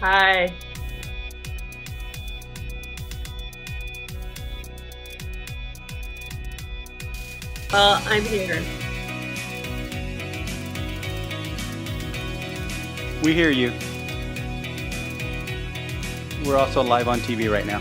Hi. I'm here. We hear you. We're also live on TV right now.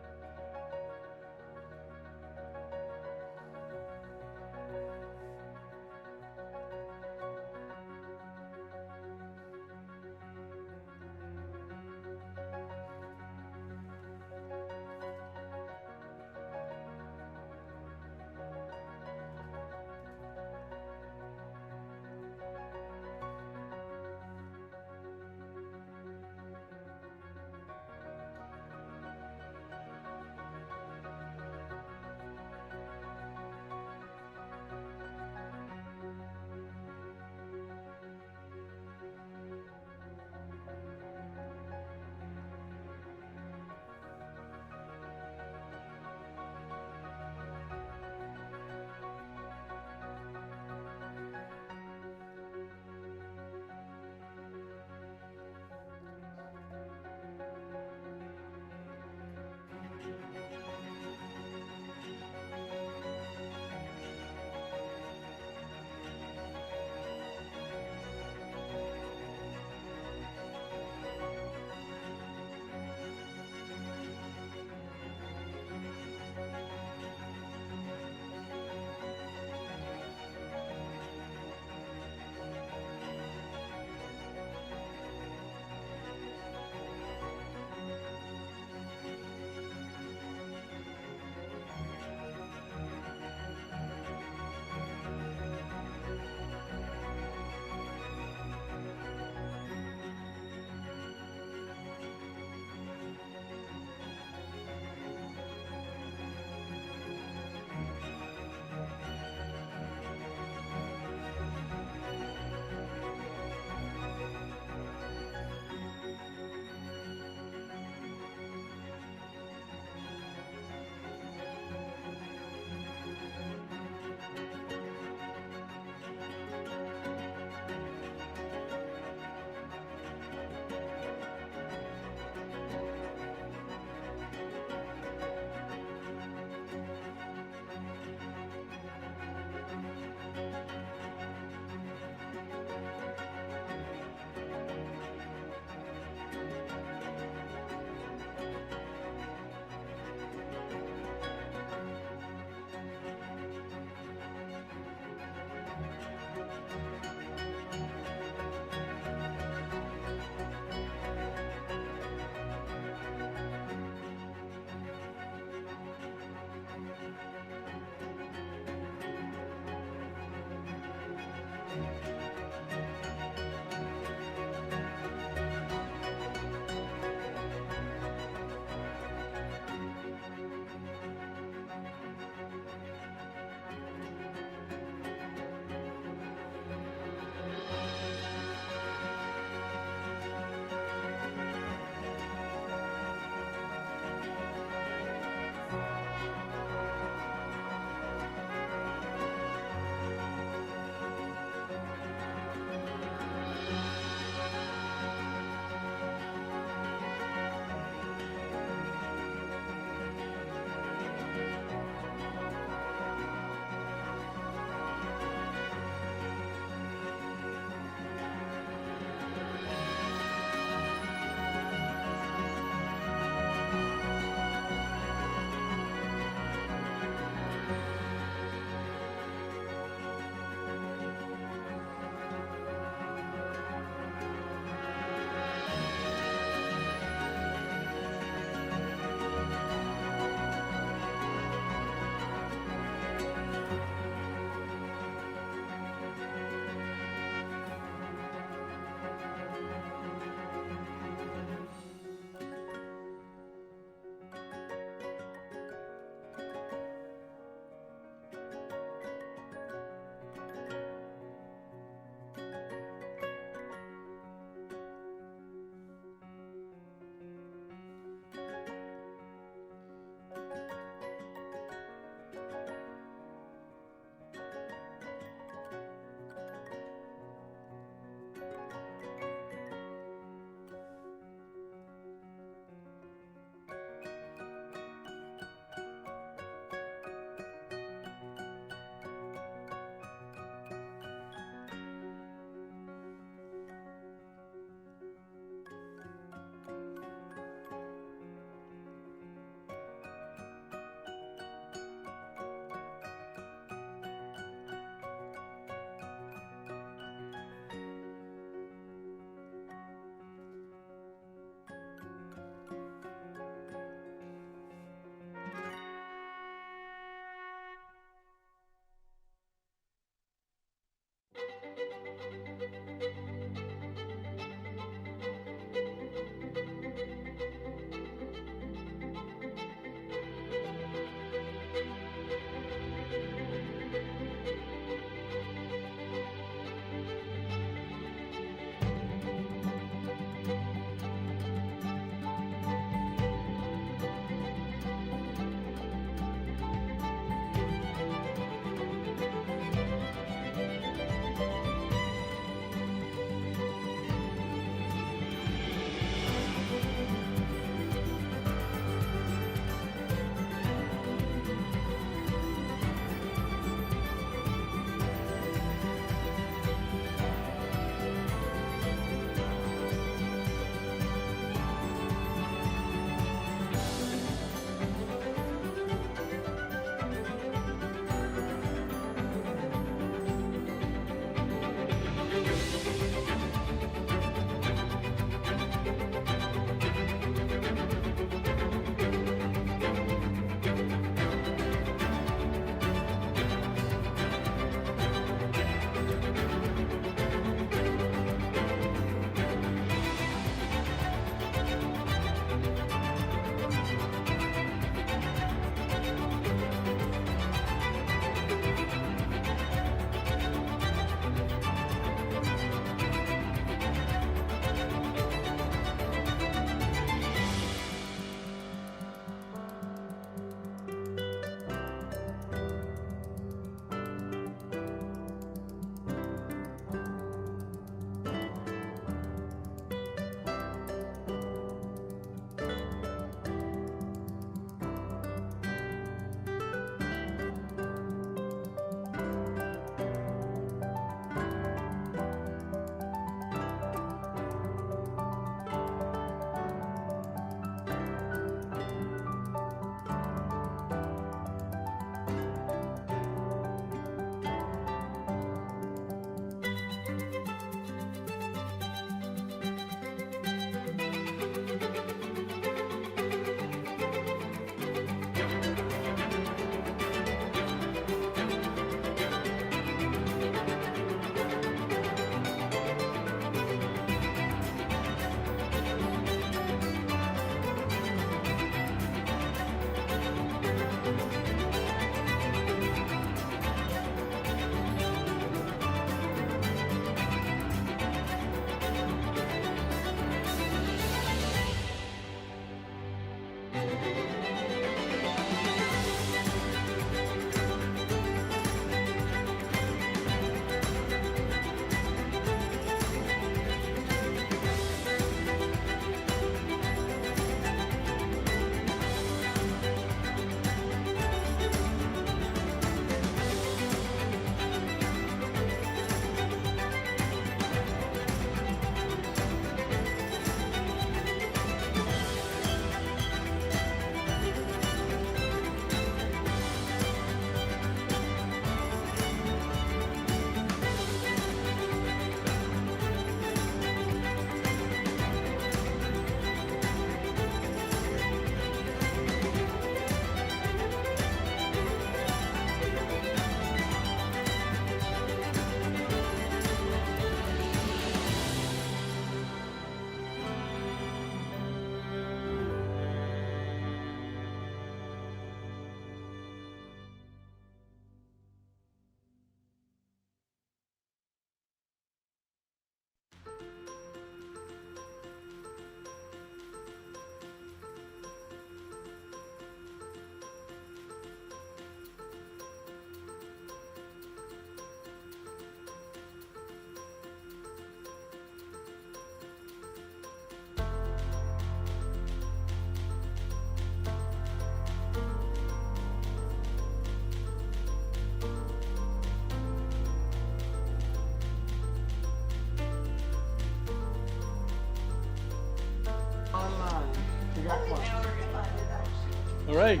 right.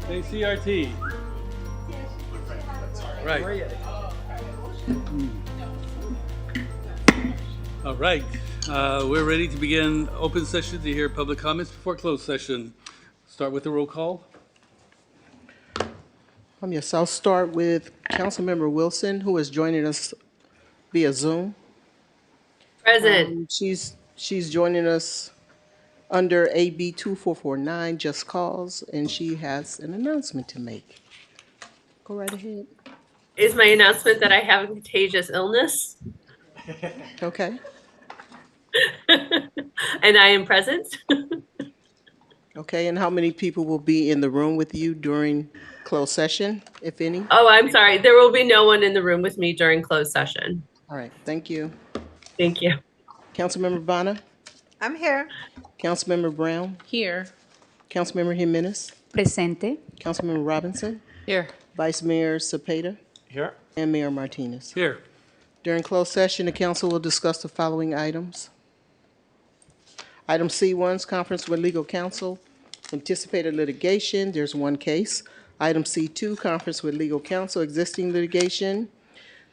KCRT. Right. All right. We're ready to begin open session to hear public comments before closed session. Start with the roll call. Yes, I'll start with Councilmember Wilson, who is joining us via Zoom. Present. She's joining us under AB 2449, Just Cause, and she has an announcement to make. Go right ahead. Is my announcement that I have a contagious illness Okay. and I am present? Okay, and how many people will be in the room with you during closed session, if any? Oh, I'm sorry. There will be no one in the room with me during closed session. All right, thank you. Thank you. Councilmember Bonner, I'm here. Councilmember Brown, Here. Councilmember Jimenez, Presente. Councilmember Robinson, Here. Vice Mayor Cepeda, Here. and Mayor Martinez. Here. During closed session, the council will discuss the following items. Item C1 is conference with legal counsel, anticipated litigation, there's one case. Item C2, conference with legal counsel, existing litigation,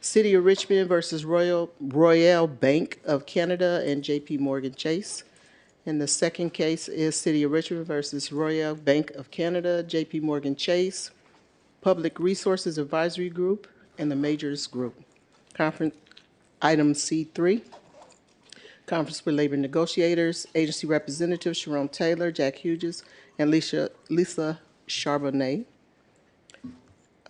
City of Richmond versus Royale Bank of Canada and JP Morgan Chase. And the second case is City of Richmond versus Royale Bank of Canada, JP Morgan Chase, Public Resources Advisory Group, and the Majors Group. Conference item C3, conference with labor negotiators, agency representatives Sharon Taylor, Jack Hughes, and Lisa Charbonnet.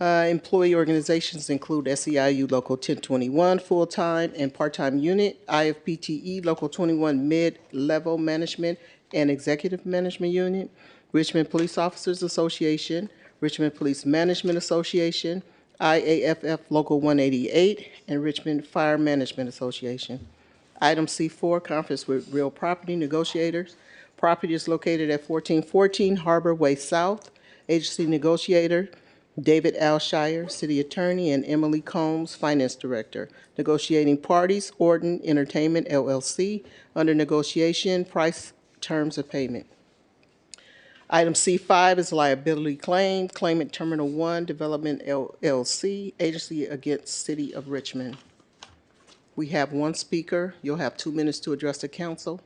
Employee organizations include SEIU Local 1021 full-time and part-time unit, IFPTE Local 21 mid-level management and executive management unit, Richmond Police Officers Association, Richmond Police Management Association, IAFF Local 188, and Richmond Fire Management Association. Item C4, conference with real property negotiators. Property is located at 1414 Harbor Way South. Agency negotiator, David Alshire, City Attorney, and Emily Combs, Finance Director. Negotiating parties, Orton Entertainment LLC. Under negotiation, price, terms of payment. Item C5 is liability claim. Claimant Terminal 1 Development LLC, agency against City of Richmond. We have one speaker. You'll have 2 minutes to address the council.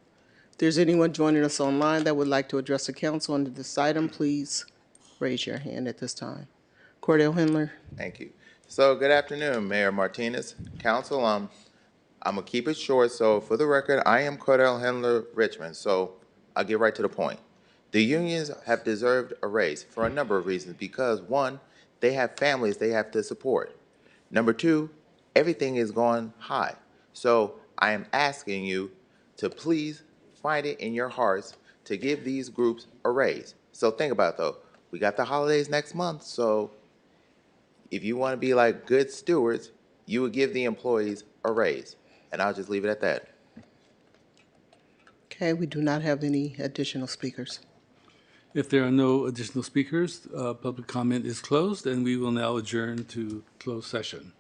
If there's anyone joining us online that would like to address the council under this item, please raise your hand at this time. Cordell Henler. Thank you. So good afternoon, Mayor Martinez, Council. I'm gonna keep it short. So for the record, I am Cordell Henler, Richmond. So I'll get right to the point. The unions have deserved a raise for a number of reasons. Because one, they have families they have to support. Number two, everything is going high. So I am asking you to please find it in your hearts to give these groups a raise. So think about it, though. We got the holidays next month, so if you want to be like good stewards, you would give the employees a raise. And I'll just leave it at that. Okay, we do not have any additional speakers. If there are no additional speakers, public comment is closed, and we will now adjourn to closed session.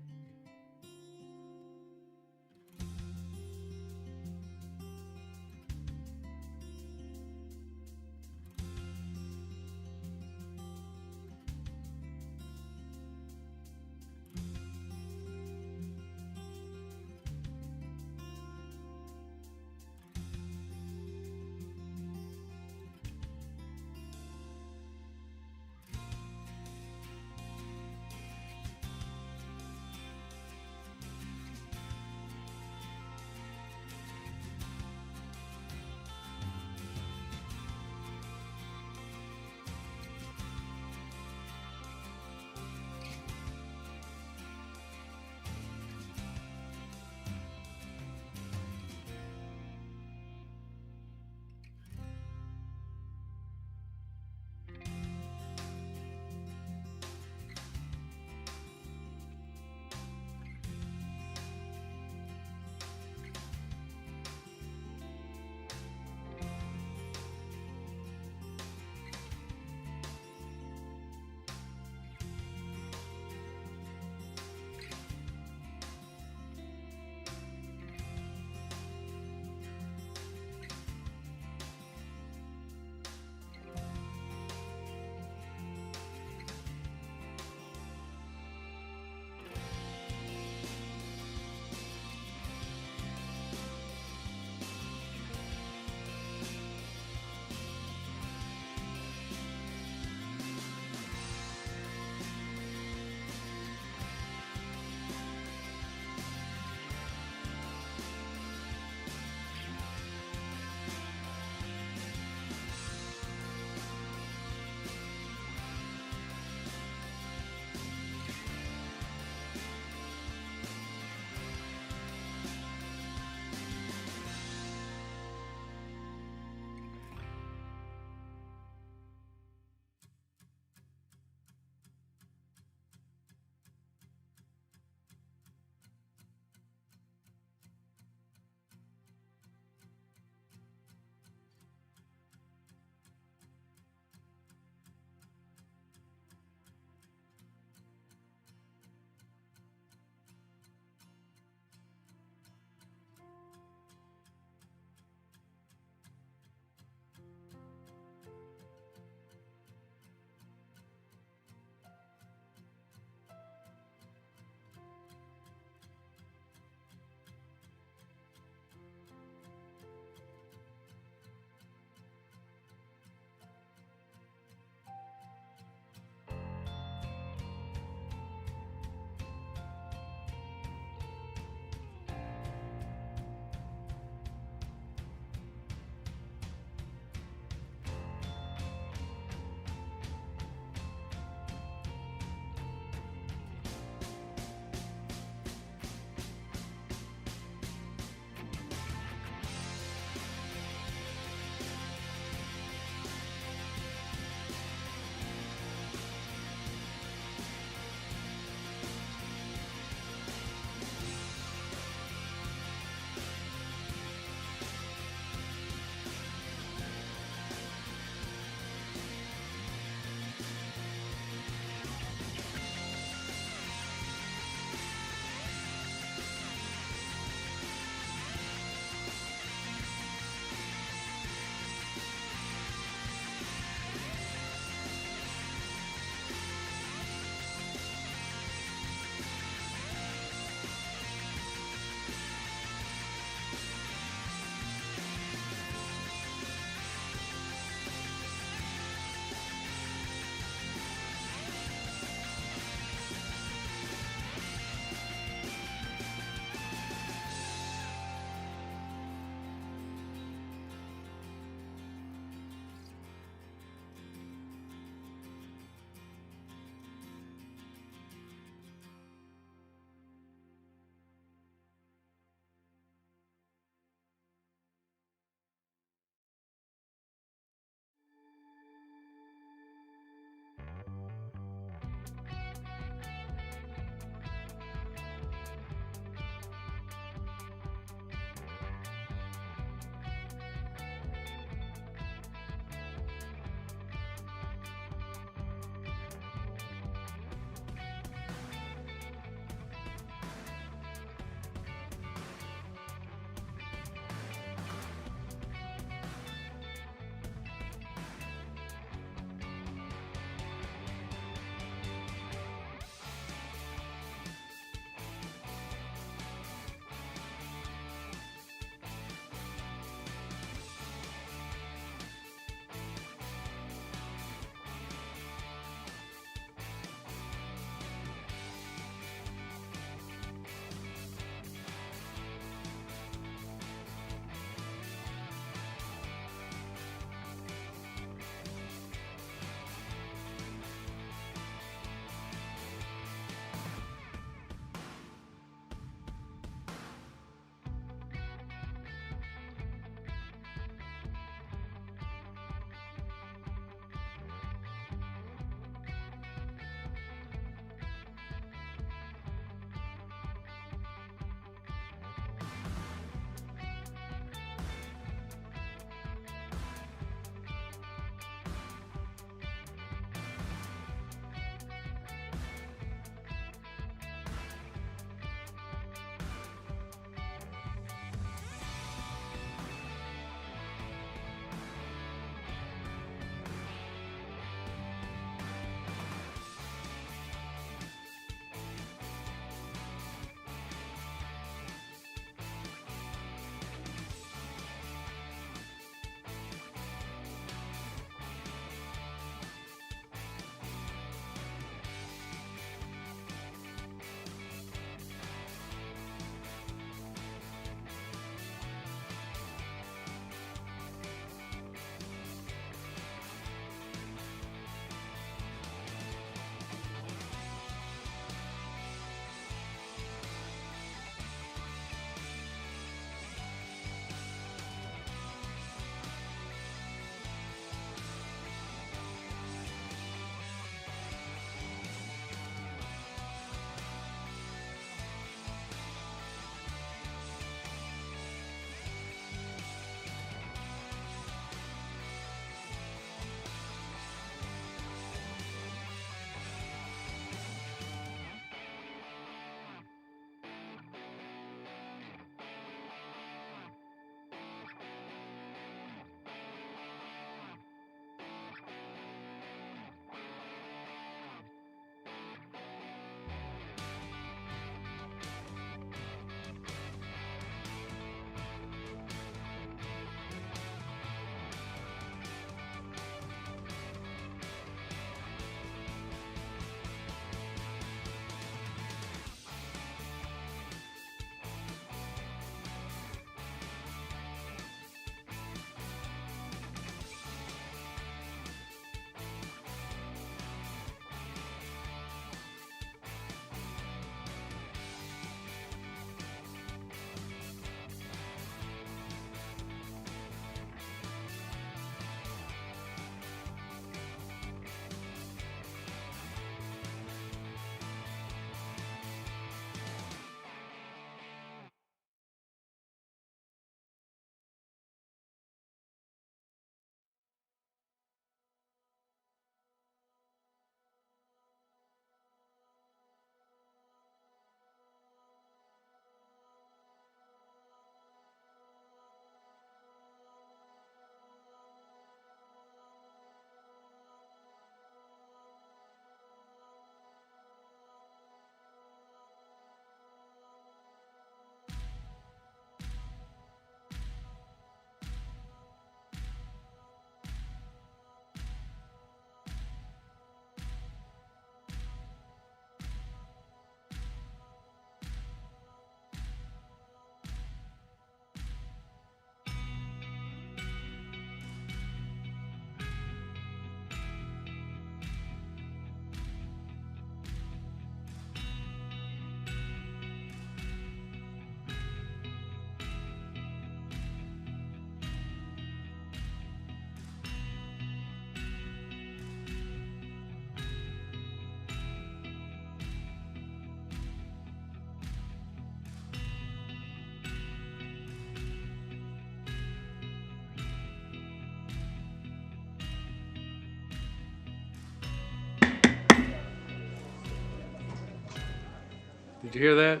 Did you hear that?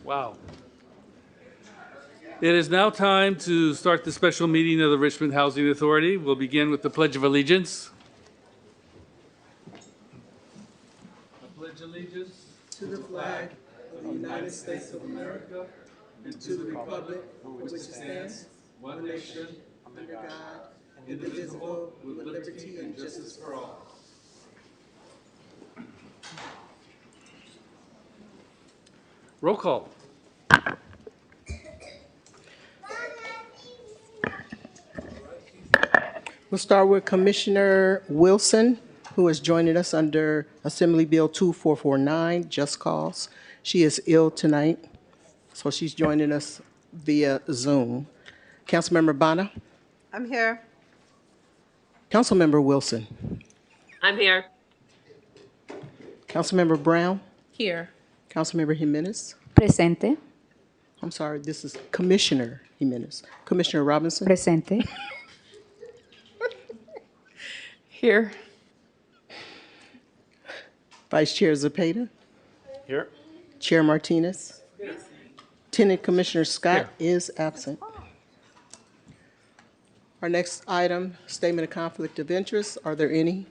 Wow. It is now time to start the special meeting of the Richmond Housing Authority. We'll begin with the Pledge of Allegiance. I pledge allegiance To the flag of the United States of America and to the republic for which it stands, one nation, under God, indivisible, with liberty and justice for all. Roll call. We'll start with Commissioner Wilson, who is joining us under Assembly Bill 2449, Just Cause. She is ill tonight, so she's joining us via Zoom. Councilmember Bonner, I'm here. Councilmember Wilson, I'm here. Councilmember Brown, Here. Councilmember Jimenez. Presente, I'm sorry, this is Commissioner Jimenez. Commissioner Robinson, presente. Here. Vice Chair Zepeda, Here. Chair Martinez. Tenant Commissioner Scott is absent. Our next item, Statement of Conflict of Interest. Are there any?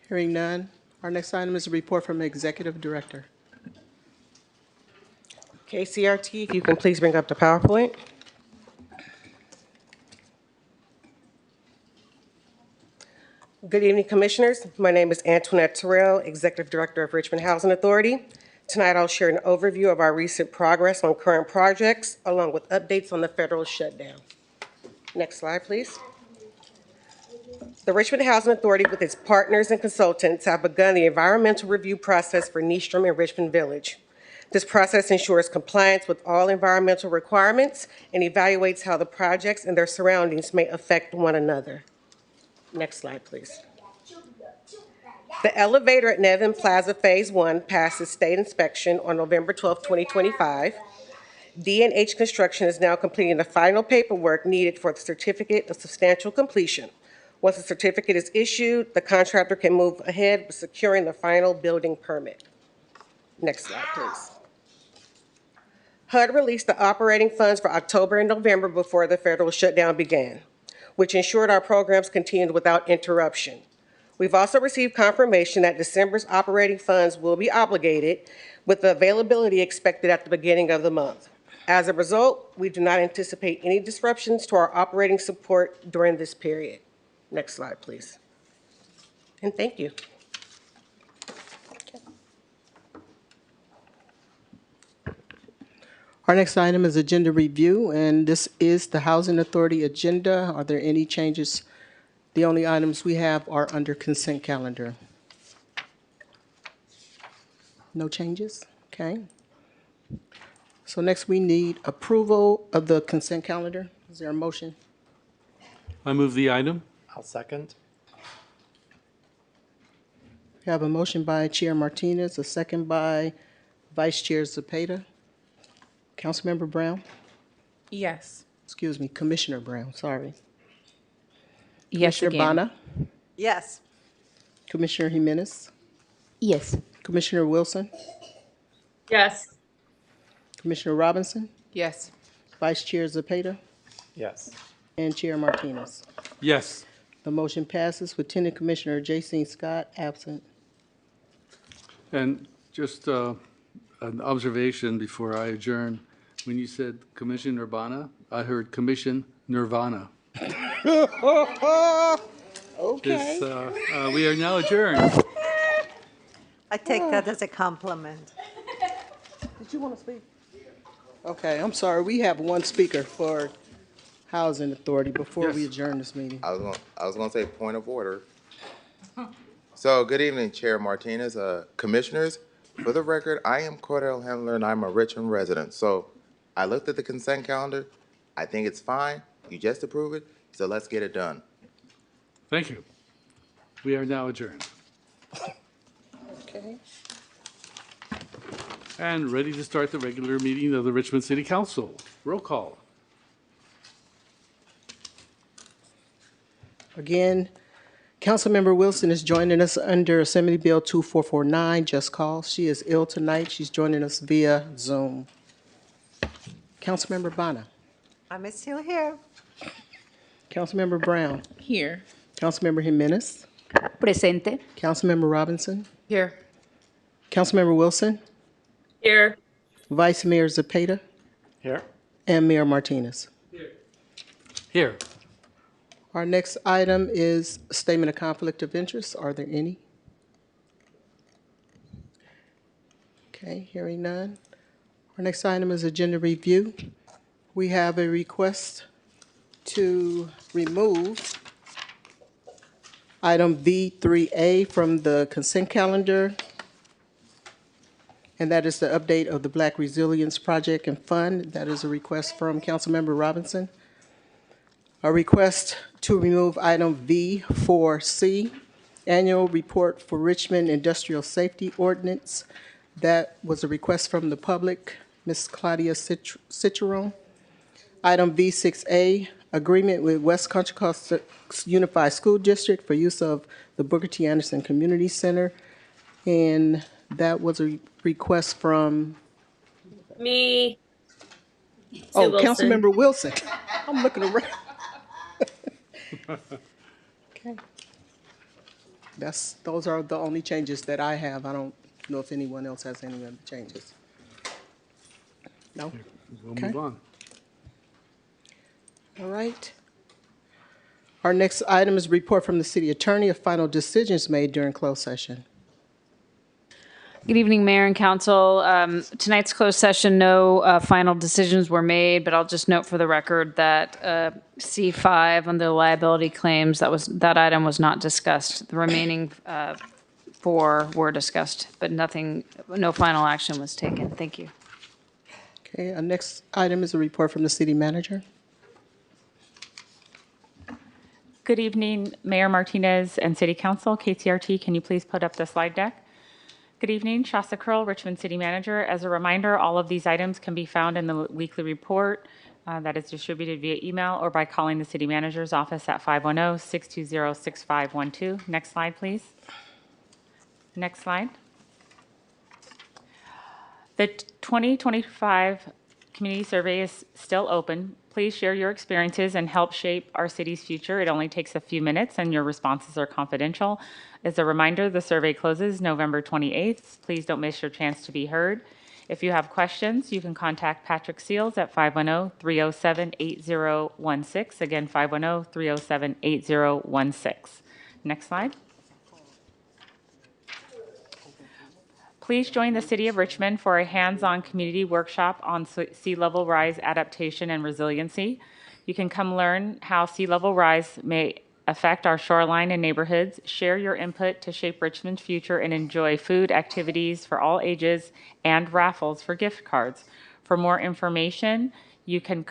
Hearing none. Our next item is a report from the Executive Director. KCRT, if you can please bring up the PowerPoint. Good evening, Commissioners. My name is Antoinette Terrell, Executive Director of Richmond Housing Authority. Tonight, I'll share an overview of our recent progress on current projects, along with updates on the federal shutdown. Next slide, please. The Richmond Housing Authority, with its partners and consultants, have begun the environmental review process for Nystrom and Richmond Village. This process ensures compliance with all environmental requirements and evaluates how the projects and their surroundings may affect one another. Next slide, please. The elevator at Nevin Plaza Phase 1 passed its state inspection on November 12, 2025. D&H Construction is now completing the final paperwork needed for the certificate of substantial completion. Once the certificate is issued, the contractor can move ahead with securing the final building permit. Next slide, please. HUD released the operating funds for October and November before the federal shutdown began, which ensured our programs continued without interruption. We've also received confirmation that December's operating funds will be obligated, with the availability expected at the beginning of the month. As a result, we do not anticipate any disruptions to our operating support during this period. Next slide, please. And thank you. Our next item is agenda review, and this is the Housing Authority agenda. Are there any changes? The only items we have are under consent calendar. No changes? Okay. So next we need approval of the consent calendar. Is there a motion? I move the item. I'll second. We have a motion by Chair Martinez, a second by Vice Chair Zepeda. Councilmember Brown? Yes. Excuse me, Commissioner Brown, sorry. Yes Commissioner again. Bonner? Yes. Commissioner Jimenez? Yes. Commissioner Wilson? Yes. Commissioner Robinson? Yes. Vice Chair Zepeda? Yes. And Chair Martinez. Yes. The motion passes with Tenant Commissioner J.C. Scott absent. And just an observation before I adjourn. When you said Commission Nirvana, I heard Commission Nirvana. Okay. We are now adjourned. I take that as a compliment. Did you want to speak? Okay, I'm sorry. We have one speaker for Housing Authority before we Yes. adjourn this meeting. I was gonna say point of order. So, good evening, Chair Martinez, Commissioners. For the record, I am Cordell Handler, and I'm a Richmond resident. So, I looked at the consent calendar. I think it's fine. You just approve it, so let's get it done. Thank you. We are now adjourned Okay. and ready to start the regular meeting of the Richmond City Council. Roll call. Again, Councilmember Wilson is joining us under Assembly Bill 2449, Just Cause. She is ill tonight. She's joining us via Zoom. Councilmember Bonner. I'm still here. Councilmember Brown. Here. Councilmember Jimenez. Presente. Councilmember Robinson. Here. Councilmember Wilson. Here. Vice Mayor Zepeda. Here. And Mayor Martinez. Here. Our next item is statement of conflict of interest. Are there any? Okay, hearing none. Our next item is agenda review. We have a request to remove item V3A from the consent calendar, and that is the update of the Black Resilience Project and Fund. That is a request from Councilmember Robinson. A request to remove item V4C, annual report for Richmond Industrial Safety Ordinance. That was a request from the public, Ms. Claudia Citron. Item V6A, agreement with West Contra Costa Unified School District for use of the Booker T. Anderson Community Center. And that was a request from, Me. oh, Wilson. Councilmember Wilson. I'm looking around. Okay. Those are the only changes that I have. I don't know if anyone else has any other changes. No? We'll Okay. move on. All right. Our next item is report from the city attorney of final decisions made during closed session. Good evening, Mayor and Council. Tonight's closed session, no final decisions were made, but I'll just note for the record that C5 under liability claims, that item was not discussed. The remaining 4 were discussed, but no final action was taken. Thank you. Okay, our next item is a report from the city manager. Good evening, Mayor Martinez and City Council. KCRT, can you please put up the slide deck? Good evening, Shasta Curl, Richmond City Manager. As a reminder, all of these items can be found in the weekly report that is distributed via email or by calling the City Manager's office at 510-620-6512. Next slide, please. Next slide. The 2025 community survey is still open. Please share your experiences and help shape our city's future. It only takes a few minutes and your responses are confidential. As a reminder, the survey closes November 28th. Please don't miss your chance to be heard. If you have questions, you can contact Patrick Seals at 510-307-8016. Again, 510-307-8016. Next slide. Please join the City of Richmond for a hands-on community workshop on sea level rise adaptation and resiliency. You can come learn how sea level rise may affect our shoreline and neighborhoods, share your input to shape Richmond's future, and enjoy food activities for all ages and raffles for gift cards. For more information, you can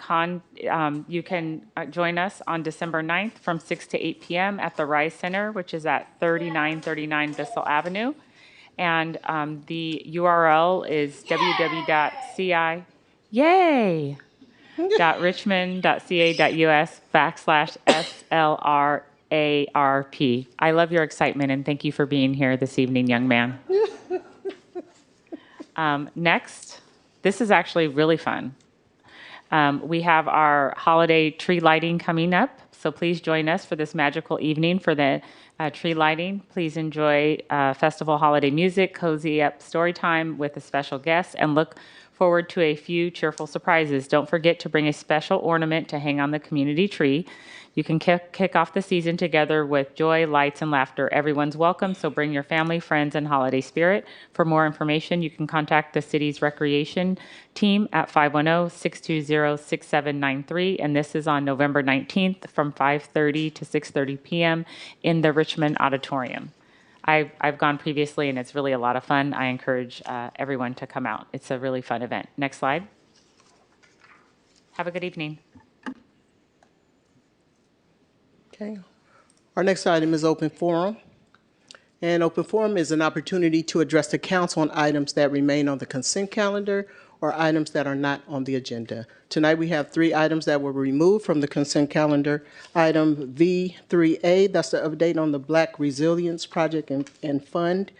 join us on December 9th from 6 to 8 p.m. at the Rise Center, which is at 3939 Bissell Avenue. And the URL is www.ci.richmond.ca.us/SLRARP. I love your excitement and thank you for being here this evening, young man. Next, this is actually really fun. We have our holiday tree lighting coming up, so please join us for this magical evening for the tree lighting. Please enjoy festival holiday music, cozy up story time with a special guest, and look forward to a few cheerful surprises. Don't forget to bring a special ornament to hang on the community tree. You can kick off the season together with joy, lights, and laughter. Everyone's welcome, so bring your family, friends, and holiday spirit. For more information, you can contact the city's recreation team at 510-620-6793, and this is on November 19th from 5:30 to 6:30 p.m. in the Richmond Auditorium. I've gone previously, and it's really a lot of fun. I encourage everyone to come out. It's a really fun event. Next slide. Have a good evening. Okay. Our next item is open forum. And open forum is an opportunity to address the council on items that remain on the consent calendar or items that are not on the agenda. Tonight, we have 3 items that were removed from the consent calendar. Item V3A, that's the update on the Black Resilience Project and Fund.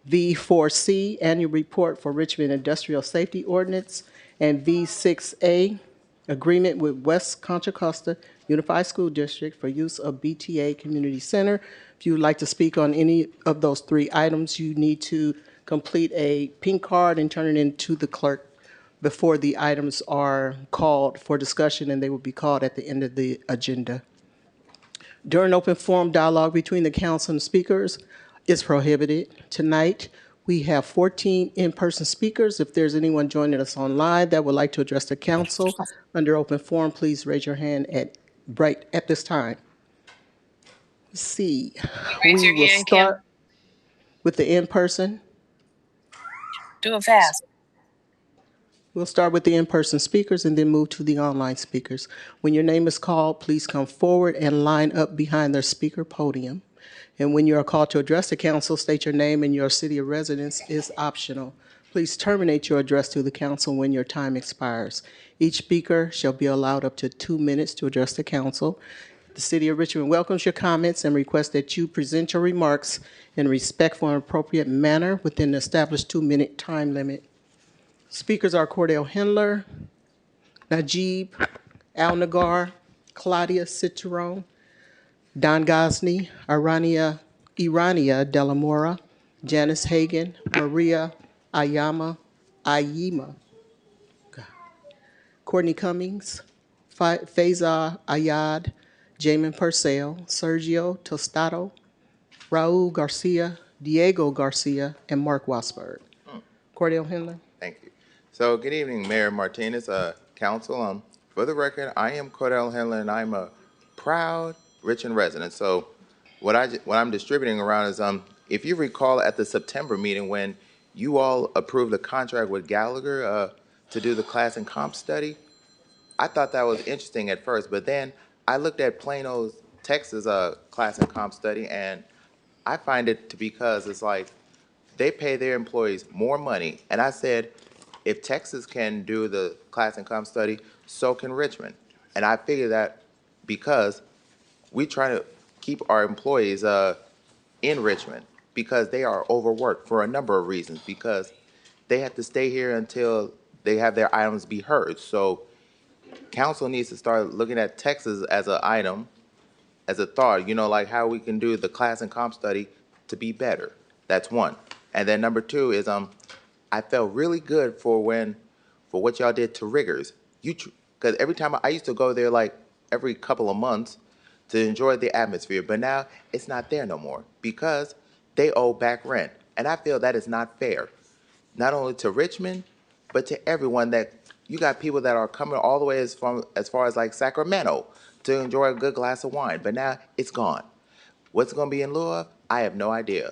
V4C, Annual Report for Richmond Industrial Safety Ordinance. And V6A, Agreement with West Contra Costa Unified School District for use of BTA Community Center. If you would like to speak on any of those 3 items, you need to complete a pink card and turn it in to the clerk before the items are called for discussion, and they will be called at the end of the agenda. During open forum dialogue between the council and speakers is prohibited. Tonight, we have 14 in-person speakers. If there's anyone joining us online that would like to address the council under open forum, please raise your hand right at this time. Let's see. Raise your We will hand, Kim. start with the in-person. Do it fast. We'll start with the in-person speakers and then move to the online speakers. When your name is called, please come forward and line up behind their speaker podium. And when you are called to address the council, state your name and your city of residence is optional. Please terminate your address to the council when your time expires. Each speaker shall be allowed up to 2 minutes to address the council. The City of Richmond welcomes your comments and requests that you present your remarks in a respectful and appropriate manner within the established 2-minute time limit. Speakers are Cordell Hendler, Najib Al-Nagar, Claudia Citron, Don Gosney, Irania Delamora, Janice Hagan, Maria Ayima, Courtney Cummings, Faisal Ayad, Jamin Purcell, Sergio Tostado, Raul Garcia, Diego Garcia, and Mark Wasberg. Cordell Hendler. Thank you. So, good evening, Mayor Martinez, council. For the record, I am Cordell Henler, and I'm a proud Richmond resident. So, what I'm distributing around is, if you recall at the September meeting when you all approved a contract with Gallagher to do the class and comp study, I thought that was interesting at first, but then I looked at Plano's Texas class and comp study, and I find it to because it's like they pay their employees more money, and I said, if Texas can do the class and comp study, so can Richmond. And I figure that because we try to keep our employees in Richmond because they are overworked for a number of reasons, because they have to stay here until they have their items be heard. So council needs to start looking at Texas as an item, as a thought, like how we can do the class and comp study to be better. That's one. And then number 2 is I felt really good for what y'all did to Riggers. Because every time I used to go there like every couple of months to enjoy the atmosphere, but now it's not there no more because they owe back rent. And I feel that is not fair, not only to Richmond, but to everyone. That you got people that are coming all the way as far as like Sacramento to enjoy a good glass of wine, but now it's gone. What's going to be in lieu of? I have no idea.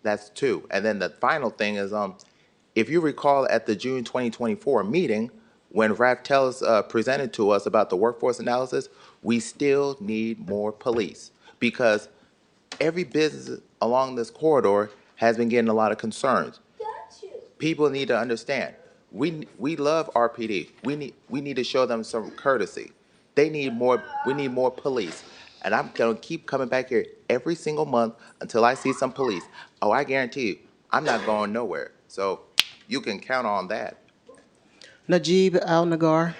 That's 2. And then the final thing is, if you recall at the June 2024 meeting, when Raf Tellis presented to us about the workforce analysis, we still need more police because every business along this corridor has been getting a lot of concerns. People need to understand. We love RPD. We need to show them some courtesy. They need more. We need more police. And I'm gonna keep coming back here every single month until I see some police. Oh, I guarantee you, I'm not going nowhere. So you can count on that. Najib Al-Nagar.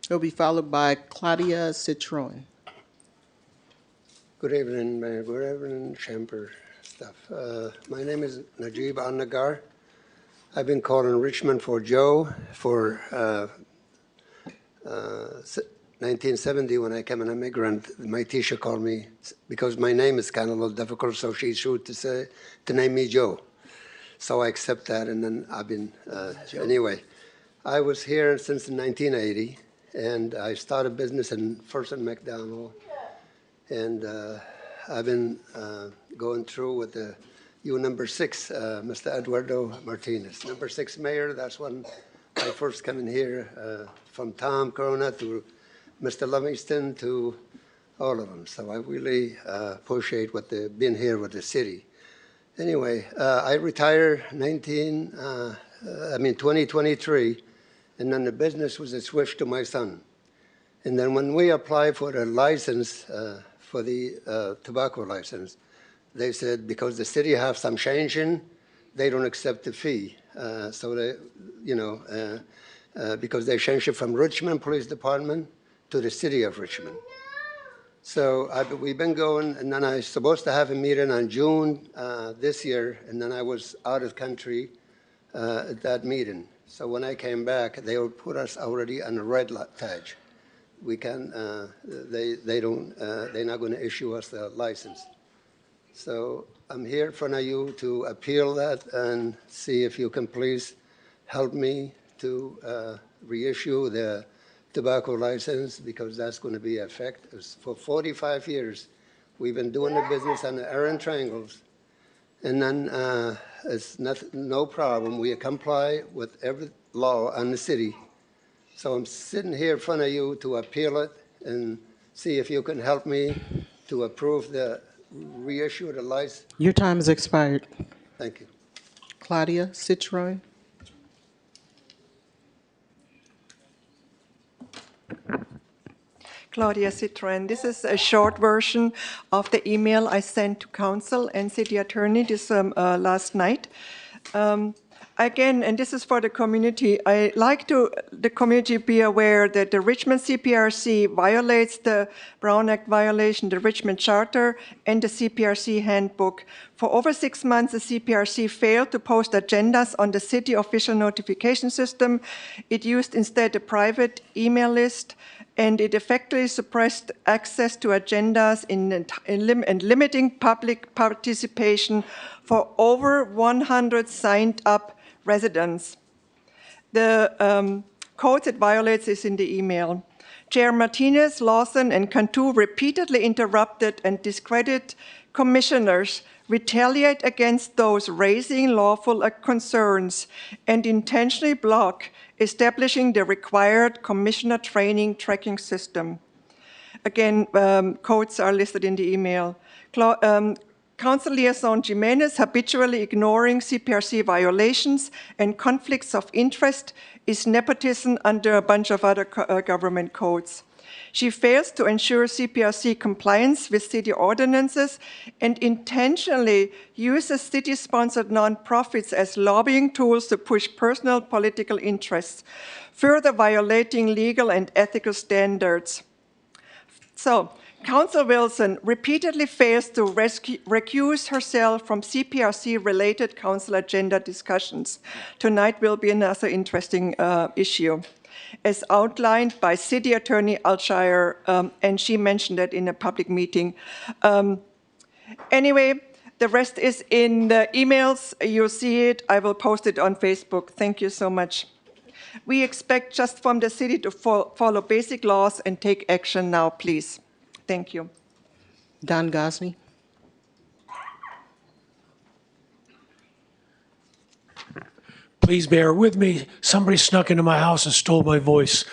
He'll be followed by Claudia Citron. Good evening, Mayor. Good evening, chamber staff. My name is Najib Al-Nagar. I've been calling Richmond for Joe for 1970 when I came an immigrant. My teacher called me because my name is kind of a little difficult, so she's sure to name me Joe. So I accept that, and then I've been, anyway. I was here since 1980, and I started business first in McDonald, and I've been going through with the number 6, Mr. Eduardo Martinez. Number 6 mayor, that's when I first came in here, from Tom Corona to Mr. Livingston to all of them. So I really appreciate what they've been here with the city. Anyway, I retired 19 2023, and then the business was switched to my son. And then when we applied for the license, for the tobacco license, they said because the city have some changing, they don't accept the fee. So they, because they changed it from Richmond Police Department to the city of Richmond. So we've been going, and then I was supposed to have a meeting on June this year, and then I was out of country at that meeting. So when I came back, they would put us already on a red light tag. We can, they're not going to issue us the license. So I'm here in front of you to appeal that and see if you can please help me to reissue the tobacco license, because that's going to be effective. For 45 years, we've been doing the business on the errand triangles, and then it's no problem. We comply with every law on the city. So I'm sitting here in front of you to appeal it and see if you can help me to approve the reissue the license. Your time has expired. Thank you. Claudia Citroen. Claudia Citroen. This is a short version of the email I sent to council and city attorney this last night. Again, and this is for the community, I like the community be aware that the Richmond CPRC violates the Brown Act violation, the Richmond Charter, and the CPRC handbook. For over 6 months, the CPRC failed to post agendas on the city official notification system. It used instead a private email list, and it effectively suppressed access to agendas and limiting public participation for over 100 signed up residents. The codes it violates is in the email. Chair Martinez, Lawson, and Cantu repeatedly interrupted and discredited commissioners, retaliate against those raising lawful concerns, and intentionally block establishing the required commissioner training tracking system. Again, codes are listed in the email. Council Liaison Jimenez habitually ignoring CPRC violations and conflicts of interest is nepotism under a bunch of other government codes. She fails to ensure CPRC compliance with city ordinances and intentionally uses city-sponsored nonprofits as lobbying tools to push personal political interests, further violating legal and ethical standards. So, Councillor Wilson repeatedly fails to recuse herself from CPRC-related council agenda discussions. Tonight will be another interesting issue, as outlined by City Attorney Alshire, and she mentioned that in a public meeting. Anyway, the rest is in the emails. You'll see it. I will post it on Facebook. Thank you so much. We expect just from the city to follow basic laws and take action now, please. Thank you. Don Gosney. Please bear with me. Somebody snuck into my house and stole my voice,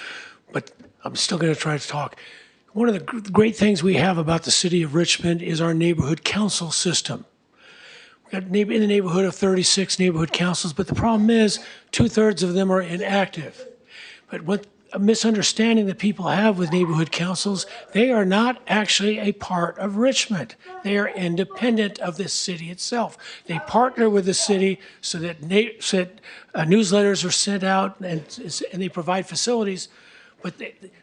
but I'm still going to try to talk. One of the great things we have about the city of Richmond is our neighborhood council system. We've got in the neighborhood of 36 neighborhood councils, but the problem is 2/3 of them are inactive. But what a misunderstanding that people have with neighborhood councils, they are not actually a part of Richmond. They are independent of the city itself. They partner with the city so that newsletters are sent out and they provide facilities. But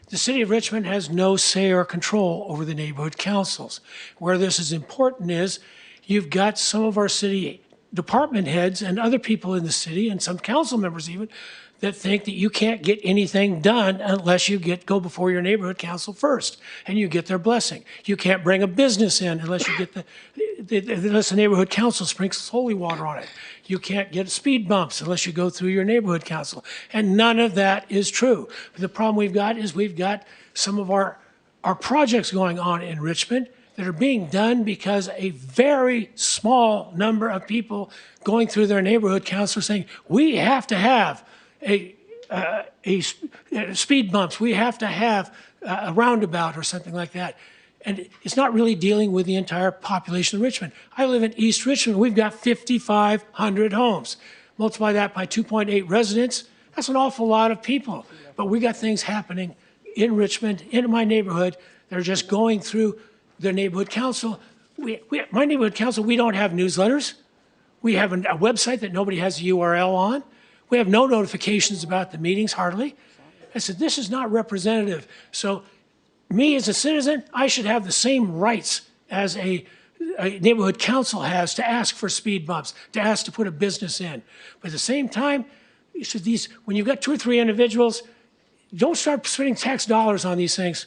the city of Richmond has no say or control over the neighborhood councils. Where this is important is you've got some of our city department heads and other people in the city, and some council members even, that think that you can't get anything done unless you go before your neighborhood council first and you get their blessing. You can't bring a business in unless you get unless the neighborhood council sprinkles holy water on it. You can't get speed bumps unless you go through your neighborhood council. And none of that is true. But the problem we've got is we've got some of our projects going on in Richmond that are being done because a very small number of people going through their neighborhood council are saying, we have to have speed bumps, we have to have a roundabout or something like that. And it's not really dealing with the entire population of Richmond. I live in East Richmond. We've got 5,500 homes. multiply that by 2.8 residents, that's an awful lot of people. But we got things happening in Richmond, in my neighborhood, that are just going through the neighborhood council. My neighborhood council, we don't have newsletters. We have a website that nobody has a URL on. We have no notifications about the meetings, hardly. I said, this is not representative. So me as a citizen, I should have the same rights as a neighborhood council has to ask for speed bumps, to ask to put a business in. But at the same time, when you've got 2 or 3 individuals, don't start spending tax dollars on these things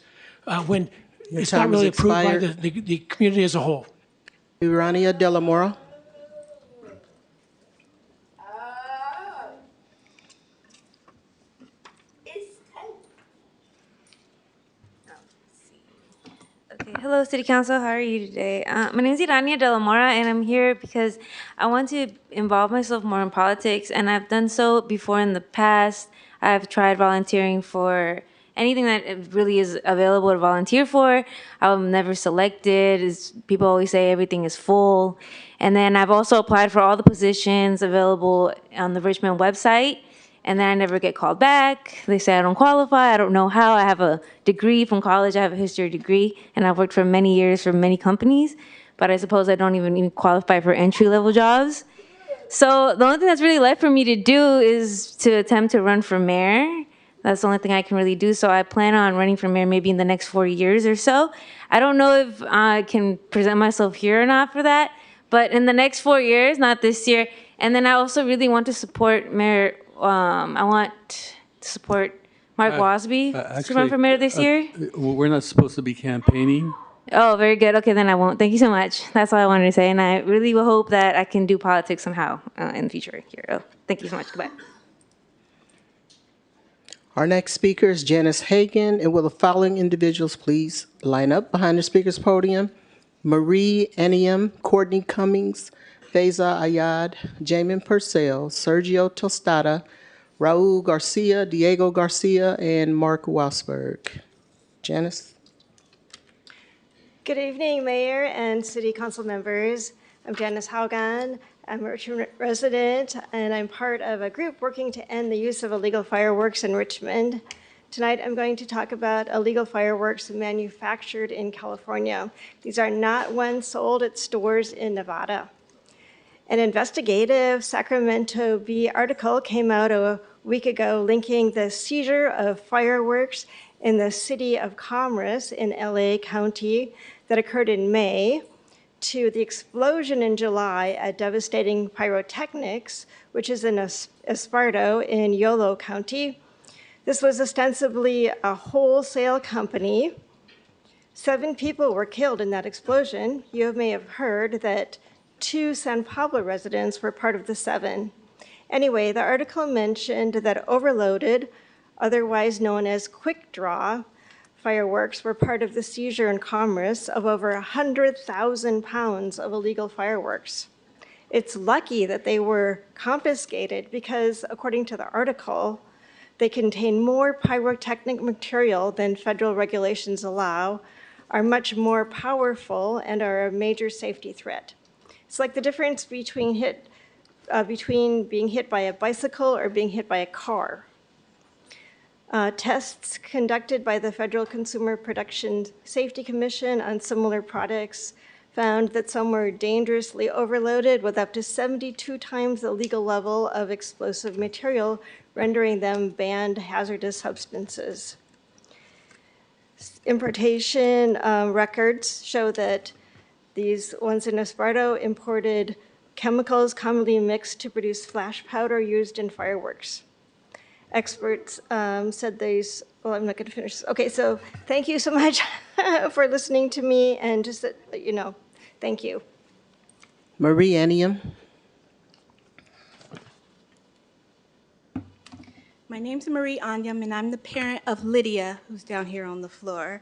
when it's not really approved by the community as a whole. Urania De La Mora. Okay, hello, City Council. How are you today? My name is Irania De La Mora, and I'm here because I want to involve myself more in politics, and I've done so before in the past. I've tried volunteering for anything that really is available to volunteer for. I'm never selected. People always say everything is full. And then I've also applied for all the positions available on the Richmond website, and then I never get called back. They say I don't qualify. I don't know how. I have a degree from college. I have a history degree, and I've worked for many years for many companies, but I suppose I don't even qualify for entry-level jobs. So the only thing that's really left for me to do is to attempt to run for mayor. That's the only thing I can really do. So I plan on running for mayor maybe in the next 4 years or so. I don't know if I can present myself here or not for that, but in the next 4 years, not this year. And then I also really want to support Mayor, I want to support Mark Wasby to run for mayor this year. We're not supposed to be campaigning. Oh, very good. Okay, then I won't. Thank you so much. That's all I wanted to say. And I really will hope that I can do politics somehow in the future here. Oh, thank you so much. Goodbye. Our next speaker is Janice Hagan, and will the following individuals please line up behind the speaker's podium? Marie Enium, Courtney Cummings, Faiza Ayad, Jamin Purcell, Sergio Tostada, Raul Garcia, Diego Garcia, and Mark Wasberg. Janice? Good evening, Mayor and City Council members. I'm Janice Haugan. I'm a Richmond resident, and I'm part of a group working to end the use of illegal fireworks in Richmond. Tonight, I'm going to talk about illegal fireworks manufactured in California. These are not ones sold at stores in Nevada. An investigative Sacramento Bee article came out a week ago linking the seizure of fireworks in the city of Commerce in LA County that occurred in May to the explosion in July at devastating pyrotechnics, which is in Esparto in Yolo County. This was ostensibly a wholesale company. 7 people were killed in that explosion. You may have heard that 2 San Pablo residents were part of the 7. Anyway, the article mentioned that overloaded, otherwise known as quick draw, fireworks were part of the seizure in Commerce of over 100,000 pounds of illegal fireworks. It's lucky that they were confiscated because, according to the article, they contain more pyrotechnic material than federal regulations allow, are much more powerful, and are a major safety threat. It's like the difference between being hit by a bicycle or being hit by a car. Tests conducted by the Federal Consumer Production Safety Commission on similar products found that some were dangerously overloaded with up to 72 times the legal level of explosive material, rendering them banned hazardous substances. Importation records show that these ones in Esparto imported chemicals commonly mixed to produce flash powder used in fireworks. Experts said these, well, I'm not going to finish this. Okay, so thank you so much for listening to me, and just that, you know, thank you. Marie Enium. My name's Marie Anyam, and I'm the parent of Lydia, who's down here on the floor,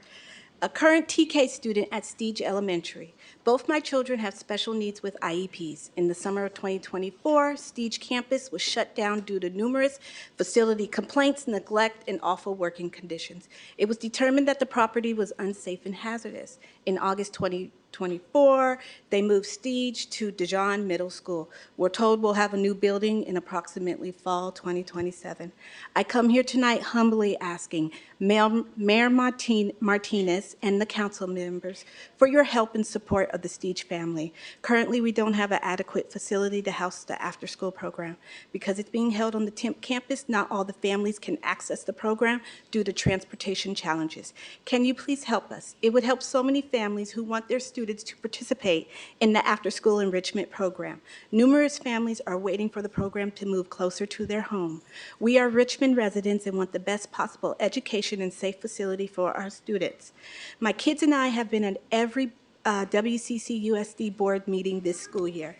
a current TK student at Stige Elementary. Both my children have special needs with IEPs. In the summer of 2024, Stige campus was shut down due to numerous facility complaints, neglect, and awful working conditions. It was determined that the property was unsafe and hazardous. In August 2024, 2024, they moved Stige to Dijon Middle School. We're told we'll have a new building in approximately fall 2027. I come here tonight humbly asking Mayor Martinez and the council members for your help and support of the Stige family. Currently, we don't have an adequate facility to house the after-school program. Because it's being held on the Temp campus, not all the families can access the program due to transportation challenges. Can you please help us? It would help so many families who want their students to participate in the after-school enrichment program. Numerous families are waiting for the program to move closer to their home. We are Richmond residents and want the best possible education and safe facility for our students. My kids and I have been at every WCC USD board meeting this school year.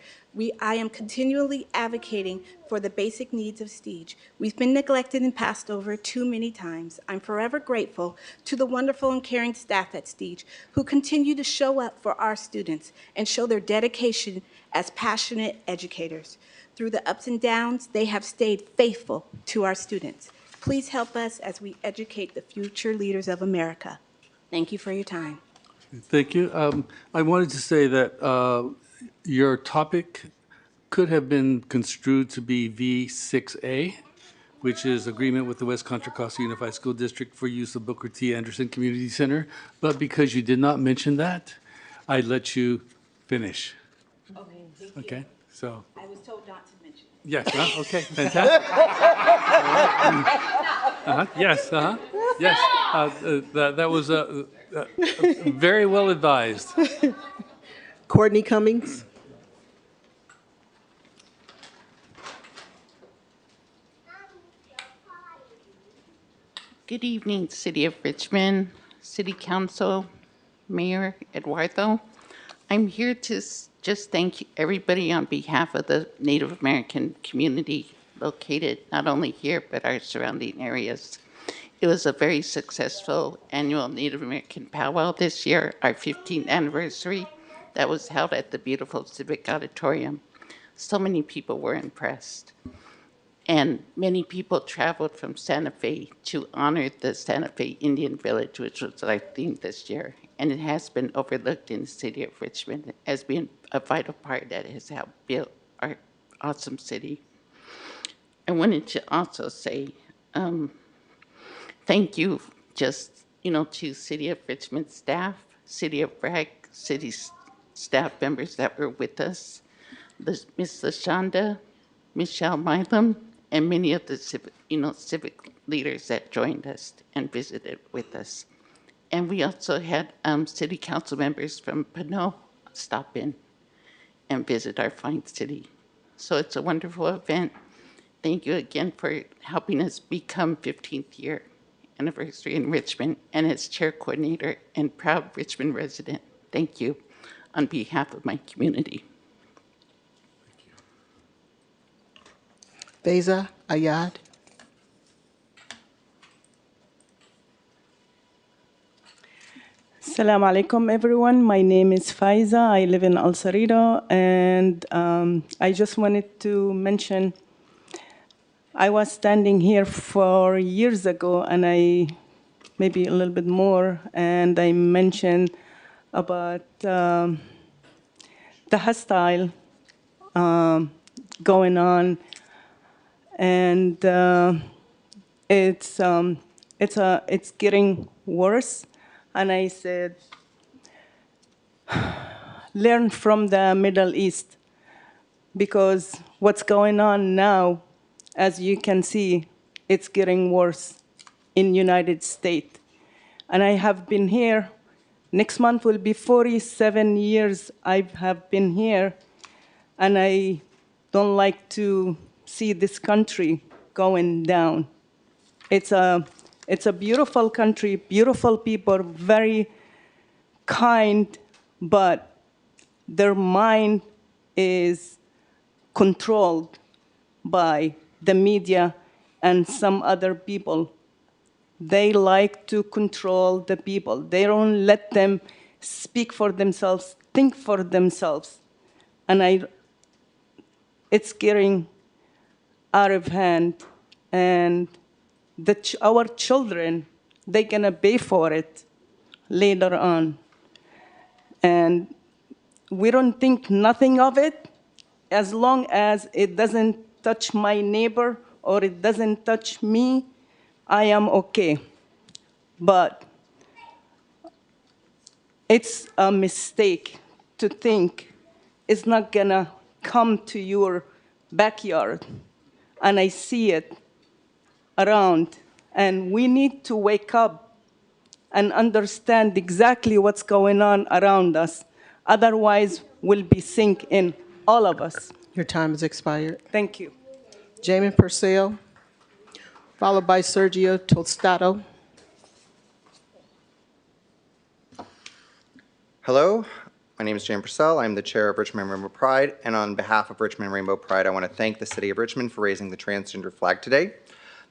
I am continually advocating for the basic needs of Stige. We've been neglected and passed over too many times. I'm forever grateful to the wonderful and caring staff at Stige who continue to show up for our students and show their dedication as passionate educators. Through the ups and downs, they have stayed faithful to our students. Please help us as we educate the future leaders of America. Thank you for your time. Thank you. I wanted to say that your topic could have been construed to be V6A, which is agreement with the West Contra Costa Unified School District for use of Booker T. Anderson Community Center. But because you did not mention that, I let you finish. Okay, thank you. Okay, so, I was told not to mention it. yes, okay, fantastic. Yes, yes. That was very well advised. Courtney Cummings. Good evening, City of Richmond, City Council, Mayor Eduardo. I'm here to just thank everybody on behalf of the Native American community located not only here, but our surrounding areas. It was a very successful annual Native American powwow this year, our 15th anniversary, that was held at the beautiful Civic Auditorium. So many people were impressed. And many people traveled from Santa Fe to honor the Santa Fe Indian Village, which was our theme this year. And it has been overlooked in the city of Richmond as being a vital part that has helped build our awesome city. I wanted to also say thank you to City of Richmond staff, City of Bragg, city staff members that were with us, Ms. LaShonda, Michelle Milam, and many of the civic leaders that joined us and visited with us. And we also had city council members from Pinot stop in and visit our fine city. So it's a wonderful event. Thank you again for helping us become 15th year anniversary in Richmond, and as chair coordinator and proud Richmond resident. Thank you on behalf of my community. Beza Ayad. Assalamu alaikum, everyone. My name is Faiza. I live in El Cerrito, and I just wanted to mention I was standing here 4 years ago, and maybe a little bit more, and I mentioned about the hostile going on, and it's getting worse. And I said, learn from the Middle East, because what's going on now, as you can see, it's getting worse in United States. And I have been here, next month will be 47 years I have been here, and I don't like to see this country going down. It's a beautiful country, beautiful people, very kind, but their mind is controlled by the media and some other people. They like to control the people. They don't let them speak for themselves, think for themselves. And it's getting out of hand. And our children, they're gonna pay for it later on. And we don't think nothing of it as long as it doesn't touch my neighbor or it doesn't touch me. I am okay. But it's a mistake to think it's not gonna come to your backyard. And I see it around. And we need to wake up and understand exactly what's going on around us. Otherwise, we'll be sinking, all of us. Your time has expired. Thank you. Jamie Purcell, followed by Sergio Tostado. Hello, my name is James Purcell. I'm the chair of Richmond Rainbow Pride, and on behalf of Richmond Rainbow Pride, I want to thank the City of Richmond for raising the transgender flag today.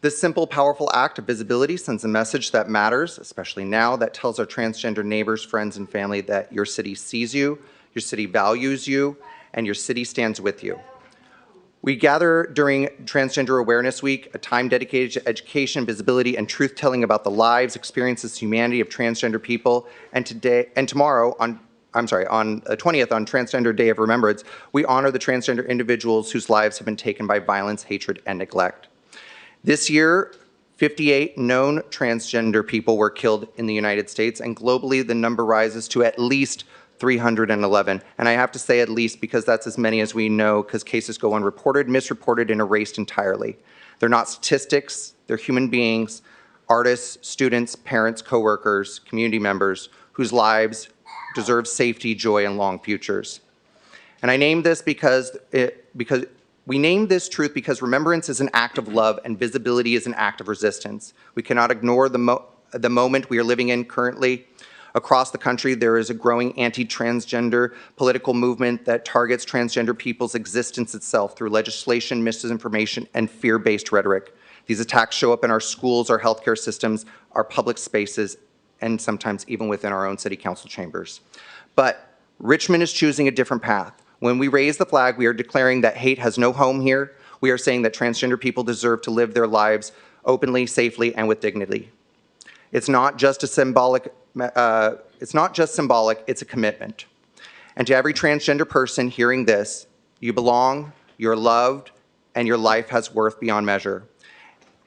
This simple, powerful act of visibility sends a message that matters, especially now, that tells our transgender neighbors, friends, and family that your city sees you, your city values you, and your city stands with you. We gather during Transgender Awareness Week, a time dedicated to education, visibility, and truth-telling about the lives, experiences, humanity of transgender people. And tomorrow, on the 20th, on Transgender Day of Remembrance, we honor the transgender individuals whose lives have been taken by violence, hatred, and neglect. This year, 58 known transgender people were killed in the United States, and globally the number rises to at least 311. And I have to say at least because that's as many as we know, because cases go unreported, misreported, and erased entirely. They're not statistics, they're human beings, artists, students, parents, coworkers, community members whose lives deserve safety, joy, and long futures. And I named this because we named this truth because remembrance is an act of love and visibility is an act of resistance. We cannot ignore the moment we are living in currently. Across the country, there is a growing anti-transgender political movement that targets transgender people's existence itself through legislation, misinformation, and fear-based rhetoric. These attacks show up in our schools, our healthcare systems, our public spaces, and sometimes even within our own city council chambers. But Richmond is choosing a different path. When we raise the flag, we are declaring that hate has no home here. We are saying that transgender people deserve to live their lives openly, safely, and with dignity. It's not just symbolic, it's a commitment. And to every transgender person hearing this, you belong, you're loved, and your life has worth beyond measure.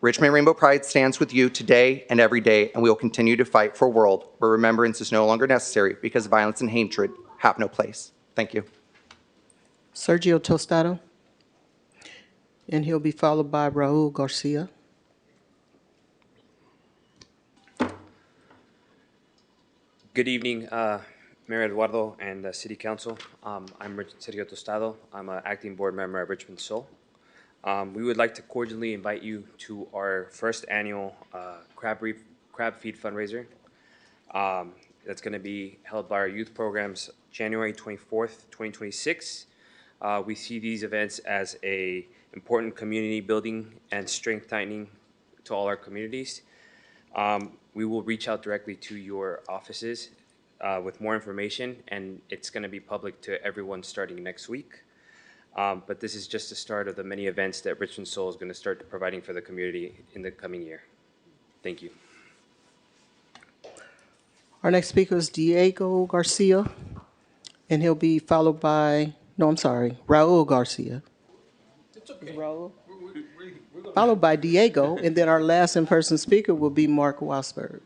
Richmond Rainbow Pride stands with you today and every day, and we will continue to fight for a world where remembrance is no longer necessary because violence and hatred have no place. Thank you. Sergio Tostado. And he'll be followed by Raul Garcia. Good evening, Mayor Eduardo and City Council. I'm Sergio Tostado. I'm an acting board member at Richmond Soul. We would like to cordially invite you to our first annual crab feed fundraiser. That's going to be held by our youth programs January 24th, 2026. We see these events as an important community building and strength tightening to all our communities. We will reach out directly to your offices with more information, and it's going to be public to everyone starting next week. But this is just the start of the many events that Richmond Soul is going to start providing for the community in the coming year. Thank you. Our next speaker is Diego Garcia, and he'll be followed by, Raul Garcia. It's okay. Raul. Followed by Diego, and then our last in-person speaker will be Mark Wasberg.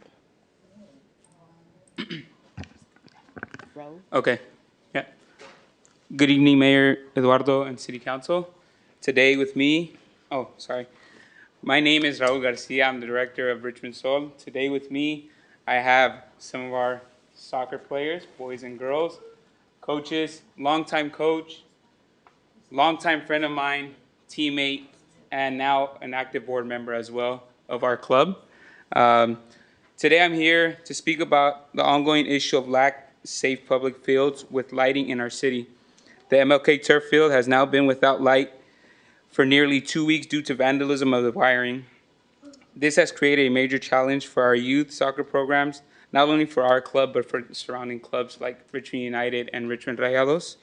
Okay, yeah. Good evening, Mayor Eduardo and City Council. Today with me, my name is Raul Garcia. I'm the director of Richmond Soul. Today with me, I have some of our soccer players, boys and girls, coaches, longtime coach, longtime friend of mine, teammate, and now an active board member as well of our club. Today I'm here to speak about the ongoing issue of lack of safe public fields with lighting in our city. The MLK turf field has now been without light for nearly 2 weeks due to vandalism of the wiring. This has created a major challenge for our youth soccer programs, not only for our club, but for surrounding clubs like Richmond United and Richmond Rayados.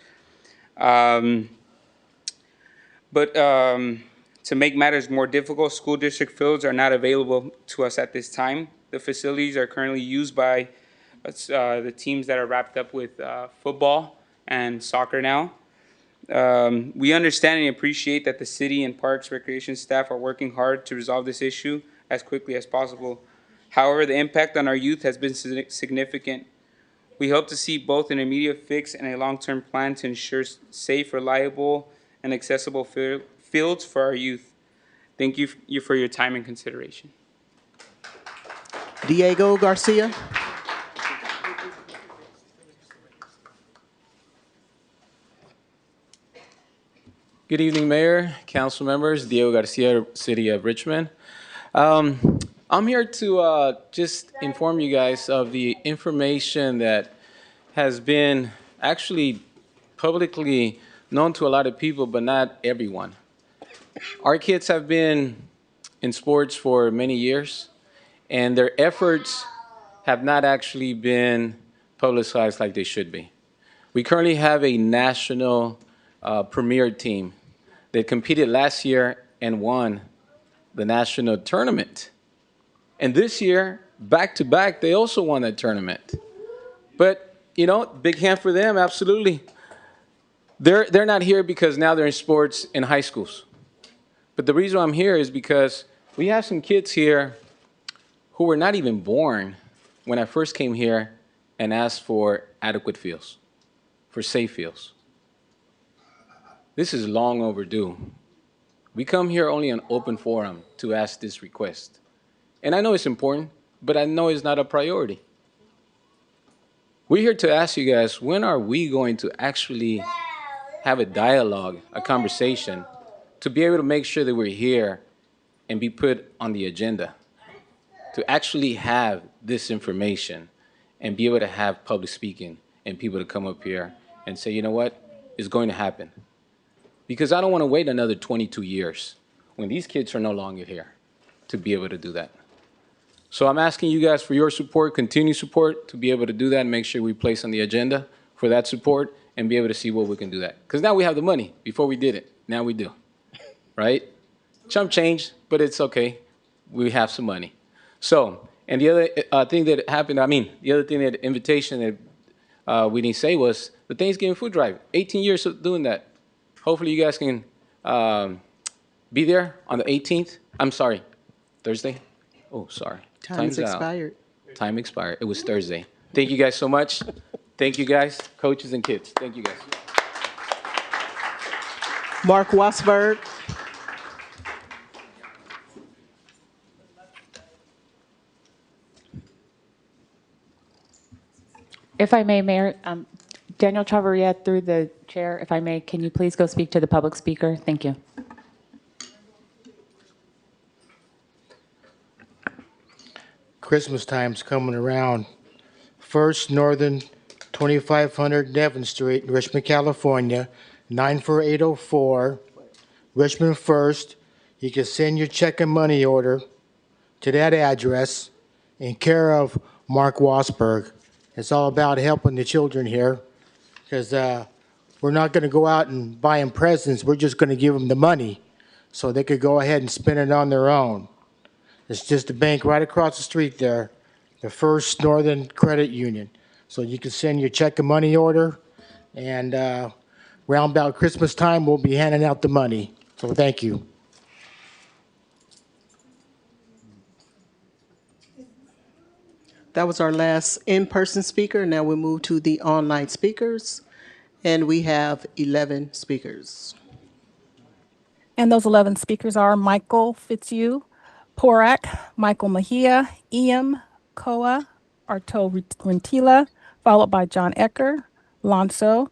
To make matters more difficult, school district fields are not available to us at this time. The facilities are currently used by the teams that are wrapped up with football and soccer now. We understand and appreciate that the city and Parks Recreation staff are working hard to resolve this issue as quickly as possible. However, the impact on our youth has been significant. We hope to see both an immediate fix and a long-term plan to ensure safe, reliable, and accessible fields for our youth. Thank you for your time and consideration. Diego Garcia. Good evening, Mayor, Council members, Diego Garcia, City of Richmond. I'm here to just inform you guys of the information that has been actually publicly known to a lot of people, but not everyone. Our kids have been in sports for many years, and their efforts have not actually been publicized like they should be. We currently have a national premier team that competed last year and won the national tournament. And this year, back to back, they also won that tournament. But, you know, big hand for them, absolutely. They're not here because now they're in sports in high schools. But the reason I'm here is because we have some kids here who were not even born when I first came here and asked for adequate fields, for safe fields. This is long overdue. We come here only on open forum to ask this request. And I know it's important, but I know it's not a priority. We're here to ask you guys, when are we going to actually have a dialogue, a conversation, to be able to make sure that we're here and be put on the agenda, to actually have this information and be able to have public speaking and people to come up here and say, you know what, it's going to happen. Because I don't want to wait another 22 years when these kids are no longer here to be able to do that. So I'm asking you guys for your support, continued support, to be able to do that and make sure we place on the agenda for that support and be able to see what we can do that. Because now we have the money. Before we did it. Now we do. Right? Chump change, but it's okay. We have some money. So, and the other thing that happened, the other thing, that invitation that we didn't say was the Thanksgiving food drive. 18 years of doing that. Hopefully you guys can be there on the 18th. I'm sorry, Thursday? Oh, sorry. Time's expired. Time expired. It was Thursday. Thank you guys so much. Thank you guys, coaches and kids. Thank you guys. Mark Wasberg. If I may, Mayor, Daniel Chavarria, through the chair, if I may, can you please go speak to the public speaker? Thank you. Christmas time's coming around. First Northern 2500 Devon Street, Richmond, California, 94804. Richmond First. You can send your check and money order to that address in care of Mark Wasberg. It's all about helping the children here, because we're not going to go out and buy them presents. We're just going to give them the money so they could go ahead and spend it on their own. It's just a bank right across the street there, the First Northern Credit Union. So you can send your check and money order, and round about Christmas time, we'll be handing out the money. So thank you. That was our last in-person speaker. Now we'll move to the online speakers, and we have 11 speakers. And those 11 speakers are Michael Fitzhugh, Porak, Michael Mejia, Iam, Koa, Arto Rentila, followed by John Ecker, Lonso,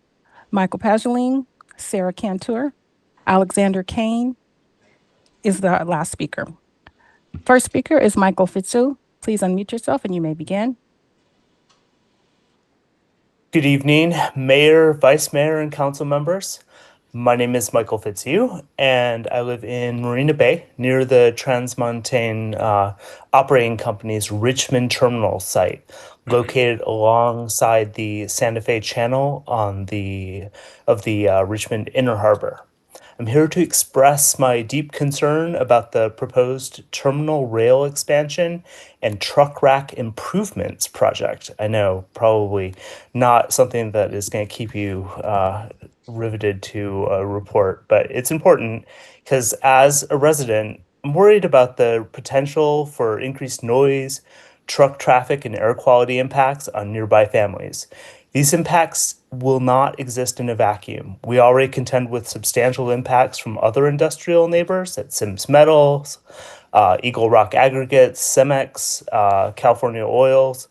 Michael Pageling, Sarah Cantor, Alexander Kane is the last speaker. First speaker is Michael Fitzhugh. Please unmute yourself and you may begin. Good evening, Mayor, Vice Mayor, and Council members. My name is Michael Fitzhugh, and I live in Marina Bay near the Transmontane Operating Company's Richmond Terminal site, located alongside the Santa Fe Channel of the Richmond Inner Harbor. I'm here to express my deep concern about the proposed terminal rail expansion and truck rack improvements project. I know, probably not something that is going to keep you riveted to a report, but it's important because as a resident, I'm worried about the potential for increased noise, truck traffic, and air quality impacts on nearby families. These impacts will not exist in a vacuum. We already contend with substantial impacts from other industrial neighbors at Sims Metals, Eagle Rock Aggregates, Cemex, California Oils,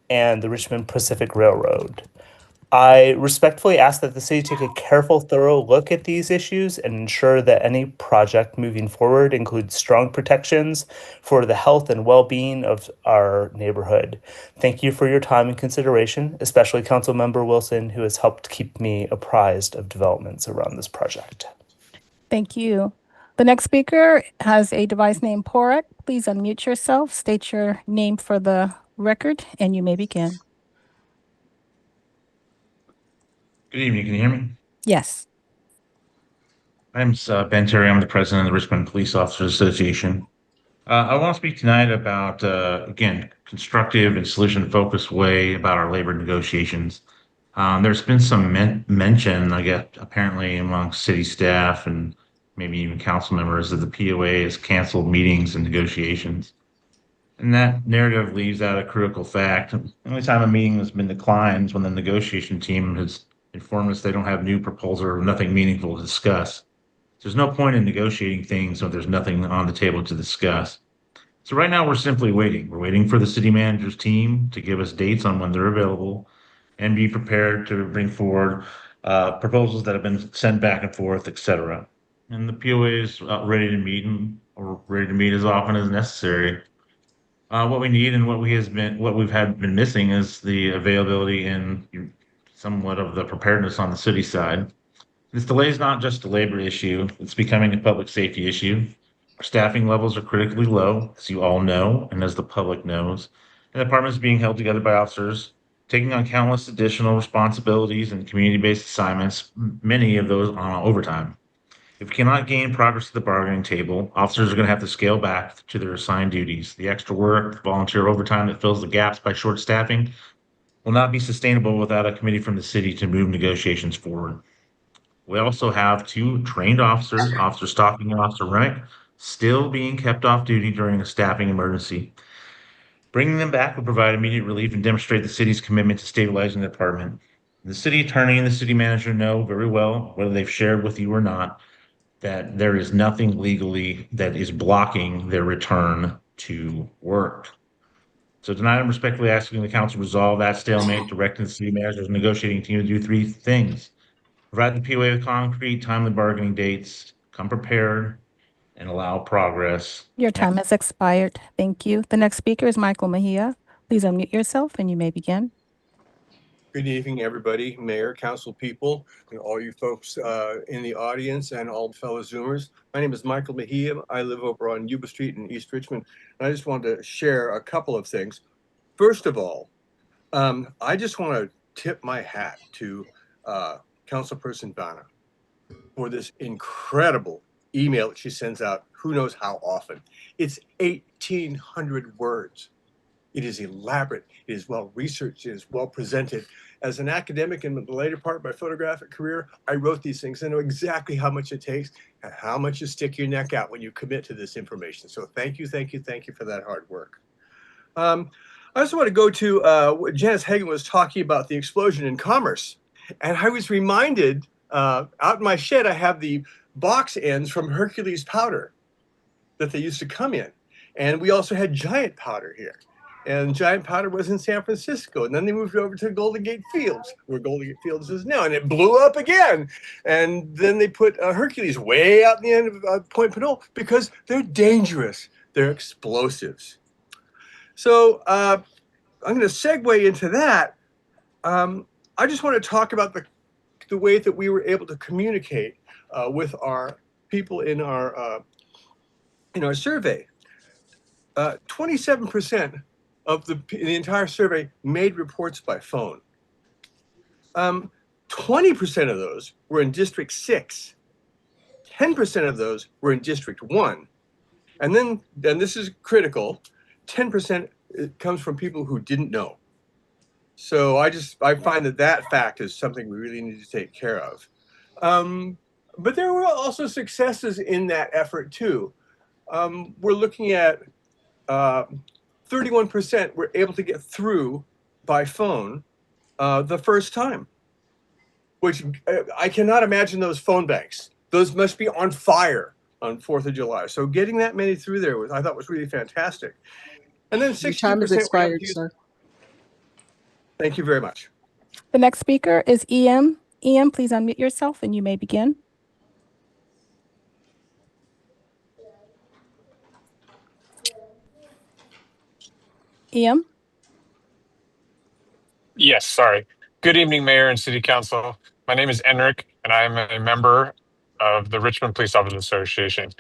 and the Richmond Pacific Railroad. I respectfully ask that the city take a careful, thorough look at these issues and ensure that any project moving forward includes strong protections for the health and well-being of our neighborhood. Thank you for your time and consideration, especially Councilmember Wilson, who has helped keep me apprised of developments around this project. Thank you. The next speaker has a device named Porek. Please unmute yourself, state your name for the record, and you may begin. Good evening. Can you hear me? Yes. My name's Ben Terry. I'm the president of the Richmond Police Officers Association. I want to speak tonight about, again, constructive and solution-focused way about our labor negotiations. There's been some mention, I guess, apparently among city staff and maybe even council members that the POA has canceled meetings and negotiations. And that narrative leaves out a critical fact. The only time a meeting has been declined is when the negotiation team has informed us they don't have new proposal or nothing meaningful to discuss. There's no point in negotiating things when there's nothing on the table to discuss. So right now we're simply waiting. We're waiting for the city manager's team to give us dates on when they're available and be prepared to bring forward proposals that have been sent back and forth, et cetera. And the POA is ready to meet or ready to meet as often as necessary. What we need and what we've been missing is the availability and somewhat of the preparedness on the city side. This delay is not just a labor issue, it's becoming a public safety issue. Our staffing levels are critically low, as you all know, and as the public knows. And the department is being held together by officers, taking on countless additional responsibilities and community-based assignments, many of those on overtime. If we cannot gain progress at the bargaining table, officers are going to have to scale back to their assigned duties. The extra work, volunteer overtime that fills the gaps by short staffing will not be sustainable without a committee from the city to move negotiations forward. We also have 2 trained officers, Officer Stocking and Officer Remick, still being kept off duty during a staffing emergency. Bringing them back would provide immediate relief and demonstrate the city's commitment to stabilizing the department. The city attorney and the city manager know very well, whether they've shared with you or not, that there is nothing legally that is blocking their return to work. So tonight, I'm respectfully asking the council to resolve that stalemate, directing the city manager's negotiating team to do 3 things. Provide the POA with concrete, timely bargaining dates, come prepared, and allow progress. Your time has expired. Thank you. The next speaker is Michael Mejia. Please unmute yourself and you may begin. Good evening, everybody, mayor, council people, and all you folks in the audience and all fellow Zoomers. My name is Michael Mejia. I live over on Yuba Street in East Richmond. And I just wanted to share a couple of things. First of all, I just want to tip my hat to Councilperson Donna for this incredible email that she sends out who knows how often. It's 1,800 words. It is elaborate, it is well researched, it is well presented. As an academic in the later part of my photographic career, I wrote these things. I know exactly how much it takes and how much you stick your neck out when you commit to this information. So thank you, thank you, thank you for that hard work. I also want to go to what Janice Hagan was talking about, the explosion in commerce. And I was reminded, out in my shed, I have the box ends from Hercules powder that they used to come in. And we also had Giant powder here. And Giant powder was in San Francisco. And then they moved over to Golden Gate Fields, where Golden Gate Fields is now. And it blew up again. And then they put Hercules way out in the end of Point Pinole because they're dangerous. They're explosives. So I'm going to segue into that. I just want to talk about the way that we were able to communicate with our people in our survey. 27% of the entire survey made reports by phone. 20% of those were in District 6. 10% of those were in District 1. And then, and this is critical, 10% comes from people who didn't know. So I find that fact is something we really need to take care of. But there were also successes in that effort too. We're looking at 31% were able to get through by phone the first time, which I cannot imagine those phone banks. Those must be on fire on 4th of July. So getting that many through there I thought was really fantastic. And then 16% Your time is were able expired, to use. sir. Thank you very much. The next speaker is EM. EM, please unmute yourself and you may begin. EM. Yes, sorry. Good evening, Mayor and City Council. My name is Enric, and I am a member of the Richmond Police Officers Association.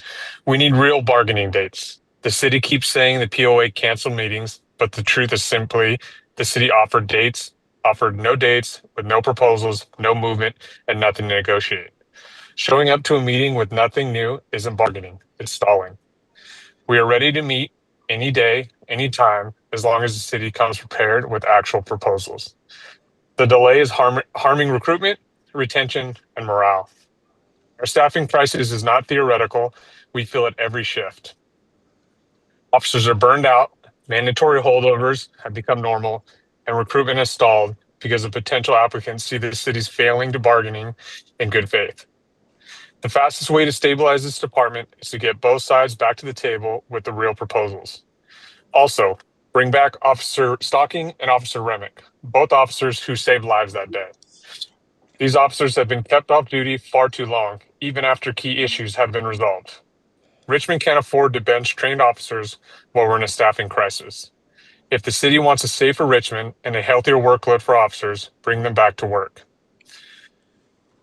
We need real bargaining dates. The city keeps saying the POA canceled meetings, but the truth is simply the city offered dates, offered no dates with no proposals, no movement, and nothing to negotiate. Showing up to a meeting with nothing new isn't bargaining, it's stalling. We are ready to meet any day, any time, as long as the city comes prepared with actual proposals. The delay is harming recruitment, retention, and morale. Our staffing crisis is not theoretical. We feel it every shift. Officers are burned out, mandatory holdovers have become normal, and recruitment has stalled because of potential applicants see the city's failing to bargaining in good faith. The fastest way to stabilize this department is to get both sides back to the table with the real proposals. Also, bring back Officer Stocking and Officer Remick, both officers who saved lives that day. These officers have been kept off duty far too long, even after key issues have been resolved. Richmond can't afford to bench trained officers while we're in a staffing crisis. If the city wants a safer Richmond and a healthier workload for officers, bring them back to work.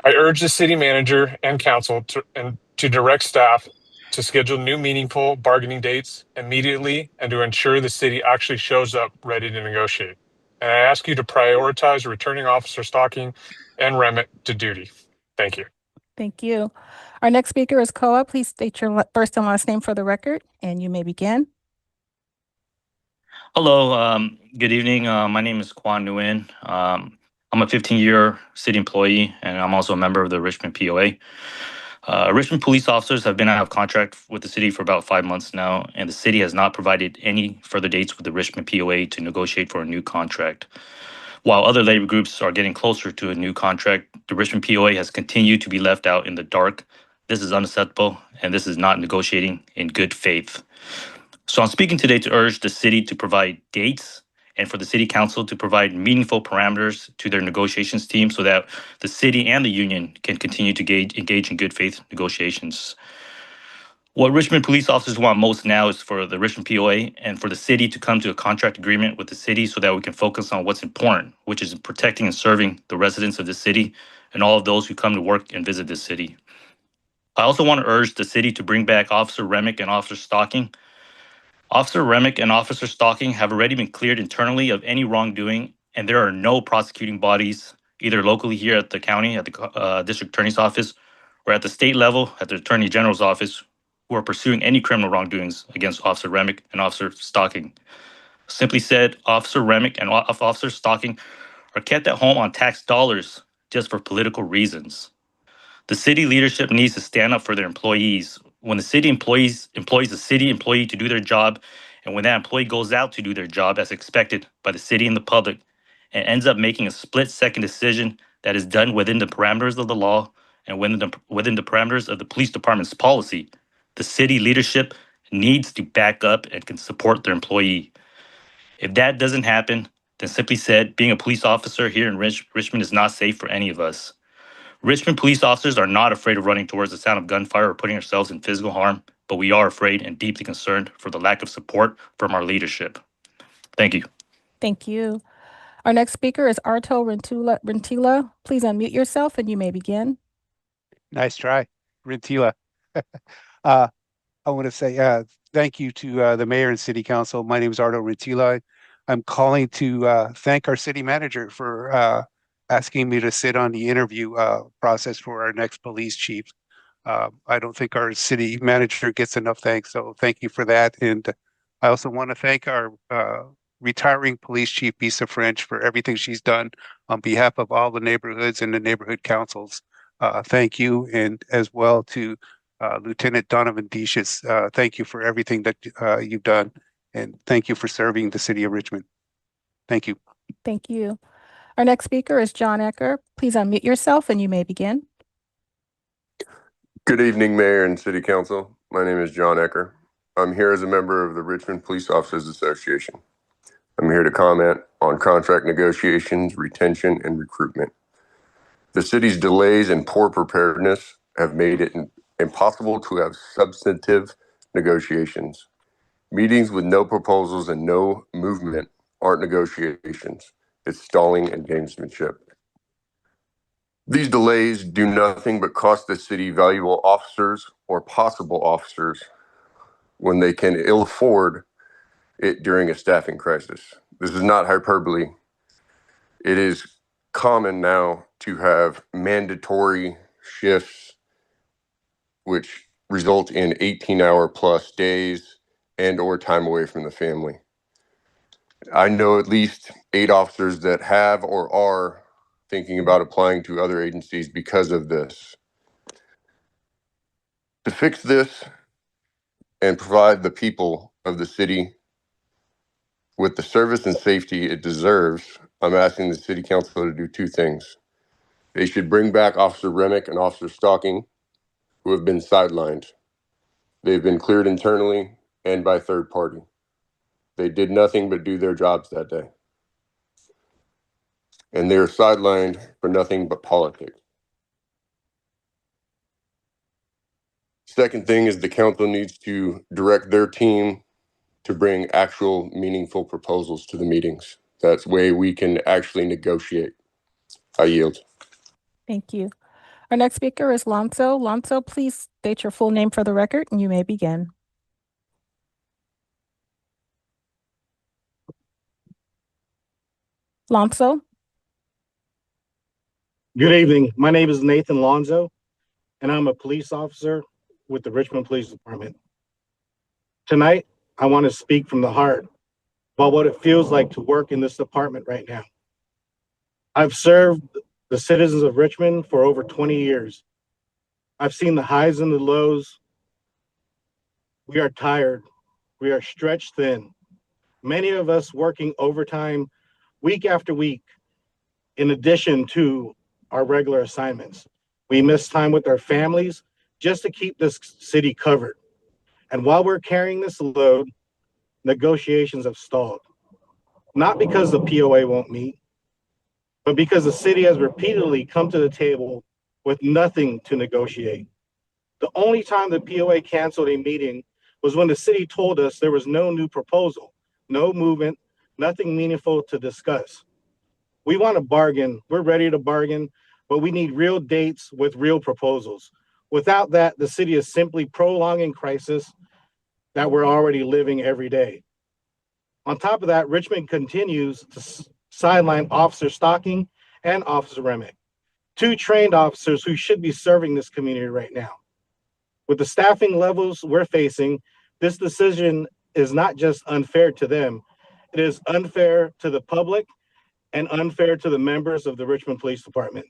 I urge the city manager and council to direct staff to schedule new meaningful bargaining dates immediately and to ensure the city actually shows up ready to negotiate. And I ask you to prioritize returning Officer Stocking and Remick to duty. Thank you. Thank you. Our next speaker is Koa. Please state your first and last name for the record and you may begin. Hello, good evening. My name is Kwan Nguyen. I'm a 15-year city employee, and I'm also a member of the Richmond POA. Richmond police officers have been out of contract with the city for about 5 months now, and the city has not provided any further dates with the Richmond POA to negotiate for a new contract. While other labor groups are getting closer to a new contract, the Richmond POA has continued to be left out in the dark. This is unacceptable, and this is not negotiating in good faith. So I'm speaking today to urge the city to provide dates and for the city council to provide meaningful parameters to their negotiations team so that the city and the union can continue to engage in good faith negotiations. What Richmond police officers want most now is for the Richmond POA and for the city to come to a contract agreement with the city so that we can focus on what's important, which is protecting and serving the residents of the city and all of those who come to work and visit this city. I also want to urge the city to bring back Officer Remick and Officer Stocking. Officer Remick and Officer Stocking have already been cleared internally of any wrongdoing, and there are no prosecuting bodies, either locally here at the county, at the district attorney's office, or at the state level, at the attorney general's office, who are pursuing any criminal wrongdoings against Officer Remick and Officer Stocking. Simply said, Officer Remick and Officer Stocking are kept at home on tax dollars just for political reasons. The city leadership needs to stand up for their employees. When the city employs a city employee to do their job, and when that employee goes out to do their job as expected by the city and the public, and ends up making a split-second decision that is done within the parameters of the law and within the parameters of the police department's policy, the city leadership needs to back up and can support their employee. If that doesn't happen, then simply said, being a police officer here in Richmond is not safe for any of us. Richmond police officers are not afraid of running towards the sound of gunfire or putting ourselves in physical harm, but we are afraid and deeply concerned for the lack of support from our leadership. Thank you. Thank you. Our next speaker is Arto Rentila. Please unmute yourself and you may begin. Nice try, Rentila. I want to say thank you to the mayor and city council. My name is Arto Rentila. I'm calling to thank our city manager for asking me to sit on the interview process for our next police chief. I don't think our city manager gets enough thanks, so thank you for that. And I also want to thank our retiring police chief, Bisa French, for everything she's done on behalf of all the neighborhoods and the neighborhood councils. Thank you, and as well to Lieutenant Donovan Deschutes. Thank you for everything that you've done, and thank you for serving the city of Richmond. Thank you. Thank you. Our next speaker is John Ecker. Please unmute yourself and you may begin. Good evening, Mayor and City Council. My name is John Ecker. I'm here as a member of the Richmond Police Officers Association. I'm here to comment on contract negotiations, retention, and recruitment. The city's delays and poor preparedness have made it impossible to have substantive negotiations. Meetings with no proposals and no movement aren't negotiations. It's stalling and gamesmanship. These delays do nothing but cost the city valuable officers or possible officers when they can ill afford it during a staffing crisis. This is not hyperbole. It is common now to have mandatory shifts, which result in 18-hour plus days and or time away from the family. I know at least 8 officers that have or are thinking about applying to other agencies because of this. To fix this and provide the people of the city with the service and safety it deserves, I'm asking the City Council to do 2 things. They should bring back Officer Remick and Officer Stocking, who have been sidelined. They've been cleared internally and by third party. They did nothing but do their jobs that day. And they're sidelined for nothing but politics. Second thing is the council needs to direct their team to bring actual meaningful proposals to the meetings. That's way we can actually negotiate. I yield. Thank you. Our next speaker is Lonzo. Lonzo, please state your full name for the record and you may begin. Lonzo. Good evening. My name is Nathan Lonzo, and I'm a police officer with the Richmond Police Department. Tonight, I want to speak from the heart about what it feels like to work in this department right now. I've served the citizens of Richmond for over 20 years. I've seen the highs and the lows. We are tired. We are stretched thin. Many of us working overtime week after week, in addition to our regular assignments. We miss time with our families just to keep this city covered. And while we're carrying this load, negotiations have stalled. Not because the POA won't meet, but because the city has repeatedly come to the table with nothing to negotiate. The only time the POA canceled a meeting was when the city told us there was no new proposal, no movement, nothing meaningful to discuss. We want to bargain. We're ready to bargain, but we need real dates with real proposals. Without that, the city is simply prolonging crisis that we're already living every day. On top of that, Richmond continues to sideline Officer Stocking and Officer Remick, 2 trained officers who should be serving this community right now. With the staffing levels we're facing, this decision is not just unfair to them, it is unfair to the public and unfair to the members of the Richmond Police Department.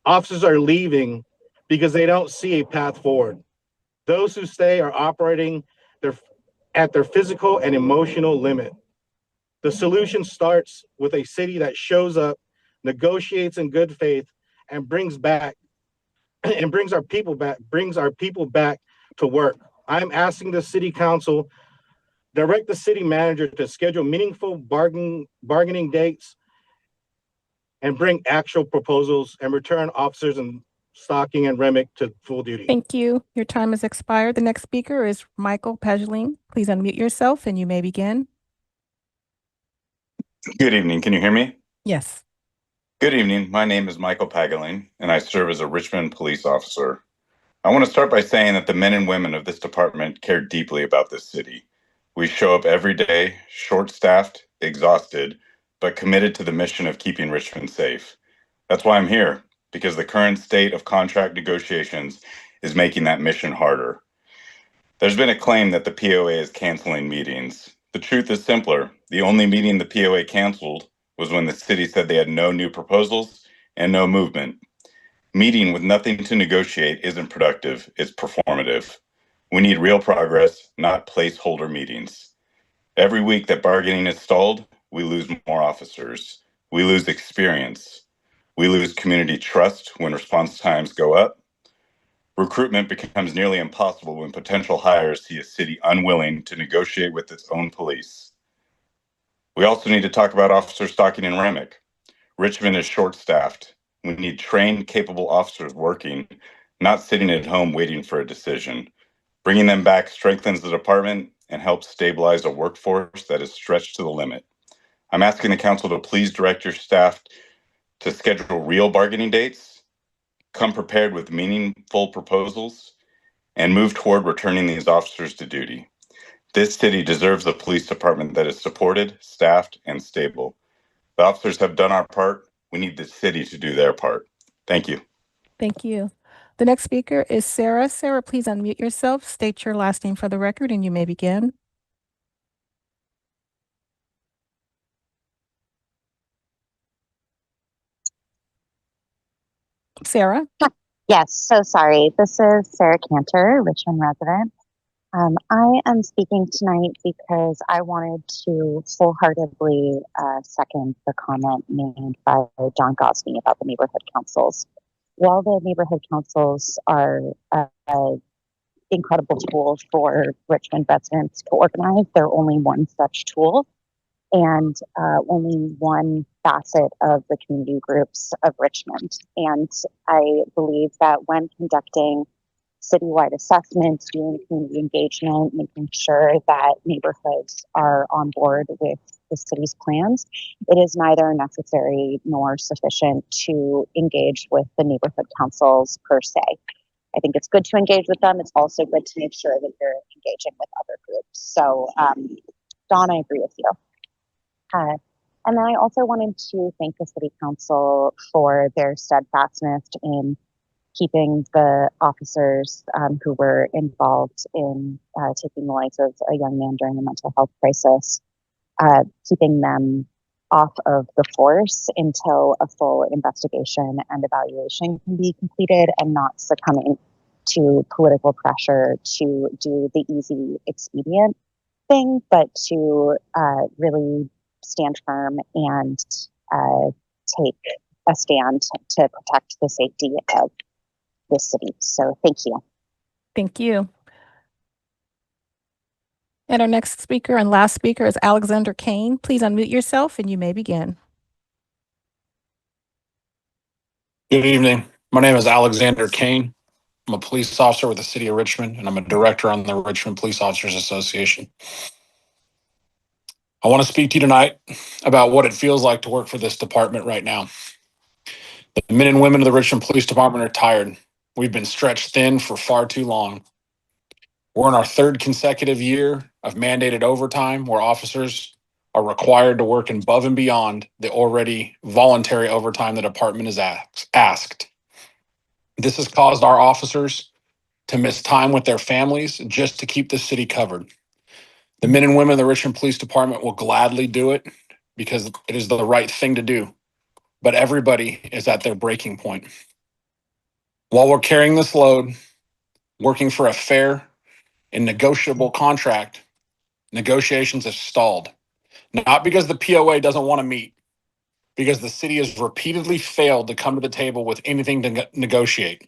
Officers are leaving because they don't see a path forward. Those who stay are operating at their physical and emotional limit. The solution starts with a city that shows up, negotiates in good faith, and brings our people back to work. I'm asking the city council, direct the city manager to schedule meaningful bargaining dates and bring actual proposals and return officers and Stocking and Remick to full duty. Thank you. Your time has expired. The next speaker is Michael Pageling. Please unmute yourself and you may begin. Good evening. Can you hear me? Yes. Good evening. My name is Michael Pageling, and I serve as a Richmond police officer. I want to start by saying that the men and women of this department care deeply about this city. We show up every day, short-staffed, exhausted, but committed to the mission of keeping Richmond safe. That's why I'm here, because the current state of contract negotiations is making that mission harder. There's been a claim that the POA is canceling meetings. The truth is simpler. The only meeting the POA canceled was when the city said they had no new proposals and no movement. Meeting with nothing to negotiate isn't productive, it's performative. We need real progress, not placeholder meetings. Every week that bargaining is stalled, we lose more officers. We lose experience. We lose community trust when response times go up. Recruitment becomes nearly impossible when potential hires see a city unwilling to negotiate with its own police. We also need to talk about officer stocking in Remick. Richmond is short-staffed. We need trained, capable officers working, not sitting at home waiting for a decision. Bringing them back strengthens the department and helps stabilize a workforce that is stretched to the limit. I'm asking the council to please direct your staff to schedule real bargaining dates, come prepared with meaningful proposals, and move toward returning these officers to duty. This city deserves a police department that is supported, staffed, and stable. The officers have done our part. We need the city to do their part. Thank you. Thank you. The next speaker is Sarah. Sarah, please unmute yourself, state your last name for the record, and you may begin. Sarah? Yes, so sorry. This is Sarah Cantor, Richmond resident. I am speaking tonight because I wanted to wholeheartedly second the comment made by John Gosney about the neighborhood councils. While the neighborhood councils are incredible tool for Richmond residents to organize, they're only one such tool and only one facet of the community groups of Richmond. And I believe that when conducting citywide assessments, doing community engagement, making sure that neighborhoods are on board with the city's plans, it is neither necessary nor sufficient to engage with the neighborhood councils per se. I think it's good to engage with them. It's also good to make sure that you're engaging with other groups. So, Dawn, I agree with you. And then I also wanted to thank the City Council for their steadfastness in keeping the officers who were involved in taking the lives of a young man during a mental health crisis, keeping them off of the force until a full investigation and evaluation can be completed, and not succumbing to political pressure to do the easy, expedient thing, but to really stand firm and take a stand to protect the safety of this city. So thank you. Thank you. And our next speaker and last speaker is Alexander Kane. Please unmute yourself and you may begin. Good evening. My name is Alexander Kane. I'm a police officer with the City of Richmond, and I'm a director on the Richmond Police Officers Association. I want to speak to you tonight about what it feels like to work for this department right now. The men and women of the Richmond Police Department are tired. We've been stretched thin for far too long. We're in our third consecutive year of mandated overtime where officers are required to work above and beyond the already voluntary overtime the department has asked. This has caused our officers to miss time with their families just to keep the city covered. The men and women of the Richmond Police Department will gladly do it because it is the right thing to do, but everybody is at their breaking point. While we're carrying this load, working for a fair and negotiable contract, negotiations have stalled. Not because the POA doesn't want to meet, because the city has repeatedly failed to come to the table with anything to negotiate.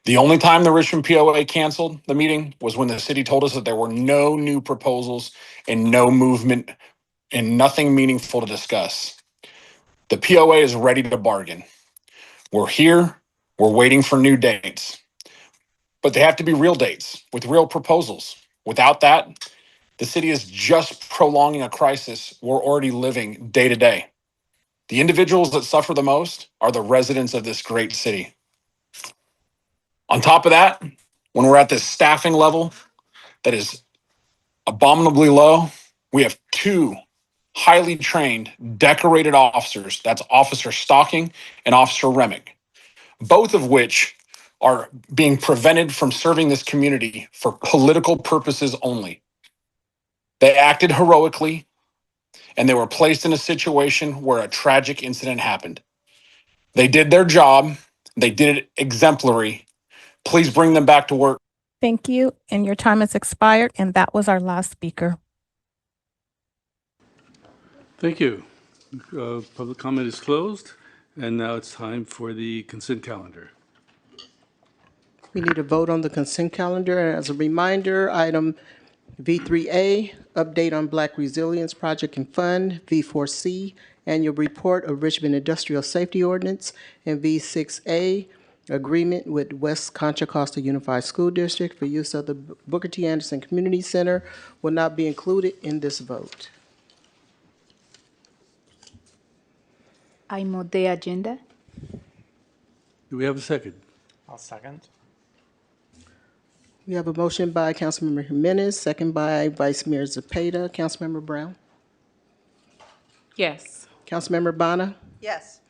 The only time the Richmond POA canceled the meeting was when the city told us that there were no new proposals and no movement and nothing meaningful to discuss. The POA is ready to bargain. We're here, we're waiting for new dates, but they have to be real dates with real proposals. Without that, the city is just prolonging a crisis we're already living day to day. The individuals that suffer the most are the residents of this great city. On top of that, when we're at this staffing level that is abominably low, we have two highly trained, decorated officers. That's Officer Stocking and Officer Remick, both of which are being prevented from serving this community for political purposes only. They acted heroically, and they were placed in a situation where a tragic incident happened. They did their job. They did it exemplary. Please bring them back to work. Thank you, and your time has expired, and that was our last speaker. Thank you. Public comment is closed, and now it's time for the consent calendar. We need a vote on the consent calendar. As a reminder, item V3A, update on Black Resilience Project and Fund. V4C, annual report of Richmond Industrial Safety Ordinance. And V6A, agreement with West Contra Costa Unified School District for use of the Booker T. Anderson Community Center will not be included in this vote. I move the agenda. Do we have a second? I'll second. We have a motion by Councilmember Jimenez, second by Vice Mayor Zepeda. Councilmember Brown? Yes. Councilmember Bonner? Yes.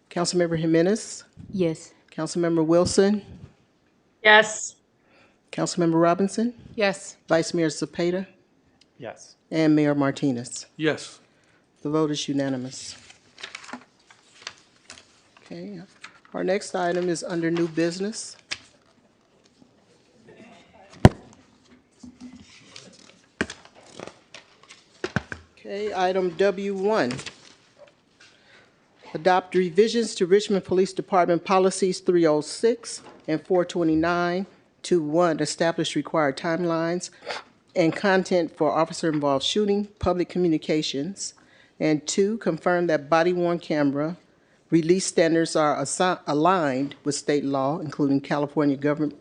Councilmember Jimenez? Yes. Councilmember Wilson? Yes. Councilmember Robinson? Yes. Vice Mayor Zepeda? Yes. And Mayor Martinez. Yes. The vote is unanimous. Okay, our next item is under new business. Okay, item W1. Adopt revisions to Richmond Police Department Policies 306 and 429 to 1, establish required timelines and content for officer-involved shooting, public communications, and 2, confirm that body-worn camera release standards are aligned with state law, including California Government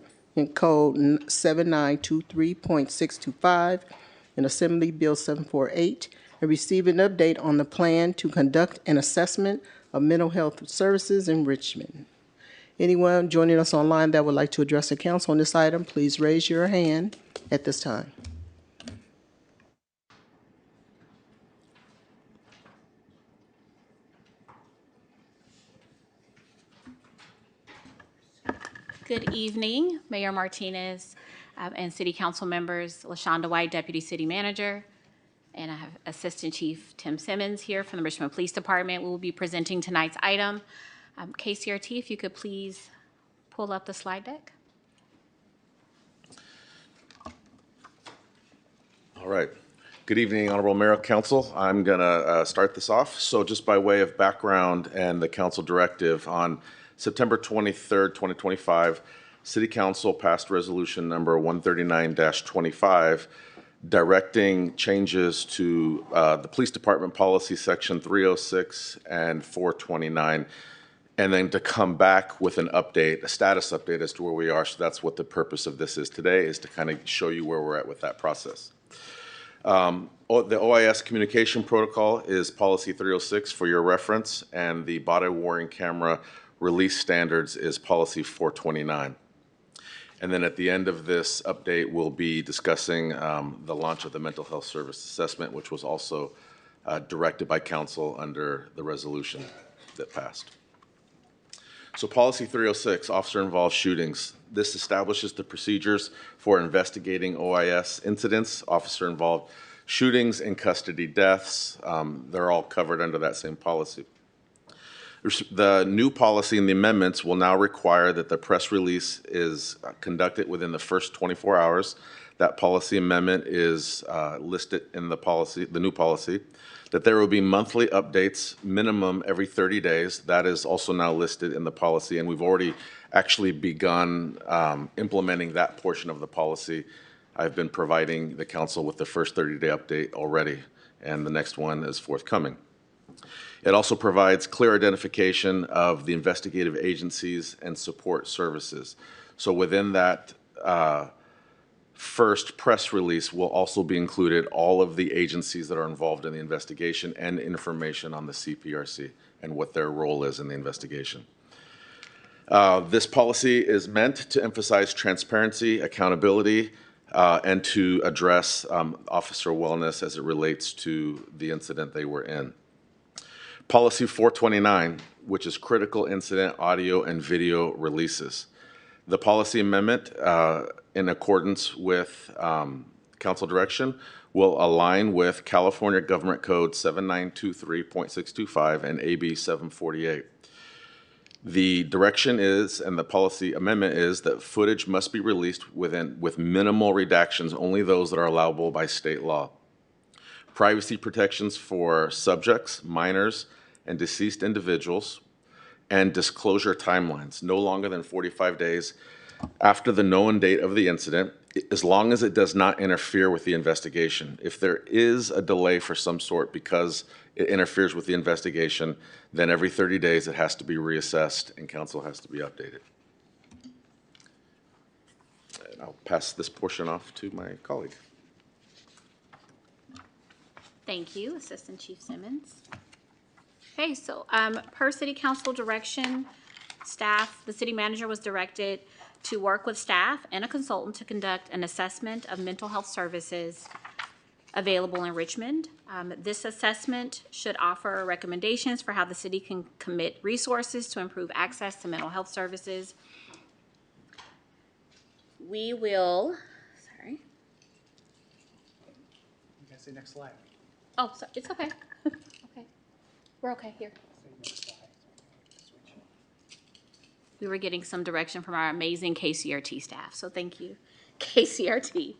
Code 7923.625 and Assembly Bill 748, and receive an update on the plan to conduct an assessment of mental health services in Richmond. Anyone joining us online that would like to address the council on this item, please raise your hand at this time. Good evening, Mayor Martinez and City Council members, LaShonda White, Deputy City Manager, and I have Assistant Chief Tim Simmons here from the Richmond Police Department. We will be presenting tonight's item. KCRT, if you could please pull up the slide deck. All right. Good evening, Honorable Mayor, Council. I'm going to start this off. So just by way of background and the council directive, on September 23rd, 2025, City Council passed resolution number 139-25, directing changes to the Police Department Policy Section 306 and 429, and then to come back with an update, a status update as to where we are. So that's what the purpose of this is today, is to kind of show you where we're at with that process. The OIS communication protocol is policy 306 for your reference, and the body-worn camera release standards is policy 429. And then at the end of this update, we'll be discussing the launch of the mental health service assessment, which was also directed by council under the resolution that passed. So policy 306, officer-involved shootings. This establishes the procedures for investigating OIS incidents, officer-involved shootings and custody deaths. They're all covered under that same policy. The new policy and the amendments will now require that the press release is conducted within the first 24 hours. That policy amendment is listed in the policy, the new policy, that there will be monthly updates, minimum every 30 days. That is also now listed in the policy, and we've already actually begun implementing that portion of the policy. I've been providing the council with the first 30-day update already, and the next one is forthcoming. It also provides clear identification of the investigative agencies and support services. So within that first press release will also be included all of the agencies that are involved in the investigation and information on the CPRC and what their role is in the investigation. This policy is meant to emphasize transparency, accountability, and to address officer wellness as it relates to the incident they were in. Policy 429, which is critical incident audio and video releases. The policy amendment, in accordance with council direction, will align with California Government Code 7923.625 and AB 748. The direction is, and the policy amendment is, that footage must be released with minimal redactions, only those that are allowable by state law. Privacy protections for subjects, minors, and deceased individuals, and disclosure timelines, no longer than 45 days after the known date of the incident, as long as it does not interfere with the investigation. If there is a delay for some sort because it interferes with the investigation, then every 30 days it has to be reassessed and council has to be updated. And I'll pass this portion off to my colleague. Thank you, Assistant Chief Simmons. Okay, so per City Council direction, staff, the city manager was directed to work with staff and a consultant to conduct an assessment of mental health services available in Richmond. This assessment should offer recommendations for how the city can commit resources to improve access to mental health services. We will, sorry. You guys say next slide. Oh, so it's okay. Okay, we're okay here. We were getting some direction from our amazing KCRT staff, so thank you, KCRT.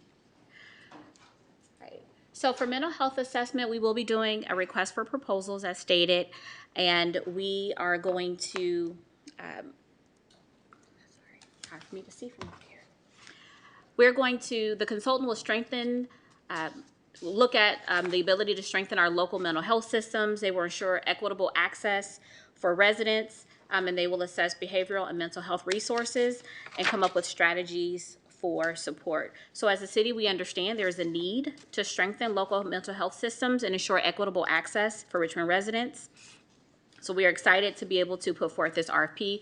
Right. So for mental health assessment, we will be doing a request for proposals as stated, and we are going to, sorry, hard for me to see from up here. We're going to, the consultant will strengthen, look at the ability to strengthen our local mental health systems. They will ensure equitable access for residents, and they will assess behavioral and mental health resources and come up with strategies for support. So as a city, we understand there is a need to strengthen local mental health systems and ensure equitable access for Richmond residents. So we are excited to be able to put forth this RFP.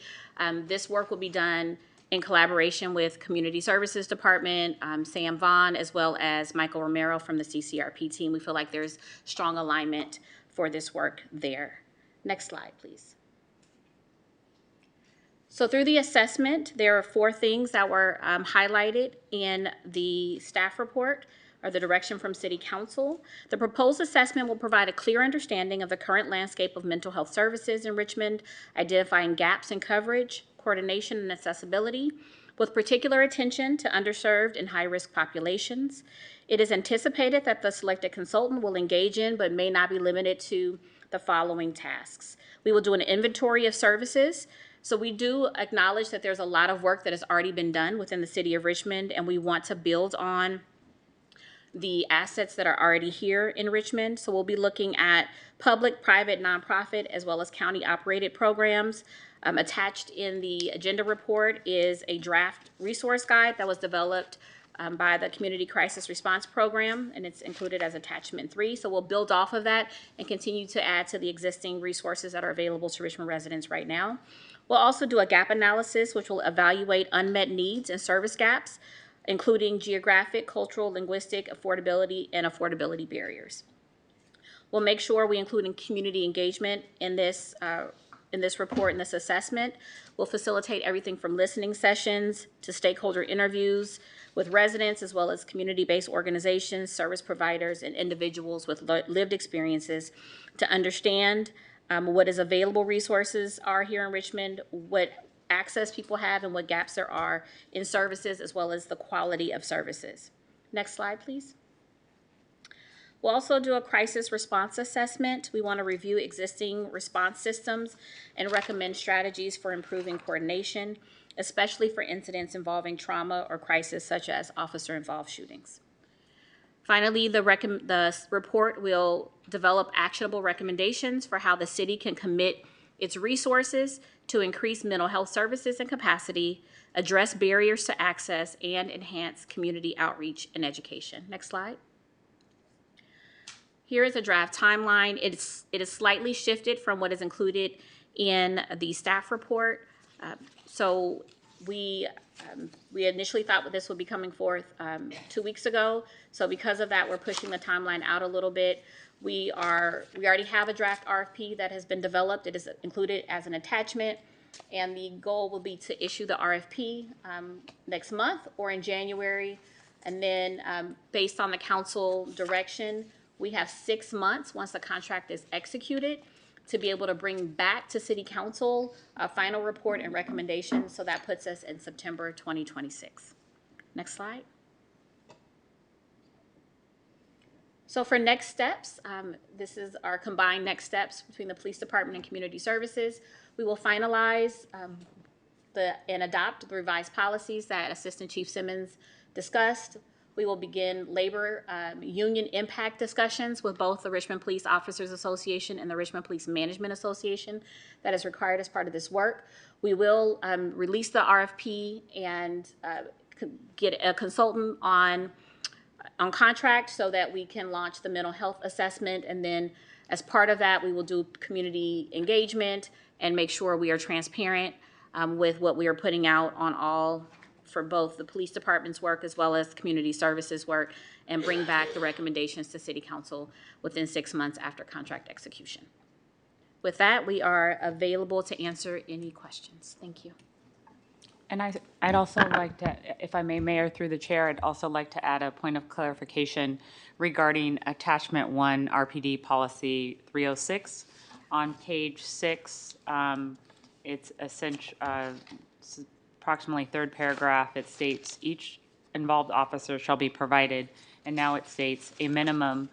This work will be done in collaboration with Community Services Department, Sam Vaughn, as well as Michael Romero from the CCRP team. We feel like there's strong alignment for this work there. Next slide, please. So through the assessment, there are 4 things that were highlighted in the staff report or the direction from City Council. The proposed assessment will provide a clear understanding of the current landscape of mental health services in Richmond, identifying gaps in coverage, coordination, and accessibility, with particular attention to underserved and high-risk populations. It is anticipated that the selected consultant will engage in, but may not be limited to, the following tasks. We will do an inventory of services. So we do acknowledge that there's a lot of work that has already been done within the city of Richmond, and we want to build on the assets that are already here in Richmond. So we'll be looking at public, private, nonprofit, as well as county operated programs. Attached in the agenda report is a draft resource guide that was developed by the Community Crisis Response Program, and it's included as attachment 3. So we'll build off of that and continue to add to the existing resources that are available to Richmond residents right now. We'll also do a gap analysis, which will evaluate unmet needs and service gaps, including geographic, cultural, linguistic, affordability, and affordability barriers. We'll make sure we include community engagement in this report, in this assessment. We'll facilitate everything from listening sessions to stakeholder interviews with residents, as well as community-based organizations, service providers, and individuals with lived experiences to understand what is available resources are here in Richmond, what access people have, and what gaps there are in services, as well as the quality of services. Next slide, please. We'll also do a crisis response assessment. We want to review existing response systems and recommend strategies for improving coordination, especially for incidents involving trauma or crisis, such as officer-involved shootings. Finally, the report will develop actionable recommendations for how the city can commit its resources to increase mental health services and capacity, address barriers to access, and enhance community outreach and education. Next slide. Here is a draft timeline. It is slightly shifted from what is included in the staff report. So we initially thought that this would be coming forth 2 weeks ago. So because of that, we're pushing the timeline out a little bit. We already have a draft RFP that has been developed. It is included as an attachment. And the goal will be to issue the RFP next month or in January. And then based on the council direction, we have 6 months once the contract is executed to be able to bring back to city council a final report and recommendation. So that puts us in September 2026. Next slide. So for next steps, this is our combined next steps between the police department and community services. We will finalize and adopt the revised policies that Assistant Chief Simmons discussed. We will begin labor union impact discussions with both the Richmond Police Officers Association and the Richmond Police Management Association that is required as part of this work. We will release the RFP and get a consultant on contract so that we can launch the mental health assessment. And then as part of that, we will do community engagement and make sure we are transparent with what we are putting out on all for both the police department's work as well as community services work, and bring back the recommendations to city council within 6 months after contract execution. With that, we are available to answer any questions. Thank you. And I'd also like to, if I may, Mayor, through the chair, I'd also like to add a point of clarification regarding Attachment 1, RPD Policy 306. On page 6, it's approximately third paragraph. It states each involved officer shall be provided, and now it states a minimum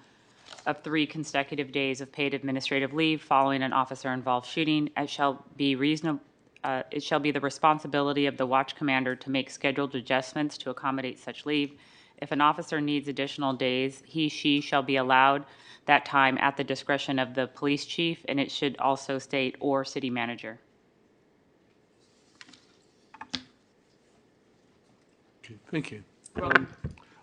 of 3 consecutive days of paid administrative leave following an officer-involved shooting. It shall be the responsibility of the watch commander to make scheduled adjustments to accommodate such leave. If an officer needs additional days, she shall be allowed that time at the discretion of the police chief, and it should also state or city manager. Okay, thank you.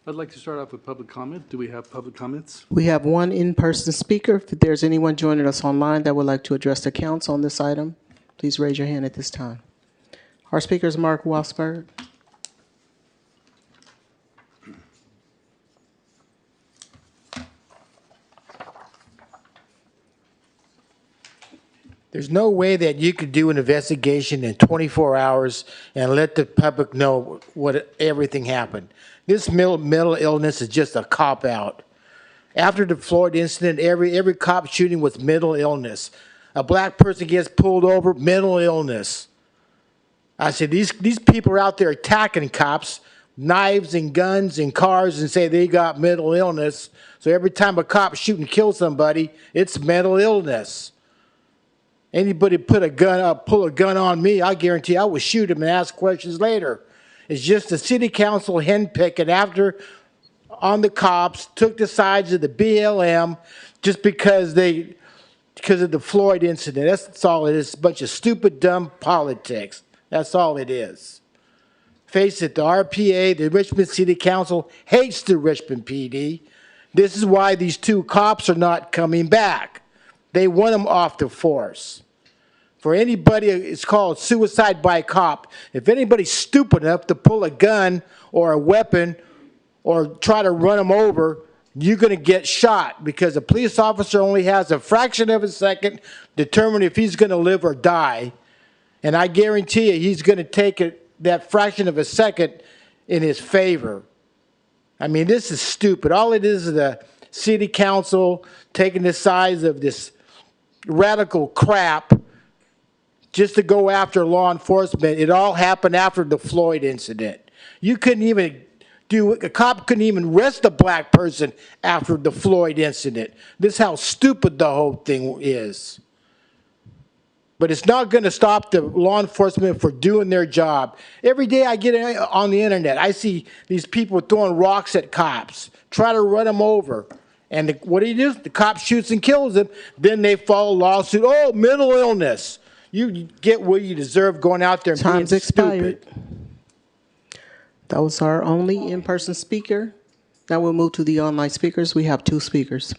I'd like to start off with public comment. Do we have public comments? We have one in-person speaker. If there's anyone joining us online that would like to address the council on this item, please raise your hand at this time. Our speaker is Mark Wasberg. There's no way that you could do an investigation in 24 hours and let the public know what everything happened. This mental illness is just a cop-out. After the Floyd incident, every cop shooting was mental illness. A black person gets pulled over, mental illness. I said, these people are out there attacking cops, knives and guns and cars, and say they got mental illness. So every time a cop shoot and kill somebody, it's mental illness. Anybody pull a gun on me, I guarantee I would shoot him and ask questions later. It's just the city council henpicking on the cops, took the sides of the BLM just because of the Floyd incident. That's all it is, a bunch of stupid, dumb politics. That's all it is. Face it, the RPA, the Richmond City Council, hates the Richmond PD. This is why these 2 cops are not coming back. They want them off the force. For anybody, it's called suicide by cop. If anybody's stupid enough to pull a gun or a weapon or try to run them over, you're going to get shot, because a police officer only has a fraction of a second to determine if he's going to live or die. And I guarantee you he's going to take that fraction of a second in his favor. I mean, this is stupid. All it is the city council taking the sides of this radical crap just to go after law enforcement. It all happened after the Floyd incident. You couldn't even a cop couldn't even arrest a black person after the Floyd incident. This is how stupid the whole thing is. But it's not going to stop the law enforcement for doing their job. Every day I get on the internet, I see these people throwing rocks at cops, try to run them over. And what do you do? The cop shoots and kills them. Then they file a lawsuit. Oh, mental illness. You get what you deserve going out there and Time's being expired. stupid. That was our only in-person speaker. Now we'll move to the online speakers. We have 2 speakers.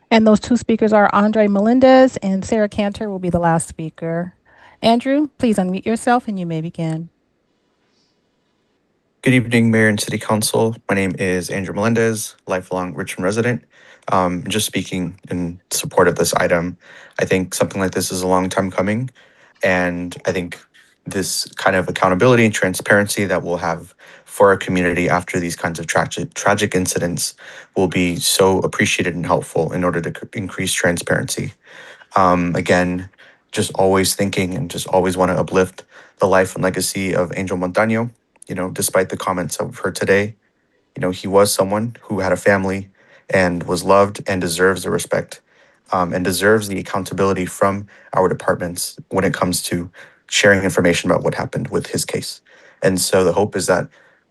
And those 2 speakers are Andre Melendez and Sarah Cantor will be the last speaker. Andrew, please unmute yourself and you may begin. Good evening, Mayor and City Council. My name is Andrew Melendez, lifelong Richmond resident. Just speaking in support of this item, I think something like this is a long time coming. And I think this kind of accountability and transparency that we'll have for our community after these kinds of tragic incidents will be so appreciated and helpful in order to increase transparency. Again, just always thinking and just always want to uplift the life and legacy of Angel Montaño. You know, despite the comments of her today, you know, he was someone who had a family and was loved and deserves the respect, and deserves the accountability from our departments when it comes to sharing information about what happened with his case. And so the hope is that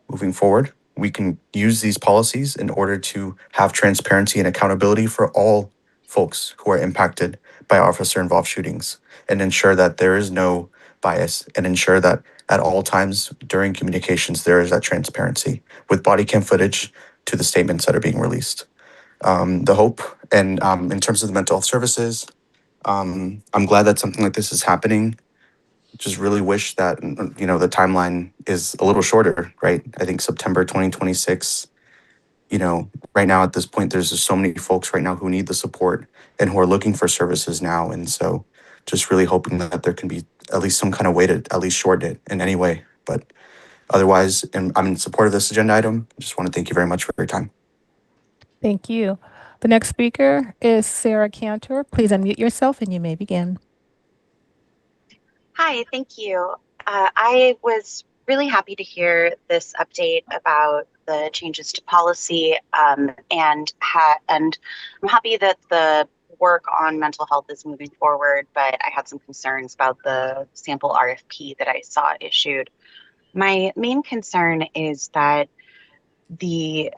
moving forward, we can use these policies in order to have transparency and accountability for all folks who are impacted by officer involved shootings, and ensure that there is no bias, and ensure that at all times during communications there is that transparency with body cam footage to the statements that are being released. The hope, and in terms of the mental health services, I'm glad that something like this is happening. Just really wish that, you know, the timeline is a little shorter, right? I think September 2026, you know, right now at this point, there's just so many folks right now who need the support and who are looking for services now. And so just really hoping that there can be at least some kind of way to at least shorten it in any way. But otherwise, I'm in support of this agenda item. Just want to thank you very much for your time. Thank you. The next speaker is Sarah Cantor. Please unmute yourself and you may begin. Hi, thank you. I was really happy to hear this update about the changes to policy, and I'm happy that the work on mental health is moving forward, but I had some concerns about the sample RFP that I saw issued. My main concern is that the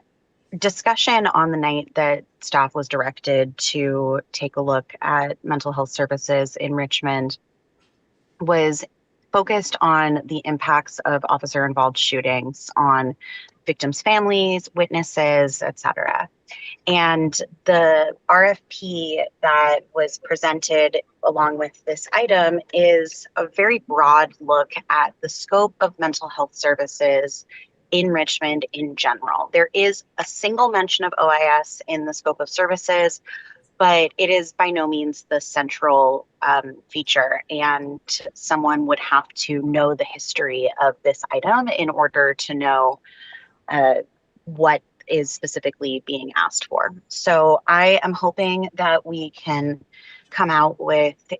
discussion on the night that staff was directed to take a look at mental health services in Richmond was focused on the impacts of officer involved shootings on victims' families, witnesses, etc. And the RFP that was presented along with this item is a very broad look at the scope of mental health services in Richmond in general. There is a single mention of OIS in the scope of services, but it is by no means the central feature, and someone would have to know the history of this item in order to know what is specifically being asked for. So I am hoping that we can come out with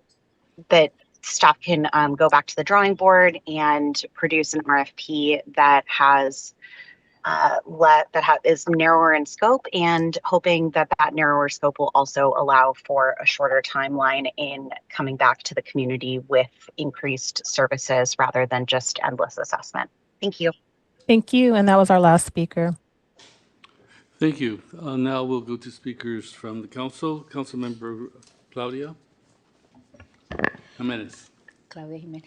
that staff can go back to the drawing board and produce an RFP that has is narrower in scope, and hoping that that narrower scope will also allow for a shorter timeline in coming back to the community with increased services rather than just endless assessment. Thank you. Thank you. And that was our last speaker. Thank you. Now we'll go to speakers from the council. Councilmember Claudia Jimenez. Claudia Jimenez.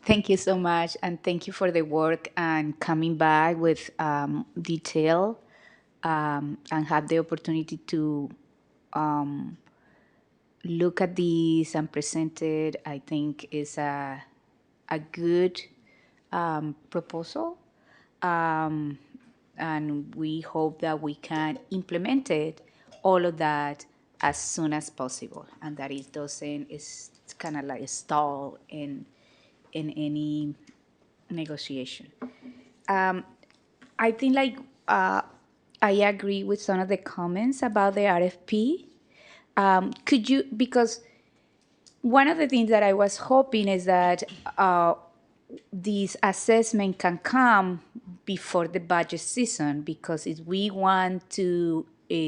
Thank you so much, and thank you for the work and coming back with detail, and have the opportunity to look at these and present it. I think is a good proposal, and we hope that we can implement it, all of that, as soon as possible, and that it doesn't is kind of like a stall in any negotiation. I think like I agree with some of the comments about the RFP. Could you, because one of the things that I was hoping is that this assessment can come before the budget season, because if we want to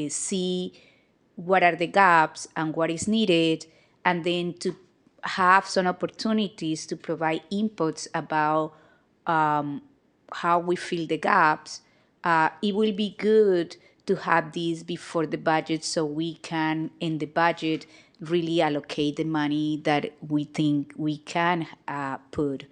see what are the gaps and what is needed, and then to have some opportunities to provide inputs about how we fill the gaps, it will be good to have these before the budget, so we can, in the budget, really allocate the money that we think we can put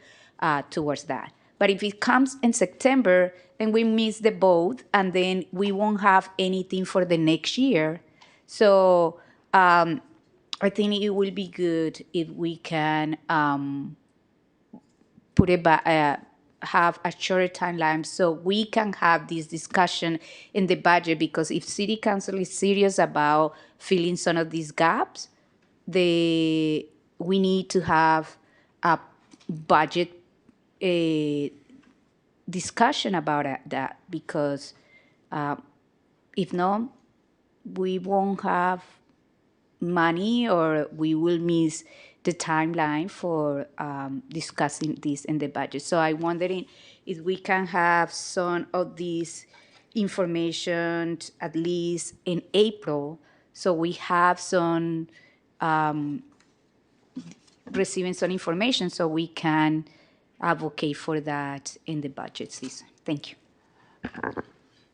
towards that. But if it comes in September, then we miss the boat, and then we won't have anything for the next year. So I think it will be good if we can put it back, have a shorter timeline, so we can have this discussion in the budget. Because if City Council is serious about filling some of these gaps, we need to have a budget discussion about that, because if not, we won't have money, or we will miss the timeline for discussing this in the budget. So I'm wondering if we can have some of this information at least in April, so we have some receiving some information so we can advocate for that in the budget season. Thank you.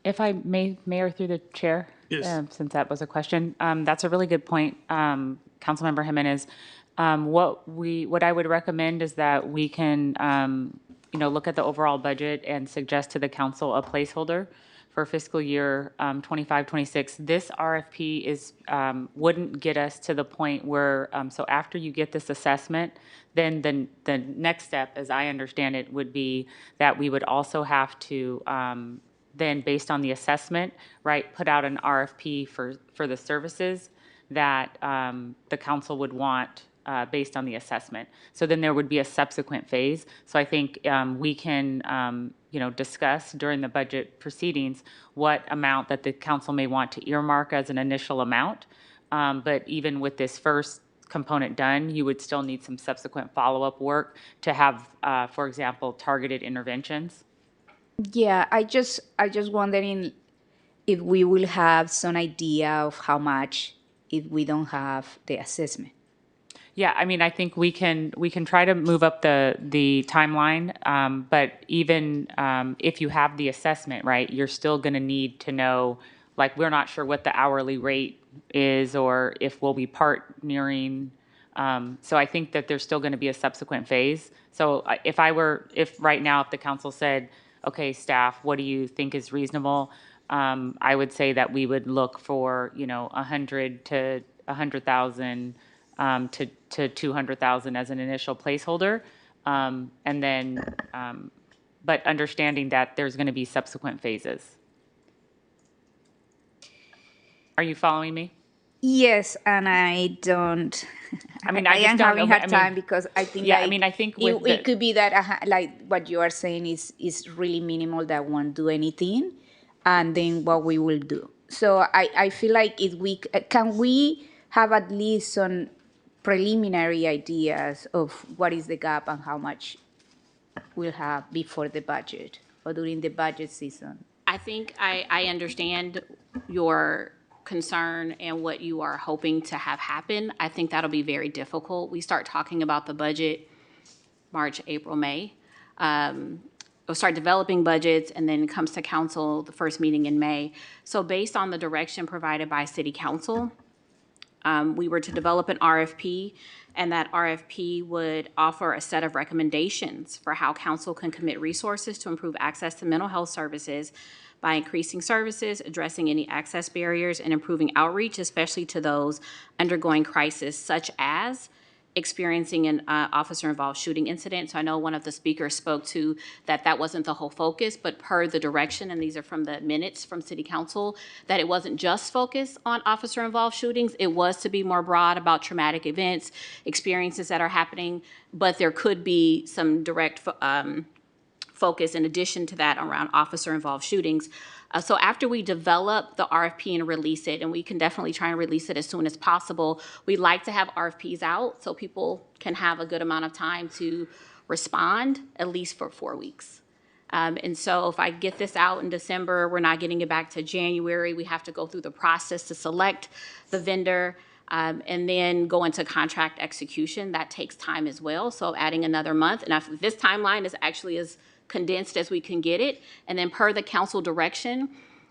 If I may, Mayor, through the chair, Yes. since that was a question, that's a really good point, Councilmember Jimenez. What I would recommend is that we can, look at the overall budget and suggest to the council a placeholder for fiscal year 25, 26. This RFP wouldn't get us to the point where, so after you get this assessment, then the next step, as I understand it, would be that we would also have to, then based on the assessment, right, put out an RFP for the services that the council would want based on the assessment. So then there would be a subsequent phase. So I think we can, discuss during the budget proceedings what amount that the council may want to earmark as an initial amount. But even with this first component done, you would still need some subsequent follow-up work to have, for example, targeted interventions. Yeah, I just wondering if we will have some idea of how much if we don't have the assessment. Yeah, I mean, I think we can try to move up the timeline, but even if you have the assessment, right, you're still going to need to know, like, we're not sure what the hourly rate is or if we'll be partnering. So I think that there's still going to be a subsequent phase. So if right now, if the council said, okay, staff, what do you think is reasonable? I would say that we would look for, 100 to 100,000 to 200,000 as an initial placeholder. And then, but understanding that there's going to be subsequent phases. Are you following me? Yes, and I don't. I mean, I I just am don't having know. hard time because I think Yeah, like, I mean, I think it could be that like what you are saying is really minimal, that won't do anything, and then what we will do. So I feel like if we can we have at least some preliminary ideas of what is the gap and how much we'll have before the budget or during the budget season. I think I understand your concern and what you are hoping to have happen. I think that'll be very difficult. We start talking about the budget March, April, May. We'll start developing budgets, and then it comes to council, the first meeting in May. So based on the direction provided by City Council, we were to develop an RFP, and that RFP would offer a set of recommendations for how council can commit resources to improve access to mental health services by increasing services, addressing any access barriers, and improving outreach, especially to those undergoing crisis, such as experiencing an officer-involved shooting incident. So I know one of the speakers spoke to that wasn't the whole focus, but per the direction, and these are from the minutes from City Council, that it wasn't just focused on officer-involved shootings. It was to be more broad about traumatic events, experiences that are happening, but there could be some direct focus in addition to that around officer-involved shootings. So after we develop the RFP and release it, and we can definitely try and release it as soon as possible, we'd like to have RFPs out so people can have a good amount of time to respond, at least for 4 weeks. And so if I get this out in December, we're not getting it back to January. We have to go through the process to select the vendor, and then go into contract execution. That takes time as well. So adding another month. And if this timeline is actually as condensed as we can get it, and then per the council direction,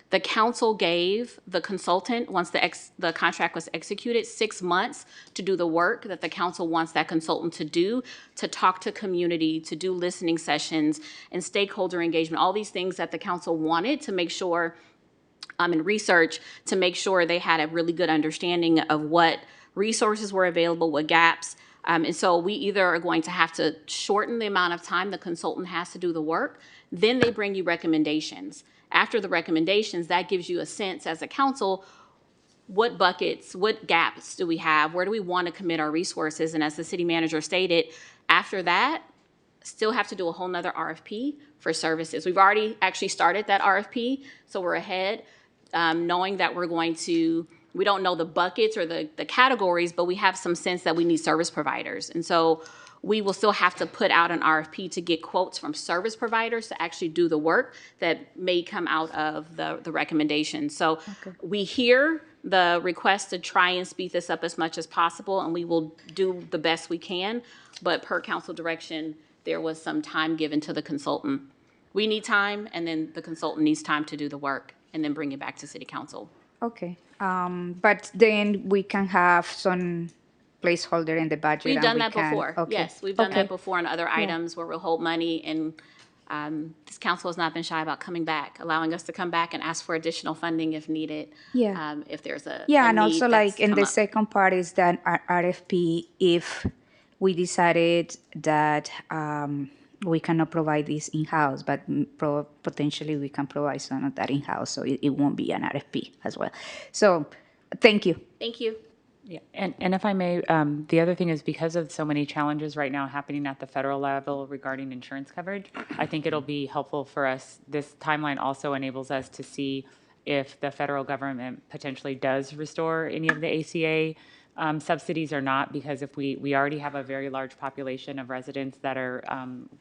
the council gave the consultant, once the contract was executed, 6 months to do the work that the council wants that consultant to do, to talk to community, to do listening sessions and stakeholder engagement, all these things that the council wanted to make sure, and research to make sure they had a really good understanding of what resources were available, what gaps. And so we either are going to have to shorten the amount of time the consultant has to do the work, then they bring you recommendations. After the recommendations, that gives you a sense as a council, what buckets, what gaps do we have? Where do we want to commit our resources? And as the city manager stated, after that, still have to do a whole nother RFP for services. We've already actually started that RFP, so we're ahead, knowing that we don't know the buckets or the categories, but we have some sense that we need service providers. And so we will still have to put out an RFP to get quotes from service providers to actually do the work that may come out of the recommendation. So we hear the request to try and speed this up as much as possible, and we will do the best we can. But per council direction, there was some time given to the consultant. We need time, and then the consultant needs time to do the work, and then bring it back to city council. Okay, but then we can have some placeholder in the budget. We've and done we that can- before. Okay. Yes, we've done that Okay. before on other items where we'll hold money, and this council has not been shy about coming back, allowing us to come back and ask for additional funding if needed. Yeah. If there's a Yeah, a and need also that's like in come the up. second part is that RFP, if we decided that we cannot provide this in-house, but potentially we can provide some of that in-house, so it won't be an RFP as well. So, thank you. Thank you. Yeah, and if I may, the other thing is because of so many challenges right now happening at the federal level regarding insurance coverage, I think it'll be helpful for us. This timeline also enables us to see if the federal government potentially does restore any of the ACA subsidies or not, because if we already have a very large population of residents that are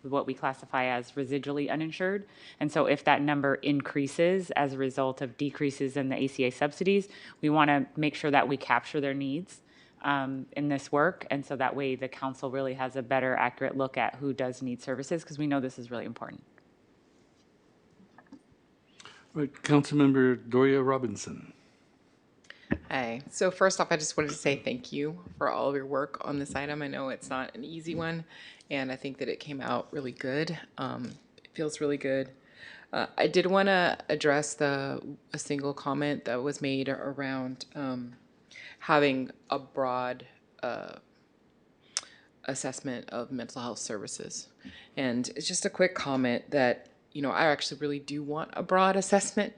what we classify as residually uninsured. And so if that number increases as a result of decreases in the ACA subsidies, we want to make sure that we capture their needs in this work. And so that way the council really has a better accurate look at who does need services, because we know this is really important. All right, Councilmember Doria Robinson. Hi. So first off, I just wanted to say thank you for all of your work on this item. I know it's not an easy one, and I think that it came out really good. It feels really good. I did want to address a single comment that was made around having a broad assessment of mental health services. And it's just a quick comment that, I actually really do want a broad assessment,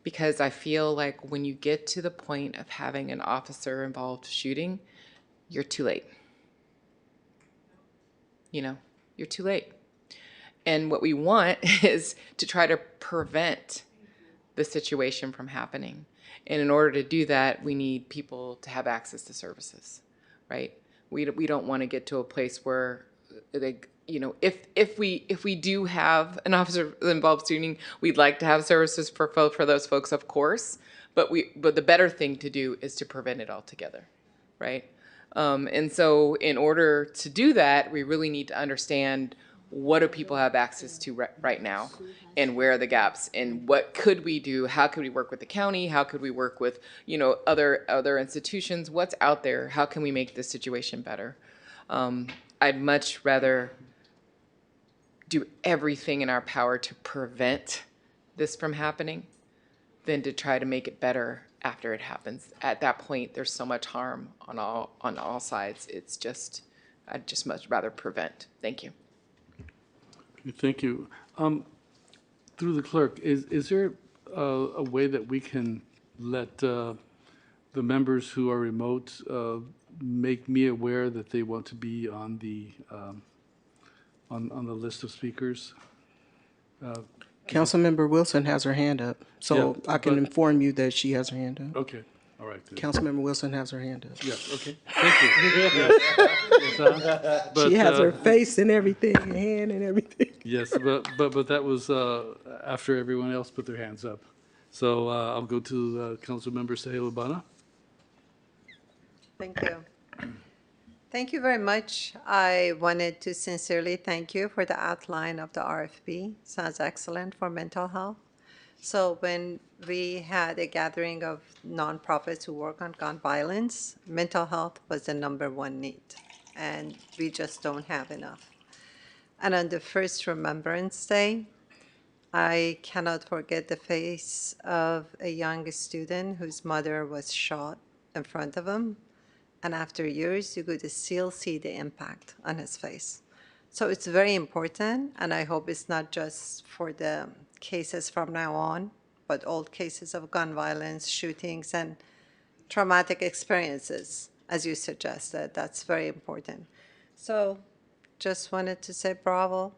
because I feel like when you get to the point of having an officer involved shooting, you're too late. You're too late. And what we want is to try to prevent the situation from happening. And in order to do that, we need people to have access to services, right? We don't want to get to a place where they, if we do have an officer involved shooting, we'd like to have services for those folks, of course. But the better thing to do is to prevent it altogether, right? And so in order to do that, we really need to understand what do people have access to right now, and where are the gaps, and what could we do? How could we work with the county? How could we work with, other institutions? What's out there? How can we make this situation better? I'd much rather do everything in our power to prevent this from happening than to try to make it better after it happens. At that point, there's so much harm on all sides. I'd just much rather prevent. Thank you. Thank you. Through the clerk, is there a way that we can let the members who are remote make me aware that they want to be on the on the list of speakers? Councilmember Wilson has her hand up, so Yeah, I can but- inform you that she has her hand up. Okay, all right. Good. Councilmember Wilson has her hand up. Yes, okay, thank you. Yes. But, She has her face and everything, hand and everything. Yes, but that was after everyone else put their hands up. So I'll go to Councilmember Sahel Ubana. Thank you. Thank you very much. I wanted to sincerely thank you for the outline of the RFP. Sounds excellent for mental health. So when we had a gathering of nonprofits who work on gun violence, mental health was the #1 need, and we just don't have enough. And on the first Remembrance Day, I cannot forget the face of a young student whose mother was shot in front of him. And after years, you could still see the impact on his face. So it's very important, and I hope it's not just for the cases from now on, but all cases of gun violence, shootings, and traumatic experiences, as you suggested. That's very important. So just wanted to say bravo.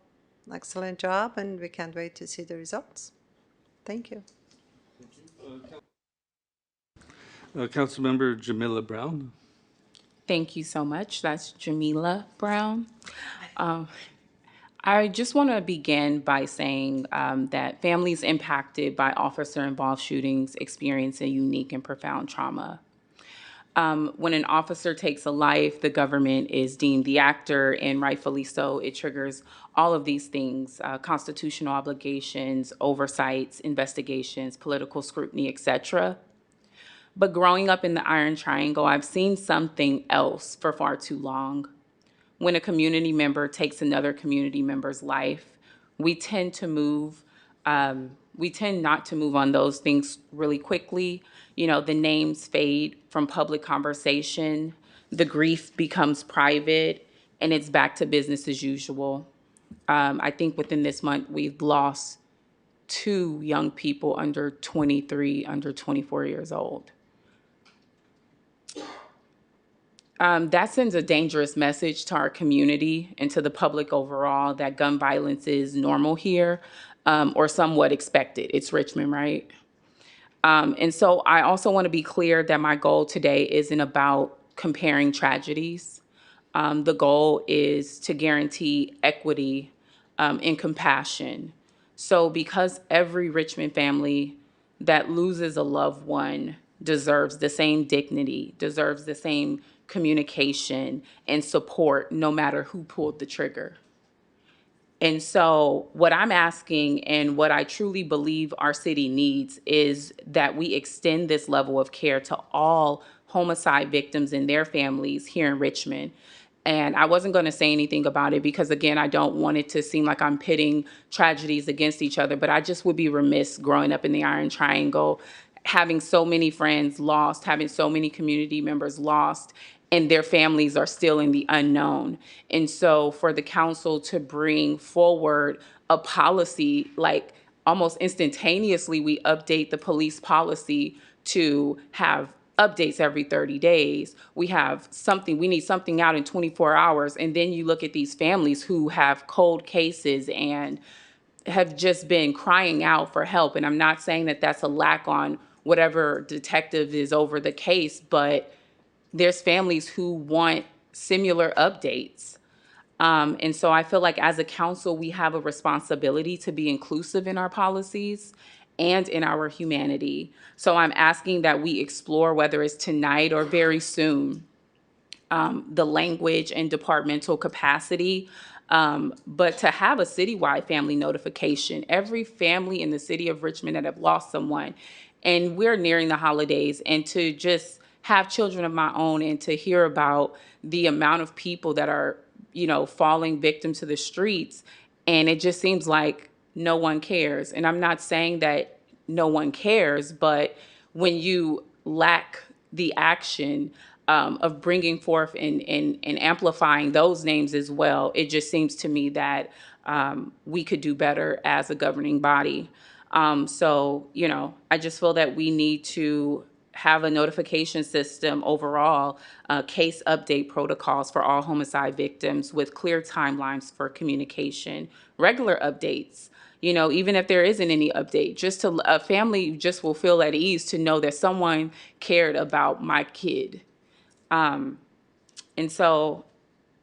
Excellent job, and we can't wait to see the results. Thank you. Councilmember Jamila Brown. Thank you so much. That's Jamila Brown. Um, I just want to begin by saying that families impacted by officer-involved shootings experience a unique and profound trauma. When an officer takes a life, the government is deemed the actor, and rightfully so. It triggers all of these things, constitutional obligations, oversights, investigations, political scrutiny, etc. But growing up in the Iron Triangle, I've seen something else for far too long. When a community member takes another community member's life, we tend to move, we tend not to move on those things really quickly. You know, the names fade from public conversation, the grief becomes private, and it's back to business as usual. I think within this month, we've lost 2 young people under 23, under 24 years old. That sends a dangerous message to our community and to the public overall that gun violence is normal here, or somewhat expected. It's Richmond, right? And so I also want to be clear that my goal today isn't about comparing tragedies. The goal is to guarantee equity and compassion. So because every Richmond family that loses a loved one deserves the same dignity, deserves the same communication and support, no matter who pulled the trigger. And so, what I'm asking and what I truly believe our city needs is that we extend this level of care to all homicide victims and their families here in Richmond. And I wasn't going to say anything about it because, again, I don't want it to seem like I'm pitting tragedies against each other, but I just would be remiss growing up in the Iron Triangle, having so many friends lost, having so many community members lost, and their families are still in the unknown. And so for the council to bring forward a policy, like almost instantaneously, we update the police policy to have updates every 30 days. We need something out in 24 hours. And then you look at these families who have cold cases and have just been crying out for help. And I'm not saying that that's a lack on whatever detective is over the case, but there's families who want similar updates. And so I feel like as a council, we have a responsibility to be inclusive in our policies and in our humanity. So I'm asking that we explore, whether it's tonight or very soon, the language and departmental capacity, but to have a citywide family notification. Every family in the city of Richmond that have lost someone, and we're nearing the holidays, and to just have children of my own and to hear about the amount of people that are, falling victim to the streets, and it just seems like no one cares. And I'm not saying that no one cares, but when you lack the action of bringing forth and amplifying those names as well, it just seems to me that we could do better as a governing body. So, I just feel that we need to have a notification system overall, case update protocols for all homicide victims with clear timelines for communication, regular updates. Even if there isn't any update, just to a family just will feel at ease to know that someone cared about my kid. And so,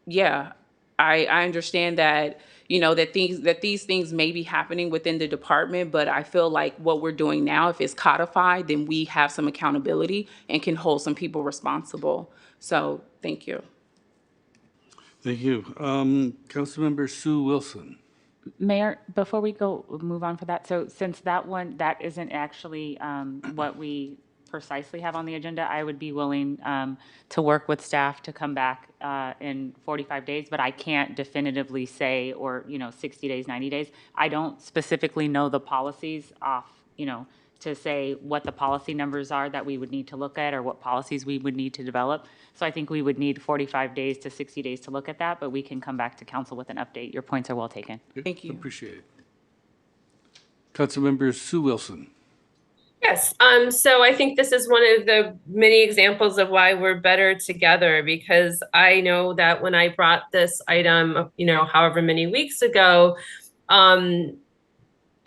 yeah, I understand that, that these things may be happening within the department, but I feel like what we're doing now, if it's codified, then we have some accountability and can hold some people responsible. So thank you. Thank you. Councilmember Sue Wilson. Mayor, before we move on for that, so since that isn't actually what we precisely have on the agenda, I would be willing to work with staff to come back in 45 days, but I can't definitively say, or, 60 days, 90 days. I don't specifically know the policies off, to say what the policy numbers are that we would need to look at or what policies we would need to develop. So I think we would need 45 days to 60 days to look at that, but we can come back to council with an update. Your points are well taken. Thank you. Appreciate it. Councilmember Sue Wilson. Yes, so I think this is one of the many examples of why we're better together, because I know that when I brought this item, however many weeks ago, um,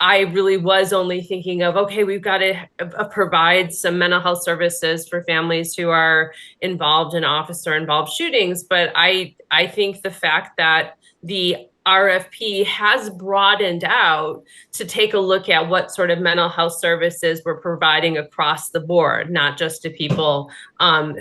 I really was only thinking of, okay, we've got to provide some mental health services for families who are involved in officer involved shootings. But I think the fact that the RFP has broadened out to take a look at what sort of mental health services we're providing across the board, not just to people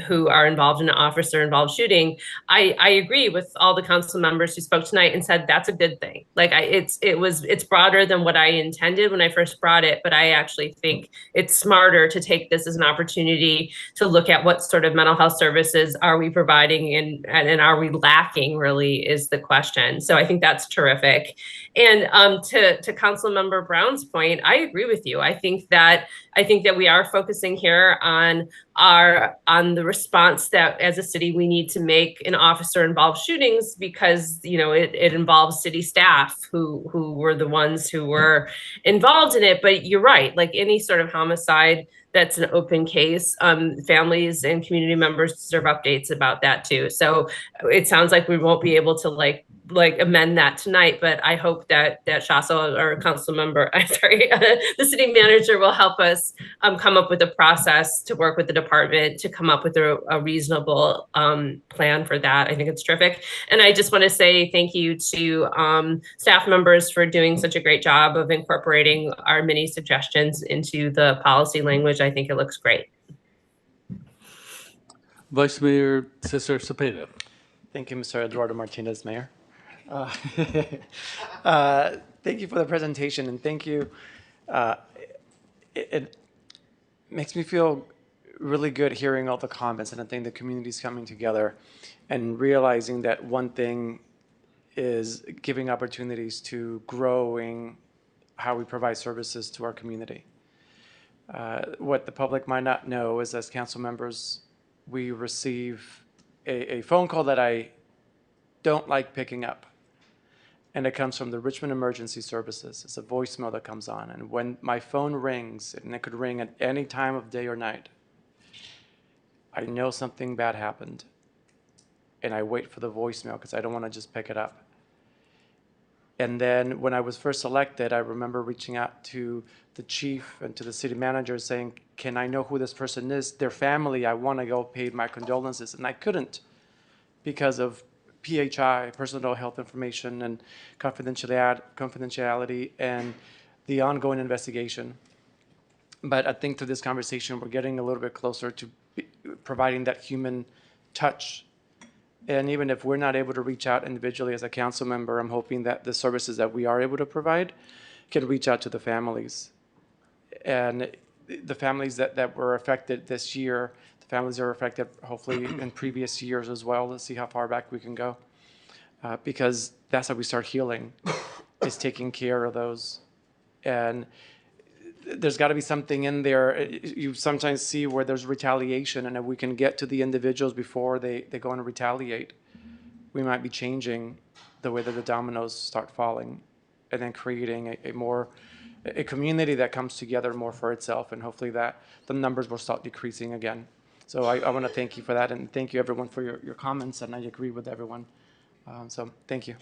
who are involved in an officer involved shooting. I agree with all the council members who spoke tonight and said that's a good thing. Like it's broader than what I intended when I first brought it, but I actually think it's smarter to take this as an opportunity to look at what sort of mental health services are we providing and are we lacking, really, is the question. So I think that's terrific. And to Council Member Brown's point, I agree with you. I think that we are focusing here on the response that as a city we need to make in officer involved shootings, because it involves city staff who were the ones who were involved in it. But you're right, like any sort of homicide that's an open case, families and community members deserve updates about that too. So it sounds like we won't be able to like amend that tonight, but I hope that Shasa or council member, I'm sorry, the city manager will help us come up with a process to work with the department to come up with a reasonable plan for that. I think it's terrific. And I just want to say thank you to staff members for doing such a great job of incorporating our many suggestions into the policy language. I think it looks great. Vice Mayor Cesar Cepeda. Thank you, Mr. Eduardo Martinez, Mayor. Thank you for the presentation, and thank you. It makes me feel really good hearing all the comments, and I think the community's coming together and realizing that one thing is giving opportunities to growing how we provide services to our community. What the public might not know is, as council members, we receive a phone call that I don't like picking up. And it comes from the Richmond Emergency Services. It's a voicemail that comes on. And when my phone rings, and it could ring at any time of day or night, I know something bad happened. And I wait for the voicemail because I don't want to just pick it up. And then when I was first elected, I remember reaching out to the chief and to the city manager saying, can I know who this person is? Their family, I want to go pay my condolences. And I couldn't because of PHI, personal health information, and confidentiality, and the ongoing investigation. But I think through this conversation, we're getting a little bit closer to providing that human touch. And even if we're not able to reach out individually as a council member, I'm hoping that the services that we are able to provide can reach out to the families. And the families that were affected this year, the families that were affected hopefully in previous years as well. Let's see how far back we can go. Because that's how we start healing, is taking care of those. And there's got to be something in there. You sometimes see where there's retaliation, and if we can get to the individuals before they go and retaliate, we might be changing the way that the dominoes start falling, and then creating a community that comes together more for itself, and hopefully that the numbers will start decreasing again. So I want to thank you for that, and thank you everyone for your comments, and I agree with everyone. So thank you.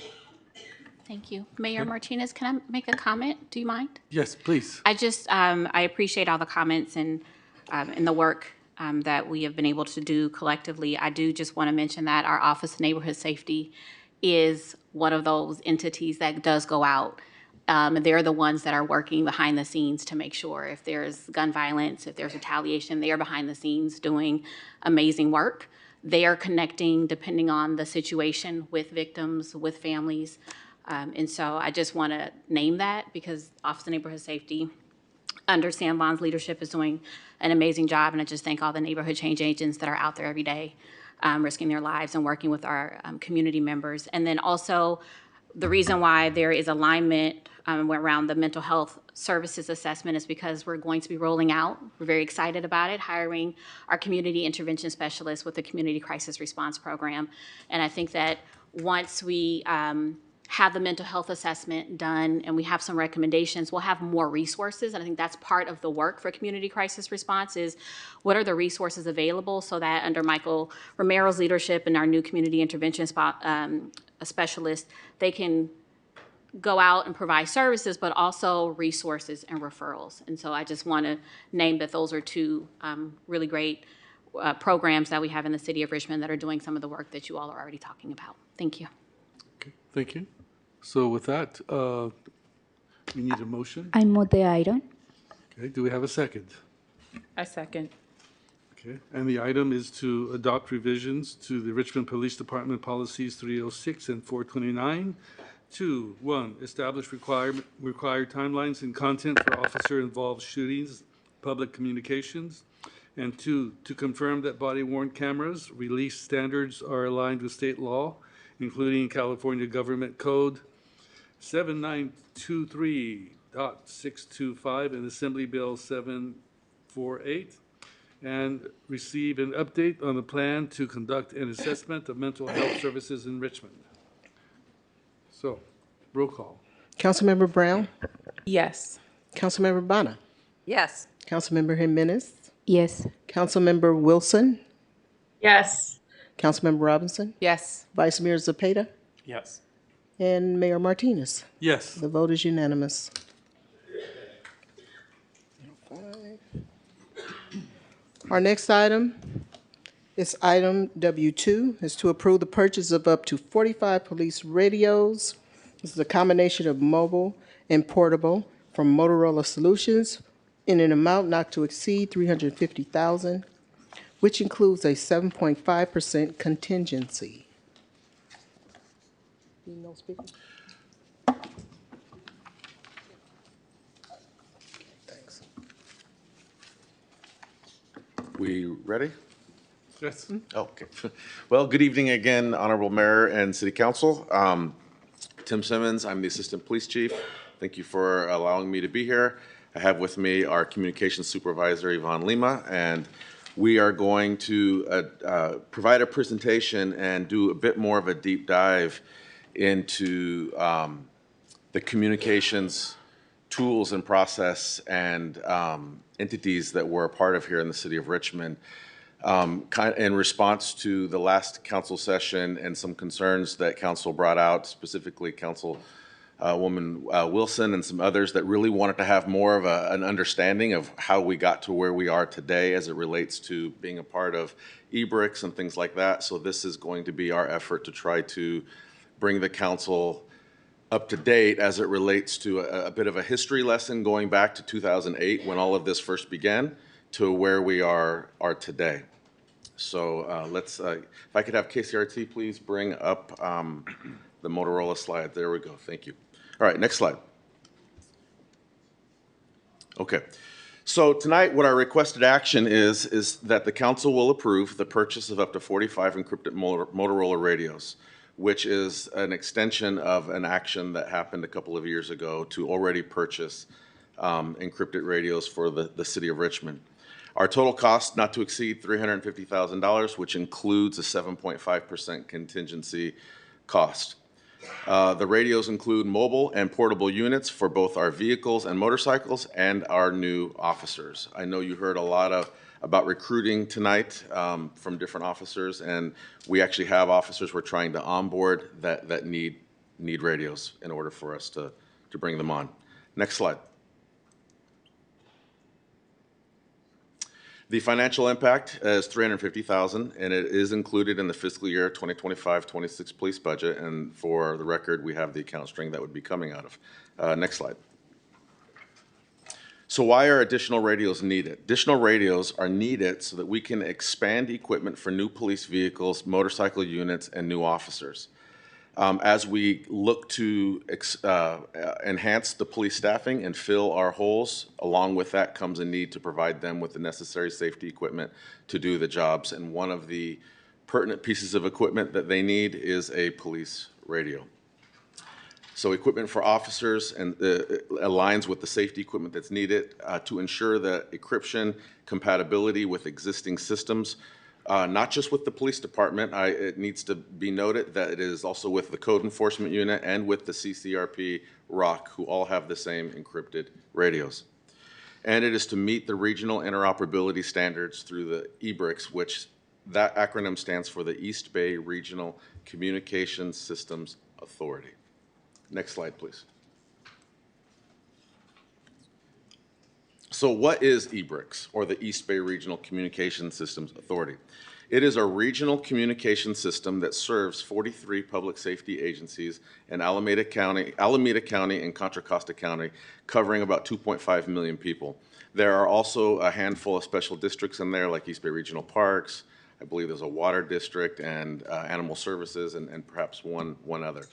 Thank you. Mayor Martinez, can I make a comment? Do you mind? Yes, please. I just, I appreciate all the comments and the work that we have been able to do collectively. I do just want to mention that our Office of Neighborhood Safety is one of those entities that does go out. They're the ones that are working behind the scenes to make sure if there's gun violence, if there's retaliation, they are behind the scenes doing amazing work. They are connecting, depending on the situation, with victims, with families. And so I just want to name that because Office of Neighborhood Safety, under Sam Vaughn's leadership, is doing an amazing job. And I just thank all the neighborhood change agents that are out there every day, risking their lives and working with our community members. And then also the reason why there is alignment around the mental health services assessment is because we're going to be rolling out, we're very excited about it, hiring our community intervention specialists with the Community Crisis Response Program. And I think that once we have the mental health assessment done and we have some recommendations, we'll have more resources. And I think that's part of the work for community crisis response is what are the resources available so that under Michael Romero's leadership and our new community intervention specialist, they can go out and provide services, but also resources and referrals. And so I just want to name that those are two really great programs that we have in the city of Richmond that are doing some of the work that you all are already talking about. Thank you. Okay, thank you. So with that, we need a motion. I move the item. Okay, do we have a second? I second. Okay, and the item is to adopt revisions to the Richmond Police Department Policies 306 and 429. 2, 1, establish required timelines and content for officer-involved shootings, public communications. And 2, to confirm that body-worn cameras release standards are aligned with state law, including California Government Code 7923.625 and Assembly Bill 748, and receive an update on the plan to conduct an assessment of mental health services in Richmond. So, roll call. Councilmember Brown? Yes. Councilmember Bonner? Yes. Councilmember Jimenez? Yes. Councilmember Wilson? Yes. Councilmember Robinson? Yes. Vice Mayor Zepeda? Yes. And Mayor Martinez. Yes. The vote is unanimous. Our next item is item W2, is to approve the purchase of up to 45 police radios. This is a combination of mobile and portable from Motorola Solutions in an amount not to exceed $350,000, which includes a 7.5% contingency. No speaker? Thanks. We ready? Yes. Okay. Well, good evening again, Honorable Mayor and City Council. Tim Simmons, I'm the Assistant Police Chief. Thank you for allowing me to be here. I have with me our Communications Supervisor, Yvonne Lima, and we are going to provide a presentation and do a bit more of a deep dive into the communications tools and process and entities that we're a part of here in the city of Richmond. In response to the last council session and some concerns that council brought out, specifically Councilwoman Wilson and some others that really wanted to have more of an understanding of how we got to where we are today as it relates to being a part of eBricks and things like that. So this is going to be our effort to try to bring the council up to date as it relates to a bit of a history lesson going back to 2008 when all of this first began to where we are today. So let's, if I could have KCRT please bring up the Motorola slide. There we go. Thank you. All right, next slide. Okay. So tonight, what our requested action is that the council will approve the purchase of up to 45 encrypted Motorola radios, which is an extension of an action that happened a couple of years ago to already purchase encrypted radios for the city of Richmond. Our total cost not to exceed $350,000, which includes a 7.5% contingency cost. The radios include mobile and portable units for both our vehicles and motorcycles and our new officers. I know you heard a lot about recruiting tonight from different officers, and we actually have officers we're trying to onboard that need radios in order for us to bring them on. Next slide. The financial impact is $350,000, and it is included in the fiscal year 2025-26 police budget. And for the record, we have the account string that would be coming out of. Next slide. So why are additional radios needed? Additional radios are needed so that we can expand equipment for new police vehicles, motorcycle units, and new officers. As we look to enhance the police staffing and fill our holes, along with that comes a need to provide them with the necessary safety equipment to do the jobs. And one of the pertinent pieces of equipment that they need is a police radio. So equipment for officers and aligns with the safety equipment that's needed to ensure that encryption compatibility with existing systems not just with the police department. It needs to be noted that it is also with the code enforcement unit and with the CCRP ROC, who all have the same encrypted radios. And it is to meet the regional interoperability standards through the EBRICS, which that acronym stands for the East Bay Regional Communications Systems Authority. Next slide, please. So what is EBRICS, or the East Bay Regional Communication Systems Authority? It is a regional communication system that serves 43 public safety agencies in Alameda County and Contra Costa County, covering about 2.5 million people. There are also a handful of special districts in there, like East Bay Regional Parks. I believe there's a water district and animal services, and perhaps one other.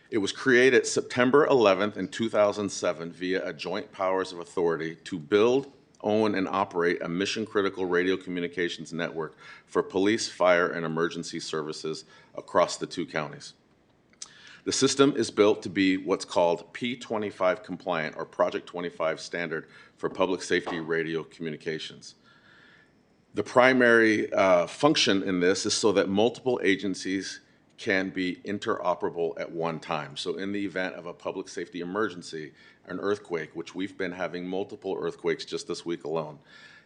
It was created September 11th in 2007 via a joint powers of authority to build, own, and operate a mission-critical radio communications network for police, fire, and emergency services across the two counties. The system is built to be what's called P25 compliant, or Project 25 standard for public safety radio communications. The primary function in this is so that multiple agencies can be interoperable at one time. So in the event of a public safety emergency, an earthquake, which we've been having multiple earthquakes just this week alone,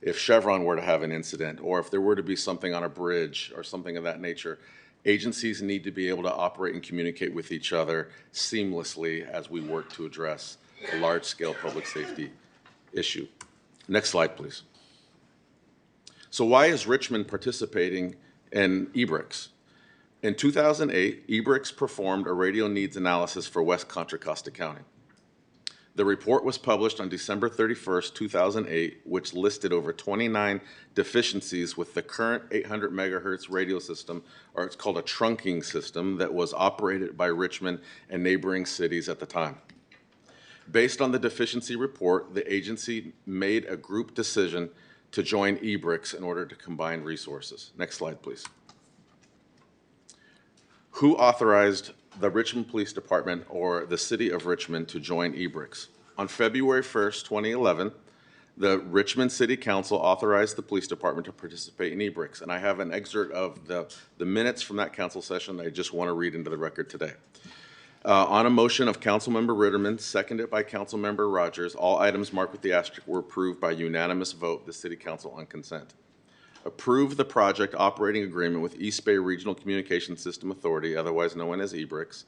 if Chevron were to have an incident, or if there were to be something on a bridge or something of that nature, agencies need to be able to operate and communicate with each other seamlessly as we work to address a large-scale public safety issue. Next slide, please. So why is Richmond participating in EBRICS? In 2008, EBRICS performed a radio needs analysis for West Contra Costa County. The report was published on December 31st, 2008, which listed over 29 deficiencies with the current 800 megahertz radio system, or it's called a trunking system, that was operated by Richmond and neighboring cities at the time. Based on the deficiency report, the agency made a group decision to join EBRICS in order to combine resources. Next slide, please. Who authorized the Richmond Police Department or the City of Richmond to join EBRICS? On February 1st, 2011, the Richmond City Council authorized the Police Department to participate in EBRICS, and I have an excerpt of the minutes from that council session that I just want to read into the record today. On a motion of Councilmember Ritterman, seconded by Councilmember Rogers, all items marked with the asterisk were approved by unanimous vote, the City Council on consent. Approve the project operating agreement with East Bay Regional Communication System Authority, otherwise known as EBRICS,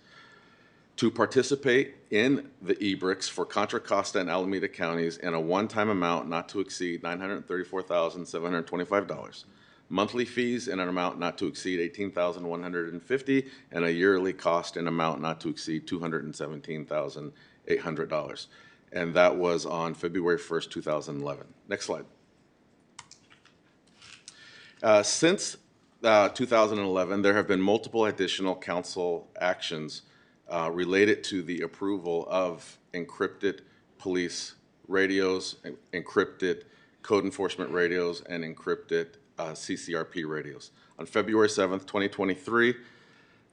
to participate in the EBRICS for Contra Costa and Alameda counties in a one-time amount not to exceed $934,725, monthly fees in an amount not to exceed $18,150, and a yearly cost in amount not to exceed $217,800. And that was on February 1st, 2011. Next slide. Since 2011, there have been multiple additional council actions related to the approval of encrypted police radios, encrypted code enforcement radios, and encrypted CCRP radios. On February 7th, 2023,